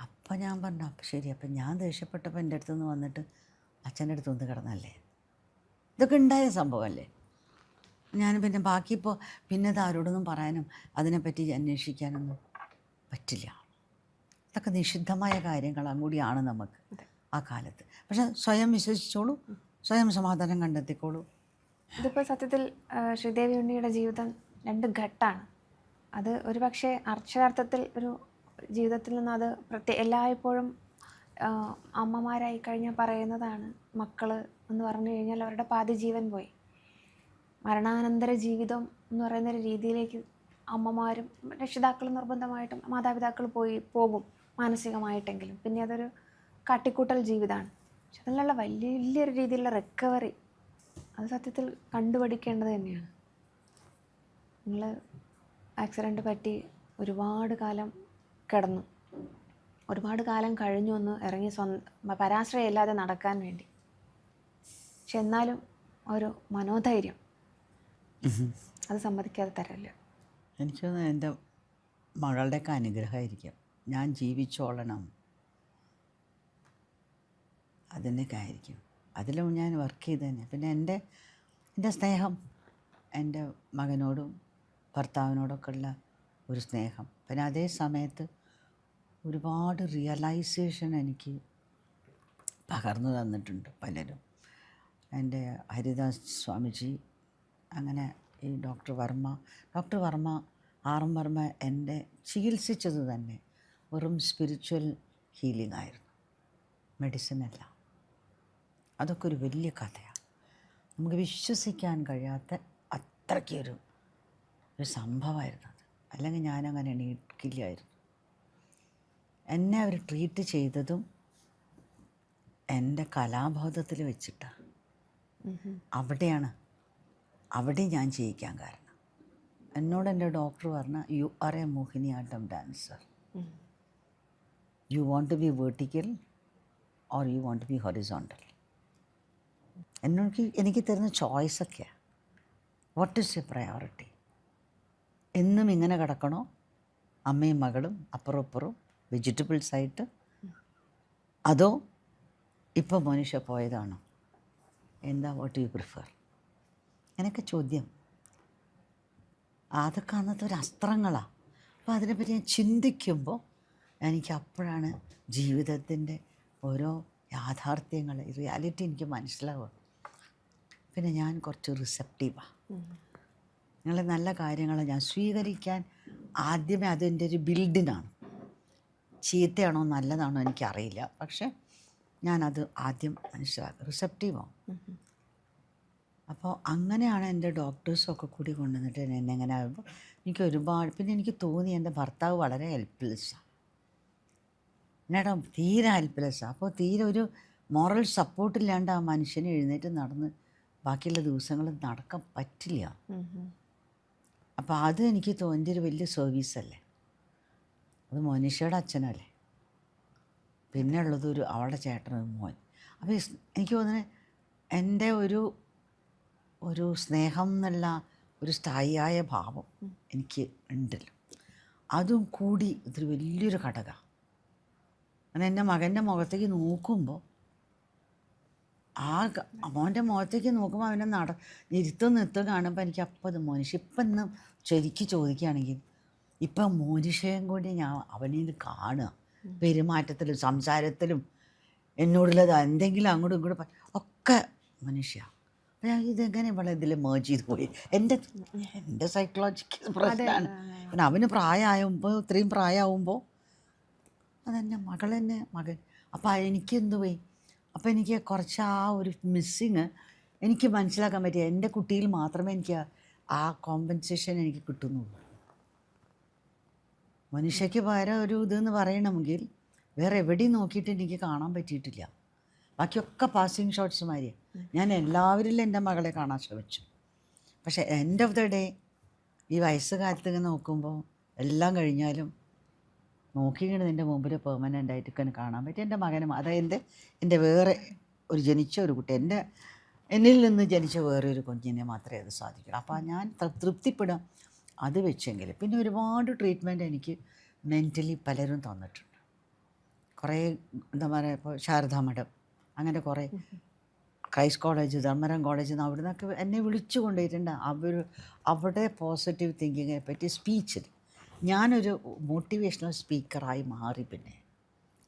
അപ്പം ഞാൻ പറഞ്ഞു അപ്പം ശരി, അപ്പം ഞാൻ ദേഷ്യപ്പെട്ടപ്പോൾ എൻ്റെ അടുത്ത് നിന്ന് വന്നിട്ട് അച്ഛൻ്റെ അടുത്ത് വന്ന് കിടന്നല്ലേ, ഇതൊക്കെ ഉണ്ടായ സംഭവമല്ലേ. ഞാൻ പിന്നെ ബാക്കി ഇപ്പോൾ പിന്നെ ഇത് ആരോടൊന്നും പറയാനും അതിനെപ്പറ്റി അന്വേഷിക്കാനൊന്നും പറ്റില്ല. ഇതൊക്കെ നിഷിദ്ധമായ കാര്യങ്ങളും കൂടിയാണ് നമുക്ക് ആ കാലത്ത്. പക്ഷെ സ്വയം വിശ്വസിച്ചോളൂ, സ്വയം സമാധാനം കണ്ടെത്തിക്കോളൂ. ഇതിപ്പോൾ സത്യത്തിൽ ശ്രീദേവി ഉണ്ണിയുടെ ജീവിതം 2 ഘട്ടമാണ്. അത് ഒരു പക്ഷേ അക്ഷരാർത്ഥത്തിൽ ഒരു ജീവിതത്തിൽ നിന്ന് അത് എല്ലായ്പ്പോഴും അമ്മമാരായി കഴിഞ്ഞാൽ പറയുന്നതാണ്, മക്കൾ എന്ന് പറഞ്ഞു കഴിഞ്ഞാൽ അവരുടെ പാതി ജീവൻ പോയി. മരണാനന്തര ജീവിതം എന്ന് പറയുന്ന ഒരു രീതിയിലേക്ക് അമ്മമാരും രക്ഷിതാക്കളും നിർബന്ധമായിട്ടും മാതാപിതാക്കൾ പോകും മാനസികമായിട്ടെങ്കിലും. പിന്നെ അതൊരു കാട്ടിക്കൂട്ടൽ ജീവിതമാണ്. പക്ഷെ അതിലുള്ള വലിയൊരു രീതിയിലുള്ള റിക്കവറി അത് സത്യത്തിൽ കണ്ടുപഠിക്കേണ്ടത് തന്നെയാണ്. നിങ്ങൾ ആക്സിഡൻറ്റ് പറ്റി ഒരുപാട് കാലം കിടന്നു, ഒരുപാട് കാലം കഴിഞ്ഞു ഒന്ന് ഇറങ്ങി പരാശ്രയമില്ലാതെ നടക്കാൻ വേണ്ടി. പക്ഷെ എന്നാലും ഒരു മനോധൈര്യം അത് സമ്മതിക്കാതെ തരല്ല. എനിക്ക് തോന്നുന്നു എൻ്റെ മകളുടെയൊക്കെ അനുഗ്രഹമായിരിക്കും. ഞാൻ ജീവിച്ചോളണം, അതിൻ്റെയൊക്കെ ആയിരിക്കും. അതിലും ഞാൻ വർക്ക് ചെയ്ത് തന്നെ. പിന്നെ എൻ്റെ സ്നേഹം എൻ്റെ മകനോടും ഭർത്താവിനോടൊക്കെ ഉള്ള ഒരു സ്നേഹം, പിന്നെ അതേ സമയത്ത് ഒരുപാട് റിയലൈസേഷൻ എനിക്ക് പകർന്നു തന്നിട്ടുണ്ട് പലരും. എൻ്റെ ഹരിദാസ് സ്വാമിജി, അങ്ങനെ ഈ ഡോക്ടർ വർമ്മ RM വർമ്മ എന്നെ ചികിത്സിച്ചത് തന്നെ വെറും സ്പിരിച്വൽ ഹീലിംഗ് ആയിരുന്നു, മെഡിസിൻ അല്ല. അതൊക്കെ ഒരു വലിയ കഥയാണ്. നമുക്ക് വിശ്വസിക്കാൻ കഴിയാത്ത അത്രയ്ക്കൊരു സംഭവമായിരുന്നു അത്. അല്ലെങ്കിൽ ഞാനങ്ങനെ എണീക്കില്ലായിരുന്നു. എന്നെ അവർ ട്രീറ്റ് ചെയ്തതും എൻ്റെ കലാബോധത്തിൽ വെച്ചിട്ടാണ്. അവിടെ ഞാൻ ചെയ്യിക്കാൻ കാരണം. എന്നോട് എൻ്റെ ഡോക്ടർ പറഞ്ഞ, you are a Mohiniyattam dancer, you want to be vertical or you want to be horizontal. എനിക്ക് തരുന്ന ചോയ്സൊക്കെയാണ്. What is a priority? എന്നും ഇങ്ങനെ കിടക്കണോ, അമ്മയും മകളും അപ്പുറം ഇപ്പുറം വെജിറ്റബിൾസായിട്ട്, അതോ ഇപ്പോൾ മനുഷ്യ പോയതാണോ? എന്താ വാട്ട് യു പ്രിഫർ? എനിക്ക് ചോദ്യം. അതൊക്കെ അന്നത്തെ ഒരു അസ്ത്രങ്ങളാണ്. അപ്പോൾ അതിനെപ്പറ്റി ഞാൻ ചിന്തിക്കുമ്പോൾ എനിക്ക് അപ്പോഴാണ് ജീവിതത്തിൻ്റെ ഓരോ യാഥാർത്ഥ്യങ്ങൾ, റിയാലിറ്റി എനിക്ക് മനസ്സിലാവുക. പിന്നെ ഞാൻ കുറച്ച് റിസെപ്റ്റീവാണ്. നിങ്ങളെ നല്ല കാര്യങ്ങൾ ഞാൻ സ്വീകരിക്കാൻ ആദ്യമേ അതെൻ്റെ ഒരു ബിൽഡിനാണ്. ചീത്തയാണോ നല്ലതാണോ എനിക്കറിയില്ല, പക്ഷെ ഞാനത് ആദ്യം മനസ്സിലാക്കുക, റിസെപ്റ്റീവാണ്. അപ്പോൾ അങ്ങനെയാണ് എൻ്റെ ഡോക്ടേഴ്സൊക്കെ കൂടി കൊണ്ടുവന്നിട്ട് എന്നെ എങ്ങനെ ആകുമ്പോൾ എനിക്ക് ഒരുപാട്. പിന്നെ എനിക്ക് തോന്നി എൻ്റെ ഭർത്താവ് വളരെ ഹെൽപ്ലെസ്സാണ്, എന്നേടാ തീരെ ഹെൽപ്ലെസ്സാണ്. അപ്പോൾ തീരെ ഒരു മോറൽ സപ്പോർട്ടില്ലാണ്ട് ആ മനുഷ്യനെ എഴുന്നേറ്റ് നടന്ന് ബാക്കിയുള്ള ദിവസങ്ങൾ നടക്കാൻ പറ്റില്ല. അപ്പോൾ അത് എനിക്ക് തോന്നിയ ഒരു വലിയ സർവീസല്ലേ. അത് മോനിഷയുടെ അച്ഛനല്ലേ, പിന്നെ ഉള്ളത് അവളുടെ ചേട്ടനൊരു മോൻ. അപ്പോൾ എനിക്ക് തോന്നുന്നത് എൻ്റെ ഒരു സ്നേഹം എന്നുള്ള ഒരു സ്ഥായിയായ ഭാവം എനിക്ക് ഉണ്ടല്ലോ, അതും കൂടി ഇതൊരു വലിയൊരു ഘടകമാണ്. അങ്ങനെ എൻ്റെ മകൻ്റെ മുഖത്തേക്ക് നോക്കുമ്പോൾ, മോൻ്റെ മുഖത്തേക്ക് നോക്കുമ്പോൾ അവനെ നിർത്തം കാണുമ്പോൾ എനിക്ക് അപ്പോൾ അത് മോനിഷ. ഇപ്പം ഇന്ന് ശരിക്കും ചോദിക്കുകയാണെങ്കിൽ ഇപ്പം മോനിഷയും കൂടി ഞാൻ അവനിൽ കാണുക, പെരുമാറ്റത്തിലും സംസാരത്തിലും എന്നോടുള്ളത് എന്തെങ്കിലും അങ്ങോട്ടും ഇങ്ങോട്ടും ഒക്കെ മനുഷ്യ. അപ്പം ഞാൻ ഇതെങ്ങനെ ഇവിടെ ഇതിൽ മേർജ് ചെയ്ത് പോയി. എൻ്റെ സൈക്കോളജിക്കൽ പ്രശ്നമാണ്. പിന്നെ അവന് പ്രായമാകുമ്പോൾ, ഇത്രയും പ്രായമാകുമ്പോൾ അതെന്നെ മകൻ. അപ്പോൾ എനിക്കെന്ത് പോയി. അപ്പോൾ എനിക്ക് കുറച്ച് ആ ഒരു മിസ്സിങ് എനിക്ക് മനസ്സിലാക്കാൻ പറ്റിയ, എൻ്റെ കുട്ടിയിൽ മാത്രമേ എനിക്ക് ആ കോമ്പൻസേഷൻ എനിക്ക് കിട്ടുന്നുള്ളൂ. മനുഷ്യയ്ക്ക് പകരം ഒരു ഇതെന്ന് പറയണമെങ്കിൽ വേറെ എവിടെയും നോക്കിയിട്ട് എനിക്ക് കാണാൻ പറ്റിയിട്ടില്ല. ബാക്കിയൊക്കെ പാസിങ് ഷോട്ട്സ് മാതിരിയാണ്. ഞാൻ എല്ലാവരിലും എൻ്റെ മകളെ കാണാൻ ശ്രമിച്ചു. പക്ഷേ എൻഡ് ഓഫ് ദ ഡേ ഈ വയസ്സുകാലത്ത് ഇങ്ങനെ നോക്കുമ്പോൾ എല്ലാം കഴിഞ്ഞാലും നോക്കിയിട്ട് നിൻ്റെ മുമ്പിൽ പെർമനൻ്റ് ആയിട്ട് ഇങ്ങനെ കാണാൻ പറ്റും. എൻ്റെ മകനും അതായത് എൻ്റെ വേറെ ഒരു ജനിച്ച ഒരു കുട്ടി, എന്നിൽ നിന്ന് ജനിച്ച വേറെ ഒരു കുഞ്ഞിനെ മാത്രമേ അത് സാധിക്കുള്ളൂ. അപ്പോൾ ഞാൻ തൃപ്തിപ്പെടാം അത് വെച്ചെങ്കിൽ. പിന്നെ ഒരുപാട് ട്രീറ്റ്മെൻറ്റ് എനിക്ക് മെൻ്റലി പലരും തന്നിട്ടുണ്ട്. കുറേ എന്താ പറയുക, ഇപ്പോൾ ശാരദാ മഠം, അങ്ങനെ കുറേ ക്രൈസ്റ്റ് കോളേജ്, ധർമ്മരം കോളേജിൽ നിന്ന് അവിടെ നിന്നൊക്കെ എന്നെ വിളിച്ചു കൊണ്ടുപോയിട്ടുണ്ട്. അവിടെ പോസിറ്റീവ് തിങ്കിങ്ങിനെ പറ്റി സ്പീച്ചിൽ ഞാനൊരു മോട്ടിവേഷണൽ സ്പീക്കറായി മാറി. പിന്നെ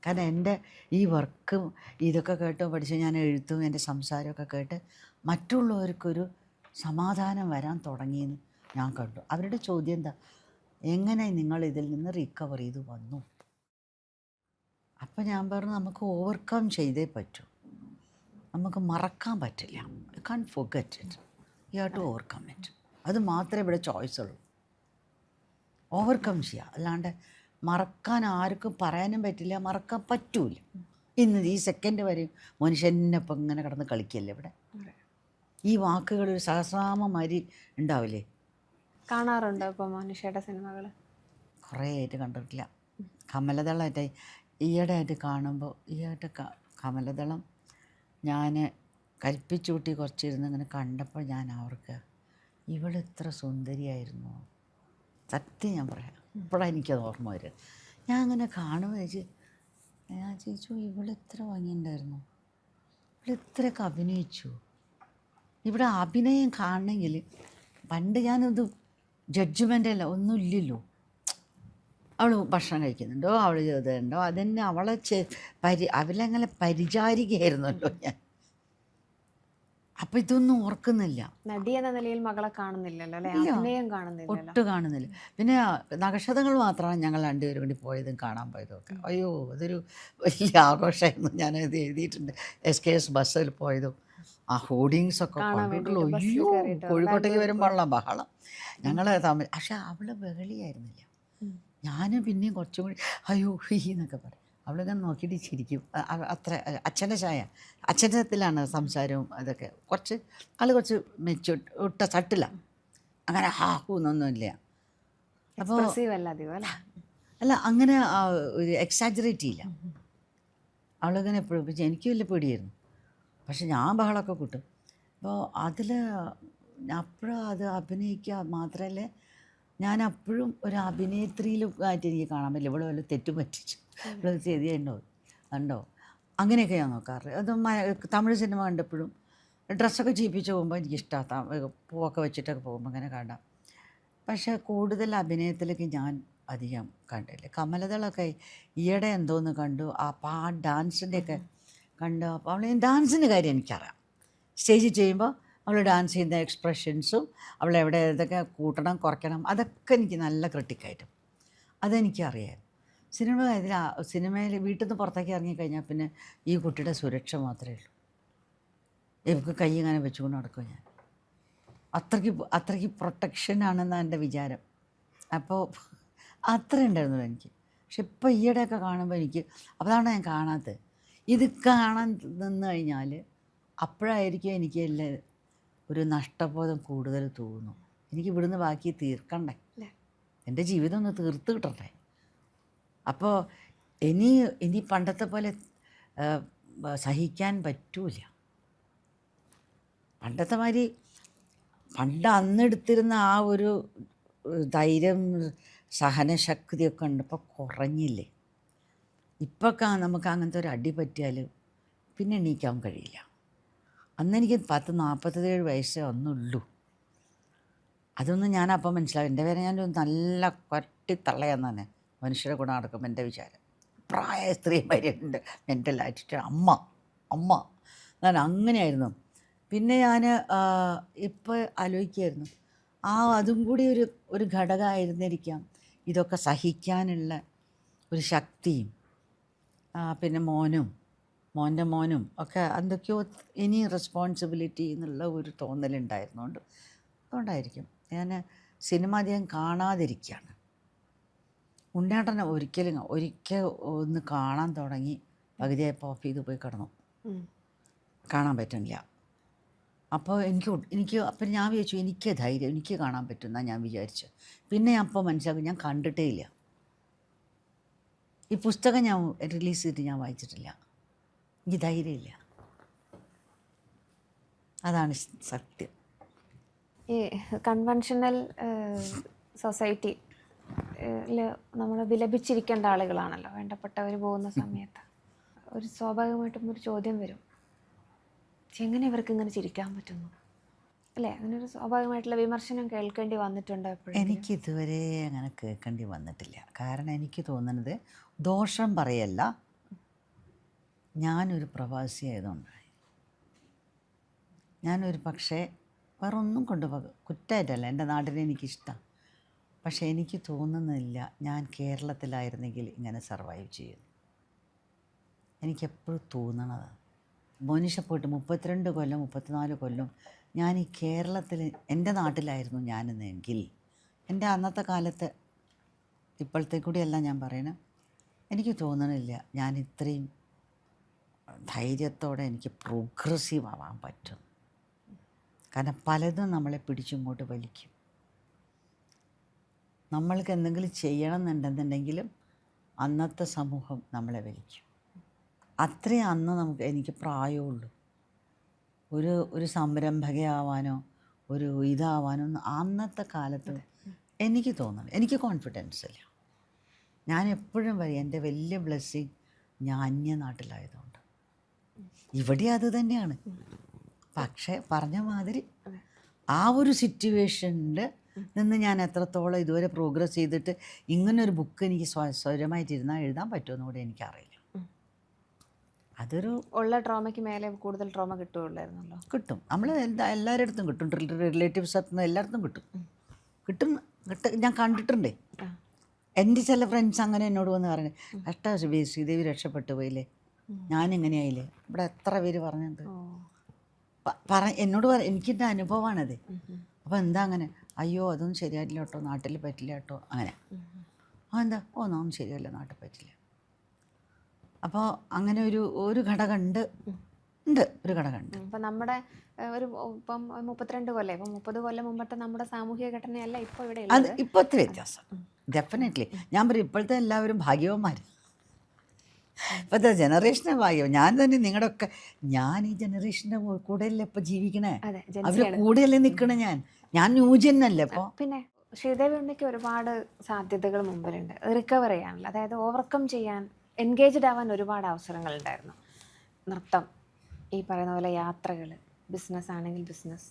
കാരണം എൻ്റെ ഈ വർക്കും ഇതൊക്കെ കേട്ടോ പഠിച്ച് ഞാൻ എഴുത്തും എൻ്റെ സംസാരമൊക്കെ കേട്ട് മറ്റുള്ളവർക്കൊരു സമാധാനം വരാൻ തുടങ്ങിയെന്ന് ഞാൻ കണ്ടു. അവരുടെ ചോദ്യം എന്താ, എങ്ങനെ നിങ്ങൾ ഇതിൽ നിന്ന് റിക്കവർ ചെയ്ത് വന്നു? അപ്പം ഞാൻ പറഞ്ഞു, നമുക്ക് ഓവർകം ചെയ്തേ പറ്റൂ, നമുക്ക് മറക്കാൻ പറ്റില്ല. You can forget it, you have to overcome it. അത് മാത്രമേ ഇവിടെ ചോയ്സ് ഉള്ളൂ. ഓവർകം ചെയ്യുക, അല്ലാണ്ട് മറക്കാൻ ആർക്കും പറയാനും പറ്റില്ല, മറക്കാൻ പറ്റൂല. ഇന്ന് ഈ സെക്കൻഡ് വരെയും മനുഷ്യനെപ്പം ഇങ്ങനെ കിടന്ന് കളിക്കല്ലേ ഇവിടെ. ഈ വാക്കുകൾ ഒരു സഹസ്രാമമാതിരി ഉണ്ടാവില്ലേ? കാണാറുണ്ടോ ഇപ്പോൾ മനുഷ്യയുടെ സിനിമകൾ? കുറേ ആയിട്ട് കണ്ടിട്ടില്ല. കമലദളമായിട്ട് ഈയിടെയായിട്ട് കാണുമ്പോൾ, കമലദളം ഞാൻ കൽപ്പിച്ചൂട്ടി കുറച്ചിരുന്ന് ഇങ്ങനെ കണ്ടപ്പോൾ ഞാൻ അവർക്ക് ഇവളിത്ര സുന്ദരിയായിരുന്നു. സത്യം ഞാൻ പറയാം, ഇപ്പോഴാണ് എനിക്കത് ഓർമ്മ വരും. ഞാൻ അങ്ങനെ കാണുമ്പോൾ ഞാൻ ചോദിച്ചു, ഇവളിത്ര ഭംഗിയുണ്ടായിരുന്നു, ഇവളിത്രയൊക്കെ അഭിനയിച്ചു. ഇവിടെ അഭിനയം കാണണമെങ്കിൽ പണ്ട് ഞാനത് ജഡ്ജ്മെൻ്റല്ല ഒന്നുമില്ലല്ലോ. അവൾ ഭക്ഷണം കഴിക്കുന്നുണ്ടോ, അവൾ ചെയ്തിട്ടുണ്ടോ, അതെന്നെ അവളെ അവളങ്ങനെ പരിചാരികയായിരുന്നല്ലോ ഞാൻ. അപ്പം ഇതൊന്നും ഓർക്കുന്നില്ല. നടി എന്ന നിലയിൽ മകളെ കാണുന്നില്ലല്ലോ അല്ലേ? അഭിനയം കാണുന്നില്ല, ഒട്ടും കാണുന്നില്ല. പിന്നെ നക്ഷത്രങ്ങൾ മാത്രമാണ് ഞങ്ങൾ രണ്ടുപേരും കൂടി പോയതും കാണാൻ പോയതും ഒക്കെ. അയ്യോ, അതൊരു വലിയ ആഘോഷമായിരുന്നു. ഞാനത് എഴുതിയിട്ടുണ്ട്. SKS ബസ്സിൽ പോയതും ആ ഹോർഡിങ്സൊക്കെ കണ്ടിട്ടുള്ളൂ. അയ്യോ, കോഴിക്കോട്ടേക്ക് വരുമ്പോഴുള്ള ബഹളം ഞങ്ങൾ തമ്മിൽ. പക്ഷെ അവൾ ബഹളിയായിരുന്നില്ല. ഞാനും പിന്നെയും കുറച്ചും കൂടി അയ്യോ എന്നൊക്കെ പറയും. അവളിങ്ങനെ നോക്കിയിട്ട് ചിരിക്കും. അത്ര അച്ഛൻ്റെ ചായ, അച്ഛനത്തിലാണ് സംസാരവും അതൊക്കെ. കുറച്ച് മെച്ചൂട്ട തട്ടില്ല, അങ്ങനെ ഹാഹൂന്നൊന്നുമില്ല. അപ്പോൾ അല്ല, അങ്ങനെ ഒരു എക്സാജറേറ്റ് ചെയ്യില്ല. അവളിങ്ങനെ എപ്പോഴും, എനിക്ക് വലിയ പേടിയായിരുന്നു, പക്ഷെ ഞാൻ ബഹളമൊക്കെ കൂട്ടും. അപ്പോൾ അതിൽ അപ്പോഴും അത് അഭിനയിക്കുക മാത്രമല്ല, ഞാൻ അപ്പോഴും ഒരു അഭിനേത്രിയിലും ആയിട്ട് എനിക്ക് കാണാൻ പറ്റില്ല. ഇവിടെ വല്ല തെറ്റും പറ്റിച്ചു, ഇവിടെ ചെയ്തിട്ടുണ്ടോ ഉണ്ടോ, അങ്ങനെയൊക്കെ ഞാൻ നോക്കാറ്. അത് തമിഴ് സിനിമ കണ്ടപ്പോഴും ഡ്രസ്സൊക്കെ ചെയ്യിപ്പിച്ച് പോകുമ്പോൾ എനിക്കിഷ്ടമാണ്, പൂവൊക്കെ വെച്ചിട്ടൊക്കെ പോകുമ്പോൾ അങ്ങനെ കാണാം. പക്ഷേ കൂടുതൽ അഭിനയത്തിലേക്ക് ഞാൻ അധികം കണ്ടില്ല. കമലദളമൊക്കെ ഈയിടെ എന്തോന്ന് കണ്ടു, ആ ഡാൻസിൻ്റെയൊക്കെ കണ്ടു. അപ്പോൾ അവൾ ഡാൻസിൻ്റെ കാര്യം എനിക്കറിയാം. സ്റ്റേജിൽ ചെയ്യുമ്പോൾ അവൾ ഡാൻസ് ചെയ്യുന്ന എക്സ്പ്രഷൻസും അവളെവിടെ ഇതൊക്കെ കൂട്ടണം കുറയ്ക്കണം അതൊക്കെ എനിക്ക് നല്ല ക്രിട്ടിക്കായിട്ടും അതെനിക്കറിയാം. സിനിമയിൽ വീട്ടിൽ നിന്ന് പുറത്തേക്ക് ഇറങ്ങിക്കഴിഞ്ഞാൽ പിന്നെ ഈ കുട്ടിയുടെ സുരക്ഷ മാത്രമേ ഉള്ളൂ. ഇവർക്ക് കൈ ഇങ്ങനെ വെച്ചുകൊണ്ട് നടക്കും ഞാൻ. അത്രയ്ക്ക് പ്രൊട്ടക്ഷനാണെന്നാണ് എൻ്റെ വിചാരം. അപ്പോൾ അത്ര ഉണ്ടായിരുന്നുള്ളൂ എനിക്ക്. പക്ഷെ ഇപ്പോൾ ഈയിടെയൊക്കെ കാണുമ്പോൾ എനിക്ക് അതാണ് ഞാൻ കാണാത്തത്. ഇത് കാണാൻ നിന്ന് കഴിഞ്ഞാൽ അപ്പോഴായിരിക്കും എനിക്ക് ഒരു നഷ്ടബോധം കൂടുതൽ തോന്നും. എനിക്ക് ഇവിടുന്ന് ബാക്കി തീർക്കണ്ടേ, എൻ്റെ ജീവിതം ഒന്ന് തീർത്ത് കിട്ടണ്ടേ. അപ്പോൾ ഇനി പണ്ടത്തെ പോലെ സഹിക്കാൻ പറ്റൂല. പണ്ടത്തെ മാതിരി അന്നെടുത്തിരുന്ന ആ ഒരു ധൈര്യം സഹനശക്തിയൊക്കെ ഉണ്ട്, ഇപ്പോൾ കുറഞ്ഞില്ലേ. ഇപ്പൊക്കെ നമുക്ക് അങ്ങനത്തെ ഒരു അടി പറ്റിയാൽ പിന്നെ എണീക്കാൻ കഴിയില്ല. അന്നെനിക്ക് 47 വയസ്സേ ഒന്നുള്ളൂ. അതൊന്നും ഞാനപ്പം മനസ്സിലാവും. എൻ്റെ പേരെ ഞാനൊരു നല്ല കൊട്ടിത്തള്ളയാന്ന് തന്നെ മനുഷ്യരെ കൂടെ നടക്കുമ്പോൾ എൻ്റെ വിചാരം. പ്രായ സ്ത്രീമാരുണ്ട് മെൻ്റലായിട്ട് അമ്മ ഞാൻ അങ്ങനെയായിരുന്നു. പിന്നെ ഞാൻ ഇപ്പോൾ ആലോചിക്കുമായിരുന്നു, അതും കൂടി ഒരു ഘടകമായിരുന്നിരിക്കാം ഇതൊക്കെ സഹിക്കാനുള്ള ഒരു ശക്തിയും. പിന്നെ മോൻ്റെ മോനും ഒക്കെ എന്തൊക്കെയോ ഇനി റെസ്പോൺസിബിലിറ്റി എന്നുള്ള ഒരു തോന്നലുണ്ടായിരുന്നുകൊണ്ട് അതുകൊണ്ടായിരിക്കും ഞാൻ സിനിമ അധികം കാണാതിരിക്കുകയാണ്. ഉണ്ണേട്ടനെ ഒരിക്കൽ ഒന്ന് കാണാൻ തുടങ്ങി പകുതിയായപ്പോൾ ഓഫ് ചെയ്ത് പോയി കിടന്നു. കാണാൻ പറ്റുന്നില്ല. അപ്പോൾ എനിക്ക് അപ്പം ഞാൻ വിചാരിച്ചു എനിക്ക് ധൈര്യം എനിക്ക് കാണാൻ പറ്റുമെന്നാണ് ഞാൻ വിചാരിച്ചു. പിന്നെ അപ്പോൾ മനസ്സിലാക്കും ഞാൻ കണ്ടിട്ടേ ഇല്ല. ഈ പുസ്തകം ഞാൻ റിലീസ് ചെയ്തിട്ട് ഞാൻ വായിച്ചിട്ടില്ല. എനിക്ക് ധൈര്യമില്ല. അതാണ് സത്യം. ഈ കൺവെൻഷണൽ സൊസൈറ്റി നമ്മൾ വിലപിച്ചിരിക്കേണ്ട ആളുകളാണല്ലോ വേണ്ടപ്പെട്ടവർ പോകുന്ന സമയത്ത്. ഒരു സ്വാഭാവികമായിട്ടും ഒരു ചോദ്യം വരും, എങ്ങനെ ഇവർക്ക് ഇങ്ങനെ ചിരിക്കാൻ പറ്റുന്നു അല്ലേ? അങ്ങനൊരു സ്വാഭാവികമായിട്ടുള്ള വിമർശനം കേൾക്കേണ്ടി വന്നിട്ടുണ്ടോ എപ്പോഴും? എനിക്കിതുവരെ അങ്ങനെ കേൾക്കേണ്ടി വന്നിട്ടില്ല. കാരണം എനിക്ക് തോന്നുന്നത് ദോഷം പറയല്ല, ഞാനൊരു പ്രവാസി ആയതുകൊണ്ടാണ്. ഞാനൊരു പക്ഷേ വേറെ ഒന്നും കുറ്റമായിട്ടല്ല, എൻ്റെ നാടിനെ എനിക്കിഷ്ടമാണ്. പക്ഷേ എനിക്ക് തോന്നുന്നില്ല ഞാൻ കേരളത്തിലായിരുന്നെങ്കിൽ ഇങ്ങനെ സർവൈവ് ചെയ്യുന്നു. എനിക്കെപ്പോഴും തോന്നണതാണ്. മോനിഷ പോയിട്ട് 32 കൊല്ലം 34 കൊല്ലം ഞാൻ ഈ കേരളത്തിൽ എൻ്റെ നാട്ടിലായിരുന്നു ഞാനെന്നെങ്കിൽ എൻ്റെ അന്നത്തെ കാലത്ത്, ഇപ്പോഴത്തെ കൂടിയല്ല ഞാൻ പറയണത്, എനിക്ക് തോന്നണില്ല ഞാൻ ഇത്രയും ധൈര്യത്തോടെ എനിക്ക് പ്രോഗ്രസീവ് ആവാൻ പറ്റും. കാരണം പലതും നമ്മളെ പിടിച്ചിങ്ങോട്ട് വലിക്കും. നമ്മൾക്ക് എന്തെങ്കിലും ചെയ്യണം എന്നുണ്ടെന്നുണ്ടെങ്കിലും അന്നത്തെ സമൂഹം നമ്മളെ വലിക്കും. അത്രയും അന്ന് എനിക്ക് പ്രായമുള്ളൂ. ഒരു സംരംഭകയാവാനോ ഒരു ഇതാവാനോ ഒന്നും അന്നത്തെ കാലത്ത് എനിക്ക് തോന്നുന്നു. എനിക്ക് കോൺഫിഡൻസ് ഇല്ല. ഞാൻ എപ്പോഴും പറയും എൻ്റെ വലിയ ബ്ലെസ്സിങ് ഞാൻ അന്യനാട്ടിലായതുകൊണ്ട്. ഇവിടെ അത് തന്നെയാണ്. പക്ഷേ പറഞ്ഞ മാതിരി ആ ഒരു സിറ്റുവേഷനിൽ നിന്ന് ഞാൻ എത്രത്തോളം ഇതുവരെ പ്രോഗ്രസ് ചെയ്തിട്ട് ഇങ്ങനൊരു ബുക്ക് എനിക്ക് സ്വരമായിട്ടിരുന്നാൽ എഴുതാൻ പറ്റുമെന്ന് കൂടെ എനിക്കറിയില്ല. അതൊരു ഉള്ള ട്രോമയ്ക്ക് മേലെ കൂടുതൽ ട്രോമ കിട്ടുകയുള്ളായിരുന്നല്ലോ. കിട്ടും. നമ്മൾ എല്ലാവരുടെ അടുത്തും കിട്ടും. റിലേറ്റീവ്സ് അടുത്തുനിന്ന് എല്ലായിടത്തും കിട്ടും. ഞാൻ കണ്ടിട്ടുണ്ട്. എൻ്റെ ചില ഫ്രണ്ട്സ് അങ്ങനെ എന്നോട് വന്ന് പറഞ്ഞു, കഷ്ട ശ്രീദേവി രക്ഷപ്പെട്ടു പോയില്ലേ, ഞാനിങ്ങനെയായില്ലേ. ഇവിടെ എത്ര പേര് പറഞ്ഞത് എന്നോട് എനിക്കെൻ്റെ അനുഭവമാണത്. അപ്പോൾ എന്താ അങ്ങനെ? അയ്യോ അതൊന്നും ശരിയായിട്ടില്ല കേട്ടോ, നാട്ടിൽ പറ്റില്ല കേട്ടോ, അങ്ങനെ. എന്താ ഒന്നും ശരിയല്ല, നാട്ടിൽ പറ്റില്ല. അപ്പോൾ അങ്ങനെ ഒരു ഘടകമുണ്ട്. ഒരു ഘടകമുണ്ട്. ഇപ്പം നമ്മുടെ ഇപ്പം 32 കൊല്ലം, ഇപ്പം 30 കൊല്ലം മുമ്പത്തെ നമ്മുടെ സാമൂഹിക ഘടനയല്ല ഇപ്പോൾ ഇവിടെ. അത് ഇപ്പോഴത്തെ വ്യത്യാസം ഡെഫിനറ്റ്ലി. ഞാൻ പറയും ഇപ്പോഴത്തെ എല്ലാവരും ഭാഗ്യവന്മാർ. ഇപ്പോഴത്തെ ജനറേഷനെ ഭാഗ്യം. ഞാൻ തന്നെ നിങ്ങളുടെയൊക്കെ ഞാൻ ഈ ജനറേഷൻ്റെ കൂടെയല്ലേ ഇപ്പോൾ ജീവിക്കണേ. അവർ കൂടെയല്ലേ നിൽക്കണേ. ഞാൻ ന്യൂജനല്ലേ ഇപ്പോൾ. പിന്നെ ശ്രീദേവി ഉണ്ണിക്ക് ഒരുപാട് സാധ്യതകൾ മുമ്പിലുണ്ട് റിക്കവർ ചെയ്യാനുള്ള, അതായത് ഓവർകം ചെയ്യാൻ, എൻഗേജ്ഡ് ആവാൻ ഒരുപാട് അവസരങ്ങളുണ്ടായിരുന്നു. നൃത്തം, ഈ പറയുന്ന പോലെ യാത്രകൾ, ബിസിനസ് ആണെങ്കിൽ ബിസിനസ്,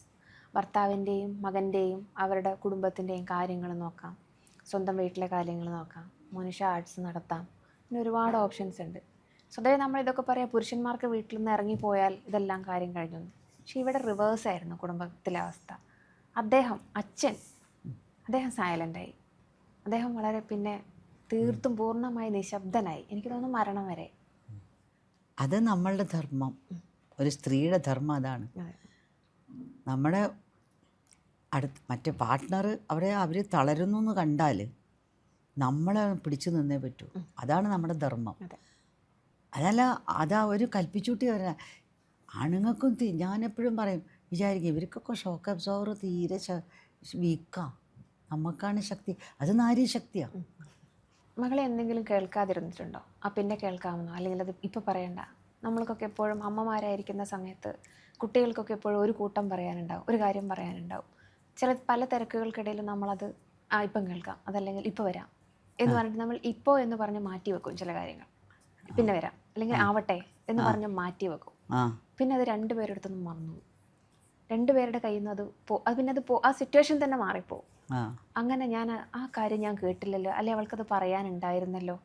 ഭർത്താവിൻ്റെയും മകൻ്റെയും അവരുടെ കുടുംബത്തിൻ്റെയും കാര്യങ്ങൾ നോക്കാം, സ്വന്തം വീട്ടിലെ കാര്യങ്ങൾ നോക്കാം, മോനിഷ ആർട്സ് നടത്താം. പിന്നെ ഒരുപാട് ഓപ്ഷൻസ് ഉണ്ട്. സ്വതവേ നമ്മൾ ഇതൊക്കെ പറയാം, പുരുഷന്മാർക്ക് വീട്ടിൽ നിന്ന് ഇറങ്ങിപ്പോയാൽ ഇതെല്ലാം കാര്യം കഴിഞ്ഞു. പക്ഷേ ഇവിടെ റിവേഴ്സായിരുന്നു കുടുംബത്തിലെ അവസ്ഥ. അദ്ദേഹം സൈലൻ്റായി. അദ്ദേഹം വളരെ പിന്നെ തീർത്തും പൂർണ്ണമായി നിശബ്ദനായി. എനിക്ക് തോന്നുന്നു മരണം വരെ. അത് നമ്മളുടെ ധർമ്മം, ഒരു സ്ത്രീയുടെ ധർമ്മം അതാണ്. നമ്മുടെ മറ്റേ പാർട്ട്ണർ അവർ തളരുന്നു എന്ന് കണ്ടാൽ നമ്മളെ പിടിച്ചു നിന്നേ പറ്റൂ. അതാണ് നമ്മുടെ ധർമ്മം. അതല്ല അതാ ഒരു കൽപ്പിച്ചൂട്ടി വരാ. ആണുങ്ങൾക്കും ഞാനെപ്പോഴും പറയും, വിചാരിക്കും ഇവർക്കൊക്കെ ഷോക്ക് അബ്സോർവർ തീരെ വീക്കാണ്, നമുക്കാണ് ശക്തി. അത് നാരി ശക്തിയാണ്. മകളെ എന്തെങ്കിലും കേൾക്കാതിരുന്നിട്ടുണ്ടോ? പിന്നെ കേൾക്കാമെന്നോ, അല്ലെങ്കിൽ അത് ഇപ്പോൾ പറയണ്ട? നമ്മൾക്കൊക്കെ എപ്പോഴും അമ്മമാരായിരിക്കുന്ന സമയത്ത് കുട്ടികൾക്കൊക്കെ എപ്പോഴും ഒരു കൂട്ടം പറയാനുണ്ടാവും, ഒരു കാര്യം പറയാനുണ്ടാവും. പല തിരക്കുകൾക്കിടയിൽ നമ്മളത് ഇപ്പം കേൾക്കാം, അതല്ലെങ്കിൽ ഇപ്പോൾ വരാം എന്ന് പറഞ്ഞിട്ട് നമ്മൾ ഇപ്പോൾ എന്ന് പറഞ്ഞ് മാറ്റി വെക്കും ചില കാര്യങ്ങൾ. പിന്നെ വരാം, അല്ലെങ്കിൽ ആവട്ടെ എന്ന് പറഞ്ഞ് മാറ്റി വെക്കും. പിന്നെ അത് രണ്ടുപേരുടെ അടുത്തൊന്നും മറന്നു, രണ്ടുപേരുടെ കയ്യിൽ നിന്ന് അത് ആ സിറ്റുവേഷൻ തന്നെ മാറിപ്പോവും. അങ്ങനെ ആ കാര്യം ഞാൻ കേട്ടില്ലല്ലോ, അല്ലെ അവൾക്കത് പറയാനുണ്ടായിരുന്നല്ലോ,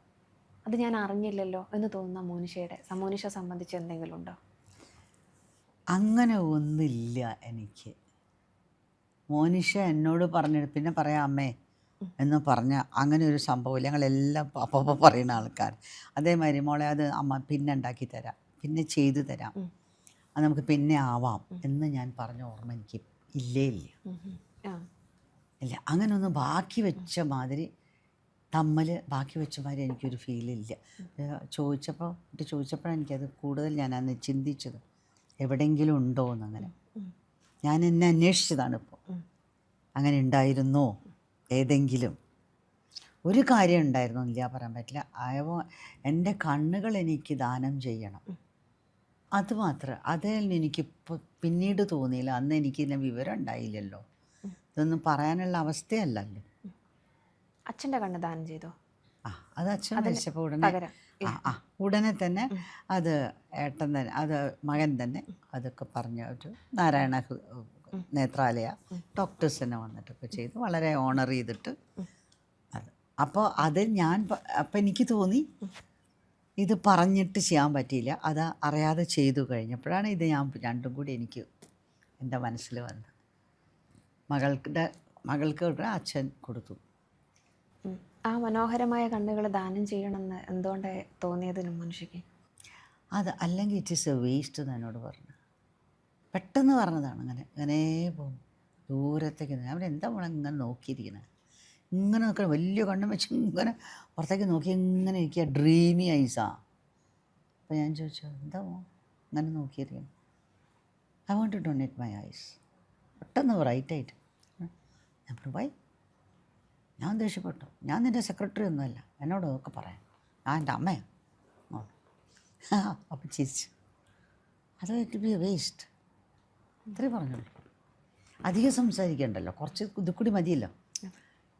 അത് ഞാൻ അറിഞ്ഞില്ലല്ലോ എന്ന് തോന്നുന്ന മോനിഷ സംബന്ധിച്ച് എന്തെങ്കിലും ഉണ്ടോ? അങ്ങനെ ഒന്നില്ല എനിക്ക്. മോനിഷ എന്നോട് പറഞ്ഞിട്ട് പിന്നെ പറയാം അമ്മേ എന്ന് പറഞ്ഞ അങ്ങനെ ഒരു സംഭവമില്ല. ഞങ്ങളെല്ലാം അപ്പോൾ പറയുന്ന ആൾക്കാർ. അതേമാതിരി മോളെ അത് അമ്മ പിന്നെ ഉണ്ടാക്കി തരാം, പിന്നെ ചെയ്തു തരാം, അത് നമുക്ക് പിന്നെ ആവാം എന്ന് ഞാൻ പറഞ്ഞ ഓർമ്മ എനിക്ക് ഇല്ല. അങ്ങനെയൊന്നും ബാക്കി വെച്ച മാതിരി എനിക്കൊരു ഫീലില്ല. ചോദിച്ചപ്പോഴാണ് എനിക്കത് കൂടുതൽ ഞാനന്ന് ചിന്തിച്ചത്, എവിടെയെങ്കിലും ഉണ്ടോ എന്നങ്ങനെ. ഞാൻ എന്നെ അന്വേഷിച്ചതാണ് ഇപ്പോൾ. അങ്ങനെ ഉണ്ടായിരുന്നോ ഏതെങ്കിലും ഒരു കാര്യം ഉണ്ടായിരുന്നോ ഇല്ല പറയാൻ പറ്റില്ല. എൻ്റെ കണ്ണുകൾ എനിക്ക് ദാനം ചെയ്യണം, അതുമാത്രം. അതിൽ എനിക്കിപ്പോൾ പിന്നീട് തോന്നിയില്ല. അന്ന് എനിക്കിതിനെ വിവരം ഉണ്ടായില്ലല്ലോ, ഇതൊന്നും പറയാനുള്ള അവസ്ഥയല്ലല്ലോ. അച്ഛൻ്റെ കണ്ണ് ദാനം ചെയ്തോ? അത് അച്ഛൻ മരിച്ചപ്പോൾ ഉടനെ പകരം ഉടനെ തന്നെ അത് ഏട്ടൻ തന്നെ, അത് മകൻ തന്നെ അതൊക്കെ പറഞ്ഞ ഒരു നാരായണ നേത്രാലയ ഡോക്ടേഴ്സ് തന്നെ വന്നിട്ടൊക്കെ ചെയ്തു, വളരെ ഓണർ ചെയ്തിട്ട് അത്. അപ്പോൾ അത് അപ്പം എനിക്ക് തോന്നി ഇത് പറഞ്ഞിട്ട് ചെയ്യാൻ പറ്റിയില്ല, അത് അറിയാതെ ചെയ്തു കഴിഞ്ഞപ്പോഴാണ് ഇത് ഞാൻ രണ്ടും കൂടി എനിക്ക് എൻ്റെ മനസ്സിൽ വന്നത്. മകൾക്ക് അച്ഛൻ കൊടുത്തു. ആ മനോഹരമായ കണ്ണുകൾ ദാനം ചെയ്യണമെന്ന് എന്തുകൊണ്ടാണ് തോന്നിയതിന് മനുഷ്യക്ക്? അത് അല്ലെങ്കിൽ ഇറ്റ് ഈസ് എ വേസ്റ്റ് എന്ന് എന്നോട് പറഞ്ഞു. പെട്ടെന്ന് പറഞ്ഞതാണ്. അങ്ങനെ പോകും ദൂരത്തേക്ക്. അവരെന്താ മോളെ ഇങ്ങനെ നോക്കിയിരിക്കുന്നത്, ഇങ്ങനെ നോക്കണം, വലിയ കണ്ണും വെച്ച് ഇങ്ങനെ പുറത്തേക്ക് നോക്കി ഇങ്ങനെ ഇരിക്കുക, ഡ്രീമി ഐസാ. അപ്പോൾ ഞാൻ ചോദിച്ചു, എന്താ ഇങ്ങനെ നോക്കിയിരിക്കണം? I want to donate my eyes. പെട്ടെന്ന് റൈറ്റായിട്ട് ഞാൻ പറഞ്ഞു, വൈ? ഞാൻ ദേഷ്യപ്പെട്ടു. ഞാൻ നിൻ്റെ സെക്രട്ടറി ഒന്നുമല്ല, എന്നോട് ഒക്കെ പറയാം, ഞാൻ എൻ്റെ അമ്മയാണ്. അപ്പം ചിരിച്ചു. അത് ഇറ്റ് ബി എ വേസ്റ്റ്. ഇത്രയും പറഞ്ഞുള്ളൂ. അധികം സംസാരിക്കണ്ടല്ലോ, കുറച്ച് ഇത് കൂടി മതിയല്ലോ.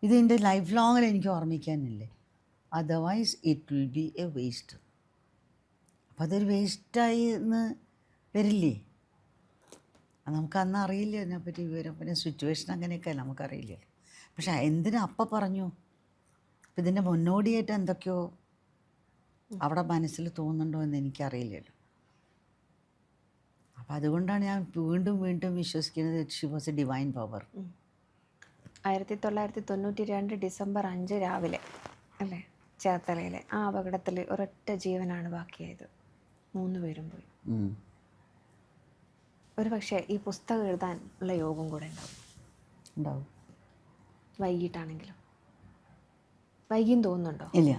ഇത് എൻ്റെ ലൈഫ് ലോങ്ങിൽ എനിക്ക് ഓർമ്മിക്കാനില്ലേ, otherwise it will be a waste. അപ്പോൾ അതൊരു വേസ്റ്റായി എന്ന് വരില്ലേ? നമുക്ക് അന്ന് അറിയില്ല അതിനെപ്പറ്റി വിവരം, പിന്നെ സിറ്റുവേഷൻ അങ്ങനെയൊക്കെ നമുക്കറിയില്ലല്ലോ. പക്ഷെ എന്തിനാ അപ്പം പറഞ്ഞു? അപ്പം ഇതിൻ്റെ മുന്നോടിയായിട്ട് എന്തൊക്കെയോ അവിടെ മനസ്സിൽ തോന്നുന്നുണ്ടോ എന്ന് എനിക്കറിയില്ലല്ലോ. അപ്പം അതുകൊണ്ടാണ് ഞാൻ വീണ്ടും വീണ്ടും വിശ്വസിക്കുന്നത് she was A divine power. 1992 December 5 രാവിലെ അല്ലേ, ചേർത്തലയിലെ ആ അപകടത്തിൽ ഒരൊറ്റ ജീവനാണ് ബാക്കിയായത്. 3 പേരും പോയി. ഒരു പക്ഷേ ഈ പുസ്തകം എഴുതാൻ ഉള്ള യോഗം കൂടെ ഉണ്ടാവും. വൈകിട്ടാണെങ്കിലും വൈകിയും തോന്നുന്നുണ്ടോ? ഇല്ല,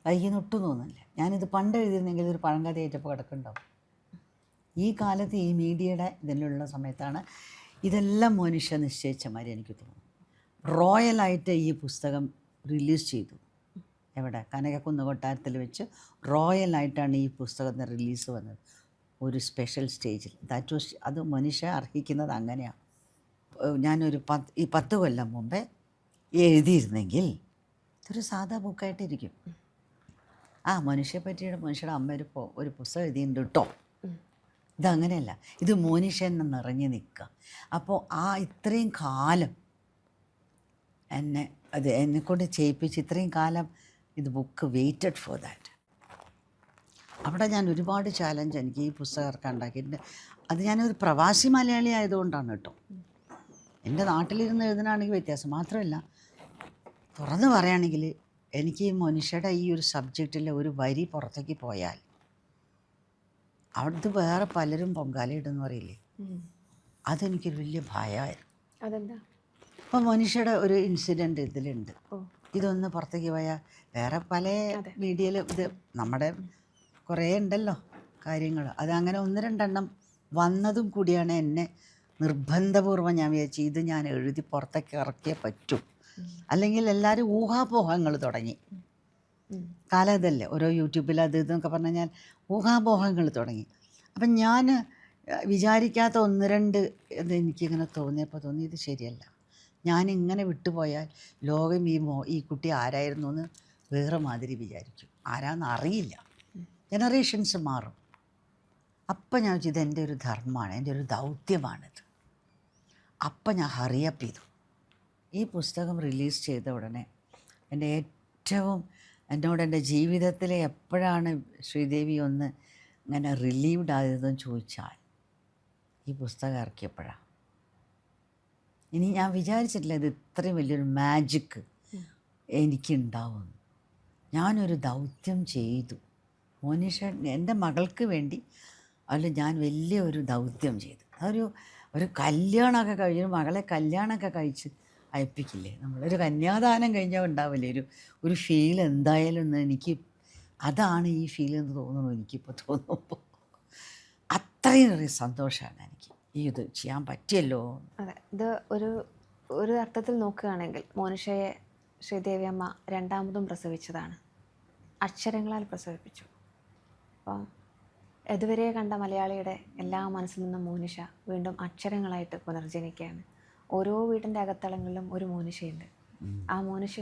വൈകിന്ന് ഒട്ടും തോന്നുന്നില്ല. ഞാനിത് പണ്ട് എഴുതിയിരുന്നെങ്കിൽ ഒരു പഴങ്കഥയായിട്ടപ്പോൾ കിടക്കുന്നുണ്ടാവും. ഈ കാലത്ത് ഈ മീഡിയയുടെ ഇതിലുള്ള സമയത്താണ് ഇതെല്ലാം മനുഷ്യ നിശ്ചയിച്ച മാതിരി എനിക്ക് തോന്നുന്നു. റോയലായിട്ട് ഈ പുസ്തകം റിലീസ് ചെയ്തു. എവിടെ? കനകക്കുന്ന് കൊട്ടാരത്തിൽ വെച്ച് റോയലായിട്ടാണ് ഈ പുസ്തകത്തിന് റിലീസ് വന്നത്, ഒരു സ്പെഷ്യൽ സ്റ്റേജിൽ. ദാറ്റ് വാസ്, അത് മനുഷ്യ അർഹിക്കുന്നത് അങ്ങനെയാണ്. ഞാനൊരു 10 കൊല്ലം മുമ്പേ എഴുതിയിരുന്നെങ്കിൽ ഇതൊരു സാധാ ബുക്കായിട്ടിരിക്കും. മനുഷ്യയെ പറ്റിയുടെ മനുഷ്യയുടെ അമ്മ ഒരു പുസ്തകം എഴുതിയിട്ടുണ്ട് കേട്ടോ. ഇതങ്ങനെയല്ല, ഇത് മോനിഷൻ നിറഞ്ഞു നിൽക്കുക. അപ്പോൾ ഇത്രയും കാലം എന്നെക്കൊണ്ട് ചെയ്യിപ്പിച്ച് ഇത്രയും കാലം ഇത് ബുക്ക് വെയിറ്റഡ് ഫോർ ദാറ്റ്. അവിടെ ഞാൻ ഒരുപാട് ചാലഞ്ച് എനിക്ക് ഈ പുസ്തകർക്ക് ഉണ്ടാക്കിയിട്ടുണ്ട്. അത് ഞാനൊരു പ്രവാസി മലയാളി ആയതുകൊണ്ടാണ് കേട്ടോ. എൻ്റെ നാട്ടിലിരുന്ന് എഴുതുന്നതാണെങ്കിൽ വ്യത്യാസം. മാത്രമല്ല, തുറന്ന് പറയുകയാണെങ്കിൽ എനിക്ക് ഈ മനുഷ്യരുടെ ഈ ഒരു സബ്ജക്റ്റിലെ ഒരു വരി പുറത്തേക്ക് പോയാൽ അവിടുത്തെ വേറെ പലരും പൊങ്കാലയിടുമെന്ന് പറയില്ലേ, അതെനിക്കൊരു വലിയ ഭയമായിരുന്നു. അതെന്താ? അപ്പോൾ മനുഷ്യരുടെ ഒരു ഇൻസിഡൻറ്റ് ഇതിലുണ്ട്. ഇതൊന്ന് പുറത്തേക്ക് പോയാൽ വേറെ പല മീഡിയയിൽ ഇത് നമ്മുടെ കുറേ ഉണ്ടല്ലോ കാര്യങ്ങൾ. അതങ്ങനെ 1-2 വന്നതും കൂടിയാണ് എന്നെ നിർബന്ധപൂർവ്വം ഞാൻ വിചാരിച്ചു ഇത് ഞാൻ എഴുതി പുറത്തേക്ക് ഇറക്കിയേ പറ്റൂ. അല്ലെങ്കിൽ എല്ലാവരും ഊഹാപോഹങ്ങൾ തുടങ്ങി. കാലം ഇതല്ലേ, ഓരോ യൂട്യൂബിൽ അത് ഇതെന്നൊക്കെ പറഞ്ഞു കഴിഞ്ഞാൽ ഊഹാപോഹങ്ങൾ തുടങ്ങി. അപ്പം ഞാൻ വിചാരിക്കാത്ത 1-2 ഇത് എനിക്കിങ്ങനെ തോന്നി ഇത് ശരിയല്ല. ഞാനിങ്ങനെ വിട്ടുപോയാൽ ലോകം ഈ കുട്ടി ആരായിരുന്നു എന്ന് വേറെ മാതിരി വിചാരിക്കും. ആരാന്ന് അറിയില്ല, ജനറേഷൻസ് മാറും. അപ്പം ഞാൻ വെച്ചു ഇതെൻ്റെ ഒരു ധർമ്മമാണ്, എൻ്റെ ഒരു ദൗത്യമാണിത്. അപ്പം ഞാൻ ഹറിയപ്പ് ചെയ്തു. ഈ പുസ്തകം റിലീസ് ചെയ്ത ഉടനെ എന്നോട് എൻ്റെ ജീവിതത്തിലെ എപ്പോഴാണ് ശ്രീദേവി ഒന്ന് ഇങ്ങനെ റിലീവ്ഡ് ആയതെന്ന് ചോദിച്ചാൽ ഈ പുസ്തകം ഇറക്കിയപ്പോഴാണ്. ഇനി ഞാൻ വിചാരിച്ചിട്ടില്ല ഇത് ഇത്രയും വലിയൊരു മാജിക്ക് എനിക്കുണ്ടാവുമെന്ന്. ഞാനൊരു ദൗത്യം ചെയ്തു. മോനിഷ എൻ്റെ മകൾക്ക് വേണ്ടി ഞാൻ വലിയൊരു ദൗത്യം ചെയ്തു. ഒരു കല്യാണമൊക്കെ കഴിഞ്ഞ് മകളെ കല്യാണമൊക്കെ കഴിച്ച് അയപ്പിക്കില്ലേ, നമ്മളൊരു കന്യാദാനം കഴിഞ്ഞാൽ ഉണ്ടാവില്ലേ ഒരു ഫീൽ എന്തായാലും എനിക്ക് അതാണ് ഈ ഫീൽ എന്ന് തോന്നുന്നു. എനിക്കിപ്പോൾ തോന്നുമ്പോൾ അത്രയേറെ സന്തോഷമാണ് എനിക്ക് ഈ ഇത് ചെയ്യാൻ പറ്റിയല്ലോ. അതെ, ഇത് ഒരു അർത്ഥത്തിൽ നോക്കുകയാണെങ്കിൽ മോനിഷയെ ശ്രീദേവി അമ്മ രണ്ടാമതും പ്രസവിച്ചതാണ്. അക്ഷരങ്ങളാൽ പ്രസവിപ്പിച്ചു. അപ്പം ഇതുവരെ കണ്ട മലയാളിയുടെ എല്ലാ മനസ്സിൽ നിന്നും മോനിഷ വീണ്ടും അക്ഷരങ്ങളായിട്ട് പുനർജനിക്കുകയാണ്. ഓരോ വീടിൻ്റെ അകത്തളങ്ങളിലും ഒരു മോനിഷയുണ്ട്. ആ മോനിഷ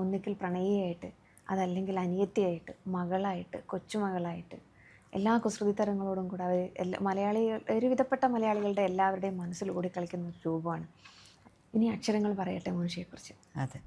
ഒന്നുകിൽ പ്രണയിയായിട്ട്, അതല്ലെങ്കിൽ അനിയത്തിയായിട്ട്, മകളായിട്ട്, കൊച്ചുമകളായിട്ട്, എല്ലാ കുസൃതിത്തരങ്ങളോടും കൂടെ അവർ ഒരുവിധപ്പെട്ട മലയാളികളുടെ എല്ലാവരുടെയും മനസ്സിൽ ഓടിക്കളിക്കുന്ന ഒരു രൂപമാണ്. ഇനി അക്ഷരങ്ങൾ പറയട്ടെ മോനിഷയെക്കുറിച്ച്. അതെ.